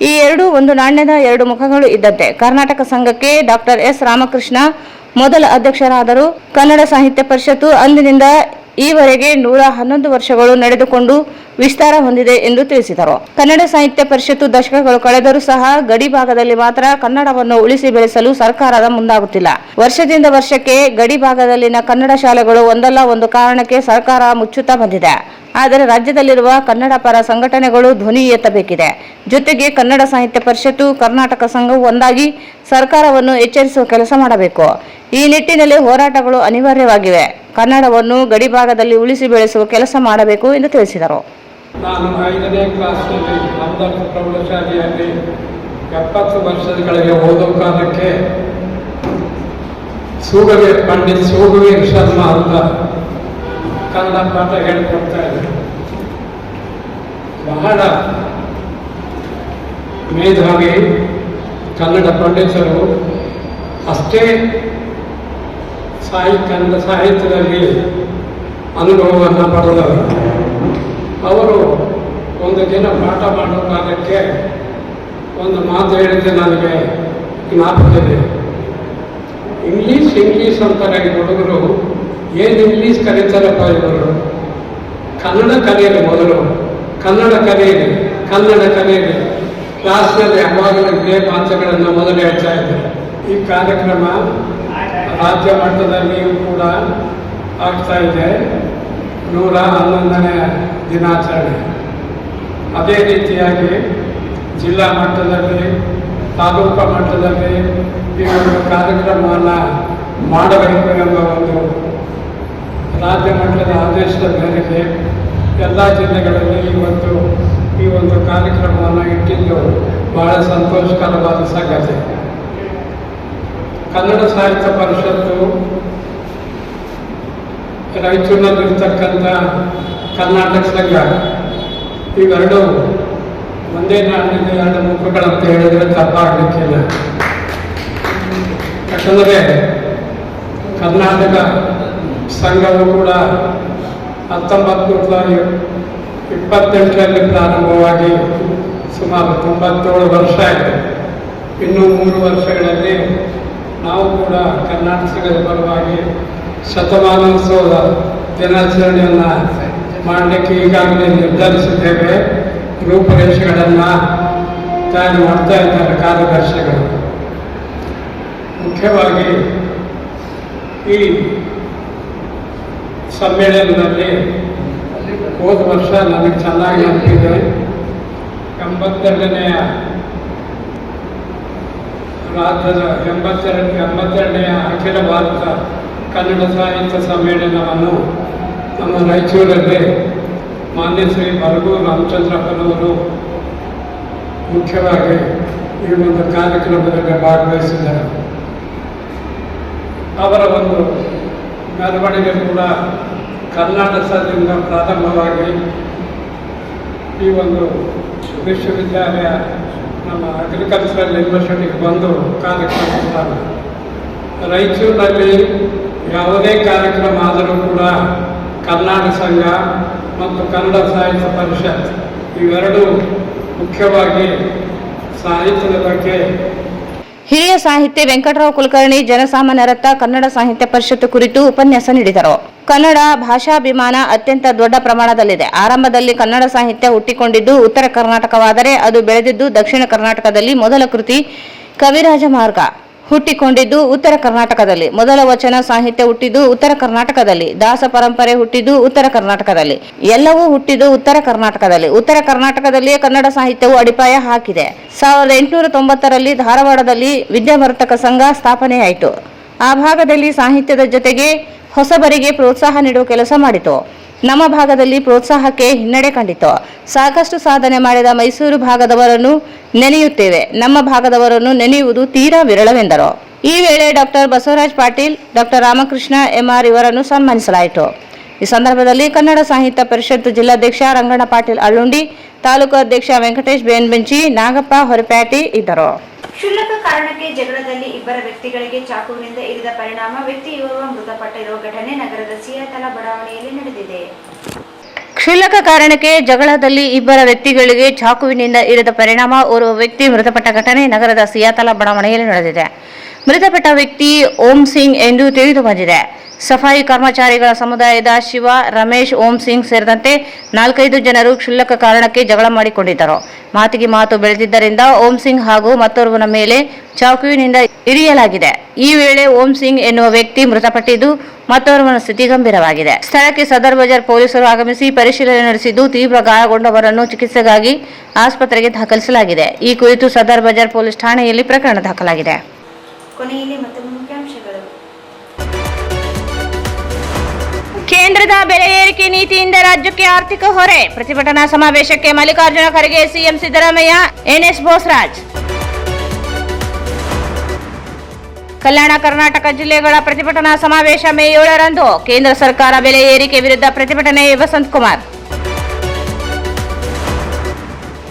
ಈ ಎರಡೂ ಒಂದು ನಾಣ್ಯದ ಎರಡು ಮುಖಗಳು ಇದ್ದಂತೆ. ಕರ್ನಾಟಕ ಸಂಘಕ್ಕೆ ಡಾಕ್ಟರ್ ಎಸ್ ರಾಮಕೃಷ್ಣ ಮೊದಲ ಅಧ್ಯಕ್ಷರಾದರು. ಕನ್ನಡ ಸಾಹಿತ್ಯ ಪರಿಷತ್ತು ಅಂದಿನಿಂದ ಈವರೆಗೆ 111 ವರ್ಷಗಳು ನಡೆದುಕೊಂಡು ವಿಸ್ತಾರ ಹೊಂದಿದೆ ಎಂದು ತಿಳಿಸಿದರು. ಕನ್ನಡ ಸಾಹಿತ್ಯ ಪರಿಷತ್ತು ದಶಕಗಳು ಕಳೆದರೂ ಸಹ ಗಡಿ ಭಾಗದಲ್ಲಿ ಮಾತ್ರ ಕನ್ನಡವನ್ನು ಉಳಿಸಿ ಬೆಳೆಸಲು ಸರ್ಕಾರದ ಮುಂದಾಗುತ್ತಿಲ್ಲ. ವರ್ಷದಿಂದ ವರ್ಷಕ್ಕೆ ಗಡಿ ಭಾಗದಲ್ಲಿನ ಕನ್ನಡ ಶಾಲೆಗಳು ಒಂದಲ್ಲ ಒಂದು ಕಾರಣಕ್ಕೆ ಸರ್ಕಾರ ಮುಚ್ಚುತ್ತಾ ಬಂದಿದೆ. ಆದರೆ ರಾಜ್ಯದಲ್ಲಿರುವ ಕನ್ನಡ ಪರ ಸಂಘಟನೆಗಳು ಧ್ವನಿ ಎತ್ತಬೇಕಿದೆ. ಜೊತೆಗೆ ಕನ್ನಡ ಸಾಹಿತ್ಯ ಪರಿಷತ್ತು, ಕರ್ನಾಟಕ ಸಂಘವು ಒಂದಾಗಿ ಸರ್ಕಾರವನ್ನು ಎಚ್ಚರಿಸುವ ಕೆಲಸ ಮಾಡಬೇಕು. ಈ ನಿಟ್ಟಿನಲ್ಲಿ ಹೋರಾಟಗಳು ಅನಿವಾರ್ಯವಾಗಿವೆ. ಕನ್ನಡವನ್ನು ಗಡಿ ಭಾಗದಲ್ಲಿ ಉಳಿಸಿ ಬೆಳೆಸುವ ಕೆಲಸ ಮಾಡಬೇಕು ಎಂದು ತಿಳಿಸಿದರು. ನಾನು 5ನೇ ಕ್ಲಾಸ್ನಲ್ಲಿ ಹಮ್ದರ್ದ್ ಪ್ರೌಢಶಾಲೆಯಲ್ಲಿ 70 ವರ್ಷದ ಕೆಳಗೆ ಓದೋ ಕಾಲಕ್ಕೆ ಪಂಡಿತ್ ಸೂಗವೀರ್ ಶರ್ಮಾ ಅಂತ ಕನ್ನಡ ಪಾಠ ಹೇಳಿಕೊಡ್ತಾ ಇದ್ದರು. ಬಹಳ ಮೇಧಾವಿ ಕನ್ನಡ ಪಂಡಿತರು, ಅಷ್ಟೇ ಕನ್ನಡ ಸಾಹಿತ್ಯದಲ್ಲಿ ಅನುಭವವನ್ನು ಪಡೆದವರು. ಅವರು ಒಂದು ದಿನ ಪಾಠ ಮಾಡೋ ಕಾಲಕ್ಕೆ ಒಂದು ಮಾತು ಹೇಳಿದ್ದೆ ನನಗೆ ಜ್ಞಾಪಕವಿದೆ. ಇಂಗ್ಲೀಷ್ ಅಂತಾರೆ ಹುಡುಗರು, ಏನು ಇಂಗ್ಲೀಷ್ ಕಲಿತಾರಪ್ಪ ಇವರು, ಕನ್ನಡ ಕಲಿಯಲಿ ಮೊದಲು, ಕನ್ನಡ ಕಲಿಯಲಿ ಕ್ಲಾಸ್ನಲ್ಲಿ ಯಾವಾಗಲೂ ಇದೇ ಮಾತುಗಳನ್ನು ಮೊದಲು ಹೇಳ್ತಾ ಇದ್ದಾರೆ. ಈ ಕಾರ್ಯಕ್ರಮ ರಾಜ್ಯ ಮಟ್ಟದಲ್ಲಿಯೂ ಕೂಡ ಆಗ್ತಾ ಇದೆ, 111ನೇ ದಿನಾಚರಣೆ. ಅದೇ ರೀತಿಯಾಗಿ ಜಿಲ್ಲಾ ಮಟ್ಟದಲ್ಲಿ, ತಾಲೂಕು ಮಟ್ಟದಲ್ಲಿ ಈ ಒಂದು ಕಾರ್ಯಕ್ರಮವನ್ನು ಮಾಡಬೇಕು ಎಂಬ ಒಂದು ರಾಜ್ಯ ಮಟ್ಟದ ಆದೇಶದ ಮೇರೆಗೆ ಎಲ್ಲ ಜಿಲ್ಲೆಗಳಲ್ಲಿ ಇವತ್ತು ಈ ಒಂದು ಕಾರ್ಯಕ್ರಮವನ್ನು ಇಟ್ಟಿದ್ದು ಬಹಳ ಸಂತೋಷಕರವಾದ ಸಂಗತಿ. ಕನ್ನಡ ಸಾಹಿತ್ಯ ಪರಿಷತ್ತು, ರಾಯಚೂರಿನಲ್ಲಿರ್ತಕ್ಕಂಥ ಕರ್ನಾಟಕ ಸಂಘ ಇವೆರಡು ಒಂದೇ ನಾಣ್ಯದ ಎರಡು ಮುಖಗಳಂತ ಹೇಳಿದರೆ ತಪ್ಪಾಗಲಿಕ್ಕಿಲ್ಲ. ಯಾಕಂದರೆ ಕರ್ನಾಟಕ ಸಂಘವು ಕೂಡ 1928ರಲ್ಲಿ ಪ್ರಾರಂಭವಾಗಿ ಸುಮಾರು 97 ವರ್ಷ ಆಯಿತು. ಇನ್ನೂ 3 ವರ್ಷಗಳಲ್ಲಿ ನಾವು ಕೂಡ ಕರ್ನಾಟಕ ಸಂಘದ ಪರವಾಗಿ ಶತಮಾನೋತ್ಸವದ ದಿನಾಚರಣೆಯನ್ನು ಮಾಡಲಿಕ್ಕೆ ಈಗಾಗಲೇ ನಿರ್ಧರಿಸಿದ್ದೇವೆ. ರೂಪರೇಷೆಗಳನ್ನು ತಯಾರು ಮಾಡ್ತಾ ಇದ್ದಾರೆ ಕಾರ್ಯದರ್ಶಿಗಳು. ಮುಖ್ಯವಾಗಿ ಈ ಸಮ್ಮೇಳನದಲ್ಲಿ ಹೋದ ವರ್ಷ ನನಗೆ ಚೆನ್ನಾಗಿ ನೆನಪಿದೆ, 82ನೇ ರಾಜ್ಯದ 82ನೇ ಅಖಿಲ ಭಾರತ ಕನ್ನಡ ಸಾಹಿತ್ಯ ಸಮ್ಮೇಳನವನ್ನು ನಮ್ಮ ರಾಯಚೂರಲ್ಲಿ ಮಾನ್ಯ ಶ್ರೀ ಬರಗೂರು ರಾಮಚಂದ್ರಪ್ಪನವರು ಮುಖ್ಯವಾಗಿ ಈ ಒಂದು ಕಾರ್ಯಕ್ರಮದಲ್ಲಿ ಭಾಗವಹಿಸಿದ್ದಾರೆ. ಅವರ ಒಂದು ಮೆರವಣಿಗೆ ಕೂಡ ಕರ್ನಾಟಕದಿಂದ ಪ್ರಾರಂಭವಾಗಿ ಈ ಒಂದು ವಿಶ್ವವಿದ್ಯಾಲಯ ನಮ್ಮ ಅಗ್ರಿಕಲ್ಚರಲ್ ಯೂನಿವರ್ಸಿಟಿಗೆ ಬಂದು ಕಾರ್ಯಕ್ರಮ. ರಾಯಚೂರಿನಲ್ಲಿ ಯಾವುದೇ ಕಾರ್ಯಕ್ರಮ ಆದರೂ ಕೂಡ ಕರ್ನಾಟಕ ಸಂಘ ಮತ್ತು ಕನ್ನಡ ಸಾಹಿತ್ಯ ಪರಿಷತ್ ಇವೆರಡೂ ಮುಖ್ಯವಾಗಿ ಸಾಹಿತ್ಯದ ಬಗ್ಗೆ. ಹಿರಿಯ ಸಾಹಿತಿ ವೆಂಕಟರಾವ್ ಕುಲಕರ್ಣಿ ಜನಸಾಮಾನ್ಯರತ್ತ ಕನ್ನಡ ಸಾಹಿತ್ಯ ಪರಿಷತ್ತು ಕುರಿತು ಉಪನ್ಯಾಸ ನೀಡಿದರು. ಕನ್ನಡ ಭಾಷಾಭಿಮಾನ ಅತ್ಯಂತ ದೊಡ್ಡ ಪ್ರಮಾಣದಲ್ಲಿದೆ. ಆರಂಭದಲ್ಲಿ ಕನ್ನಡ ಸಾಹಿತ್ಯ ಹುಟ್ಟಿಕೊಂಡಿದ್ದು ಉತ್ತರ ಕರ್ನಾಟಕವಾದರೆ ಅದು ಬೆಳೆದಿದ್ದು ದಕ್ಷಿಣ ಕರ್ನಾಟಕದಲ್ಲಿ. ಮೊದಲ ಕೃತಿ ಕವಿರಾಜ ಮಾರ್ಗ ಹುಟ್ಟಿಕೊಂಡಿದ್ದು ಉತ್ತರ ಕರ್ನಾಟಕದಲ್ಲಿ. ಮೊದಲ ವಚನ ಸಾಹಿತ್ಯ ಹುಟ್ಟಿದ್ದು ಉತ್ತರ ಕರ್ನಾಟಕದಲ್ಲಿ. ದಾಸ ಪರಂಪರೆ ಹುಟ್ಟಿದ್ದು ಉತ್ತರ ಕರ್ನಾಟಕದಲ್ಲಿ. ಎಲ್ಲವೂ ಹುಟ್ಟಿದ್ದು ಉತ್ತರ ಕರ್ನಾಟಕದಲ್ಲಿ. ಉತ್ತರ ಕರ್ನಾಟಕದಲ್ಲಿಯೇ ಕನ್ನಡ ಸಾಹಿತ್ಯವು ಅಡಿಪಾಯ ಹಾಕಿದೆ. 1890ರಲ್ಲಿ ಧಾರವಾಡದಲ್ಲಿ ವಿದ್ಯಾವರ್ಧಕ ಸಂಘ ಸ್ಥಾಪನೆಯಾಯಿತು. ಆ ಭಾಗದಲ್ಲಿ ಸಾಹಿತ್ಯದ ಜೊತೆಗೆ ಹೊಸಬರಿಗೆ ಪ್ರೋತ್ಸಾಹ ನೀಡುವ ಕೆಲಸ ಮಾಡಿತು. ನಮ್ಮ ಭಾಗದಲ್ಲಿ ಪ್ರೋತ್ಸಾಹಕ್ಕೆ ಹಿನ್ನಡೆ ಕಂಡಿತು. ಸಾಕಷ್ಟು ಸಾಧನೆ ಮಾಡಿದ ಮೈಸೂರು ಭಾಗದವರನ್ನು ನೆನೆಯುತ್ತೇವೆ, ನಮ್ಮ ಭಾಗದವರನ್ನು ನೆನೆಯುವುದು ತೀರಾ ವಿರಳವೆಂದರು. ಈ ವೇಳೆ doctor Basavaraj Patil, doctor Ramakrishna MR ಇವರನ್ನು ಸನ್ಮಾನಿಸಲಾಯಿತು. ಈ ಸಂದರ್ಭದಲ್ಲಿ ಕನ್ನಡ ಸಾಹಿತ್ಯ ಪರಿಷತ್ ಜಿಲ್ಲಾಧ್ಯಕ್ಷ ರಂಗಣ್ಣ ಪಾಟೀಲ್ ಅಳ್ಳುಂಡಿ, ತಾಲೂಕು ಅಧ್ಯಕ್ಷ ವೆಂಕಟೇಶ್ ಬೇನ್ಬೆಂಚಿ, ನಾಗಪ್ಪ ಹೊರಪ್ಯಾಟಿ ಇದ್ದರು. ಕ್ಷುಲ್ಲಕ ಕಾರಣಕ್ಕೆ ಜಗಳದಲ್ಲಿ ಇಬ್ಬರ ವ್ಯಕ್ತಿಗಳಿಗೆ ಚಾಕುವಿನಿಂದ ಇರಿದ ಪರಿಣಾಮ ವ್ಯಕ್ತಿಯೋರ್ವ ಮೃತಪಟ್ಟಿರುವ ಘಟನೆ ನಗರದ ಸಿಯಾತಲ ಬಡಾವಣೆಯಲ್ಲಿ ನಡೆದಿದೆ. ಕ್ಷುಲ್ಲಕ ಕಾರಣಕ್ಕೆ ಜಗಳದಲ್ಲಿ ಇಬ್ಬರ ವ್ಯಕ್ತಿಗಳಿಗೆ ಚಾಕುವಿನಿಂದ ಇರಿದ ಪರಿಣಾಮ ಓರ್ವ ವ್ಯಕ್ತಿ ಮೃತಪಟ್ಟ ಘಟನೆ ನಗರದ ಸಿಯಾತಲ ಬಡಾವಣೆಯಲ್ಲಿ ನಡೆದಿದೆ. ಮೃತಪಟ್ಟ ವ್ಯಕ್ತಿ ಓಂ ಸಿಂಗ್ ಎಂದು ತಿಳಿದು ಬಂದಿದೆ. ಸಫಾಯಿ ಕರ್ಮಚಾರಿಗಳ ಸಮುದಾಯದ ಶಿವ, ರಮೇಶ್, ಓಂ ಸಿಂಗ್ ಸೇರಿದಂತೆ 4-5 ಜನರು ಕ್ಷುಲ್ಲಕ ಕಾರಣಕ್ಕೆ ಜಗಳ ಮಾಡಿಕೊಂಡಿದ್ದರು. ಮಾತಿಗೆ ಮಾತು ಬೆಳೆದಿದ್ದರಿಂದ ಓಂ ಸಿಂಗ್ ಹಾಗೂ ಮತ್ತೋರ್ವನ ಮೇಲೆ ಚಾಕುವಿನಿಂದ ಇರಿಯಲಾಗಿದೆ. ಈ ವೇಳೆ ಓಂ ಸಿಂಗ್ ಎನ್ನುವ ವ್ಯಕ್ತಿ ಮೃತಪಟ್ಟಿದ್ದು, ಮತ್ತೋರ್ವನ ಸ್ಥಿತಿ ಗಂಭೀರವಾಗಿದೆ. ಸ್ಥಳಕ್ಕೆ ಸದರ್ ಬಜಾರ್ ಪೊಲೀಸರು ಆಗಮಿಸಿ ಪರಿಶೀಲನೆ ನಡೆಸಿದ್ದು, ತೀವ್ರ ಗಾಯಗೊಂಡವರನ್ನು ಚಿಕಿತ್ಸೆಗಾಗಿ ಆಸ್ಪತ್ರೆಗೆ ದಾಖಲಿಸಲಾಗಿದೆ. ಈ ಕುರಿತು ಸದರ್ ಬಜಾರ್ ಪೊಲೀಸ್ ಠಾಣೆಯಲ್ಲಿ ಪ್ರಕರಣ ದಾಖಲಾಗಿದೆ. ಕೊನೆಯಲ್ಲಿ ಮತ್ತೊಮ್ಮೆ ಮುಖ್ಯಾಂಶಗಳು. ಕೇಂದ್ರದ ಬೆಲೆ ಏರಿಕೆ ನೀತಿಯಿಂದ ರಾಜ್ಯಕ್ಕೆ ಆರ್ಥಿಕ ಹೊರೆ. ಪ್ರತಿಭಟನಾ ಸಮಾವೇಶಕ್ಕೆ ಮಲ್ಲಿಕಾರ್ಜುನ ಖರ್ಗೆ, ಸಿಎಂ ಸಿದ್ದರಾಮಯ್ಯ, ಎನ್ಎಸ್ ಬೋಸರಾಜ್. ಕಲ್ಯಾಣ ಕರ್ನಾಟಕ ಜಿಲ್ಲೆಗಳ ಪ್ರತಿಭಟನಾ ಸಮಾವೇಶ ಮೇ 7ರಂದು. ಕೇಂದ್ರ ಸರ್ಕಾರ ಬೆಲೆ ಏರಿಕೆ ವಿರುದ್ಧ ಪ್ರತಿಭಟನೆ. ವಸಂತ್ ಕುಮಾರ್.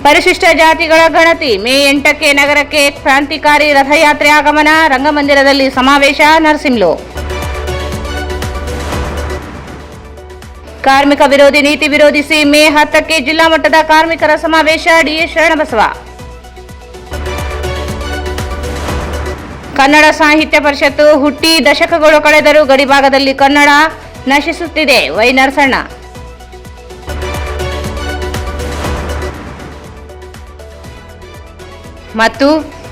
ಪರಿಶಿಷ್ಟ ಜಾತಿಗಳ ಗಣತಿ ಮೇ 8ಕ್ಕೆ ನಗರಕ್ಕೆ ಕ್ರಾಂತಿಕಾರಿ ರಥಯಾತ್ರೆ ಆಗಮನ. ರಂಗಮಂದಿರದಲ್ಲಿ ಸಮಾವೇಶ. ನರಸಿಂಹಲು. ಕಾರ್ಮಿಕ ವಿರೋಧಿ ನೀತಿ ವಿರೋಧಿಸಿ ಮೇ 10ಕ್ಕೆ ಜಿಲ್ಲಾ ಮಟ್ಟದ ಕಾರ್ಮಿಕರ ಸಮಾವೇಶ. ಡಿಎಸ್ ಶರಣಬಸವ. ಕನ್ನಡ ಸಾಹಿತ್ಯ ಪರಿಷತ್ತು ಹುಟ್ಟಿ ದಶಕಗಳು ಕಳೆದರೂ ಗಡಿಭಾಗದಲ್ಲಿ ಕನ್ನಡ ನಶಿಸುತ್ತಿದೆ. ವೈ ನರಸಣ್ಣ. ಮತ್ತು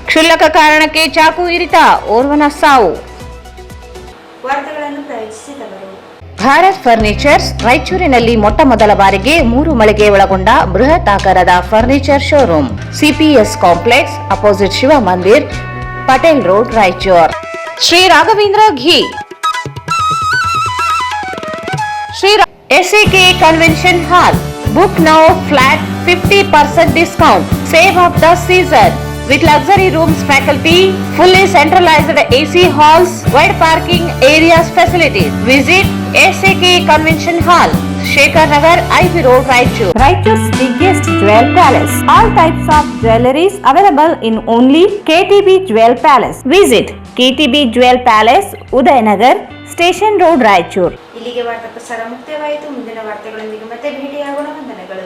ಕ್ಷುಲ್ಲಕ ಕಾರಣಕ್ಕೆ ಚಾಕು ಇರಿತ, ಓರ್ವನ ಸಾವು. ವಾರ್ತೆಗಳನ್ನು ಪ್ರವೇಶಿಸಿದವರು ಭಾರತ್ ಫರ್ನಿಚರ್ಸ್. ರಾಯಚೂರಿನಲ್ಲಿ ಮೊಟ್ಟ ಮೊದಲ ಬಾರಿಗೆ 3 ಮಳಿಗೆ ಒಳಗೊಂಡ ಬೃಹತ್ ಆಕಾರದ furniture showroom. CPS complex opposite Shiva Mandir, Patel road, Raichur. Sri Raghavendra ghee. Sri SAK convention hall. Book now flat 50% discount. Save of the season with luxury rooms, faculty, fully centralized AC halls, wide parking areas, facilities. Visit SAK Convention Hall, Shekhar Nagar, IV Road, Raichur. Raichur's biggest jewel palace. All types of jewelries available in only KTB Jewel Palace. Visit KTB Jewel Palace, Udayanagar, Station Road, Raichur. ಇಲ್ಲಿಗೆ ವಾರ್ತಾ ಪ್ರಸಾರ ಮುಕ್ತಾಯವಾಯಿತು. ಮುಂದಿನ ವಾರ್ತೆಗಳೊಂದಿಗೆ ಮತ್ತೆ ಭೇಟಿಯಾಗೋಣ. ವಂದನೆಗಳು.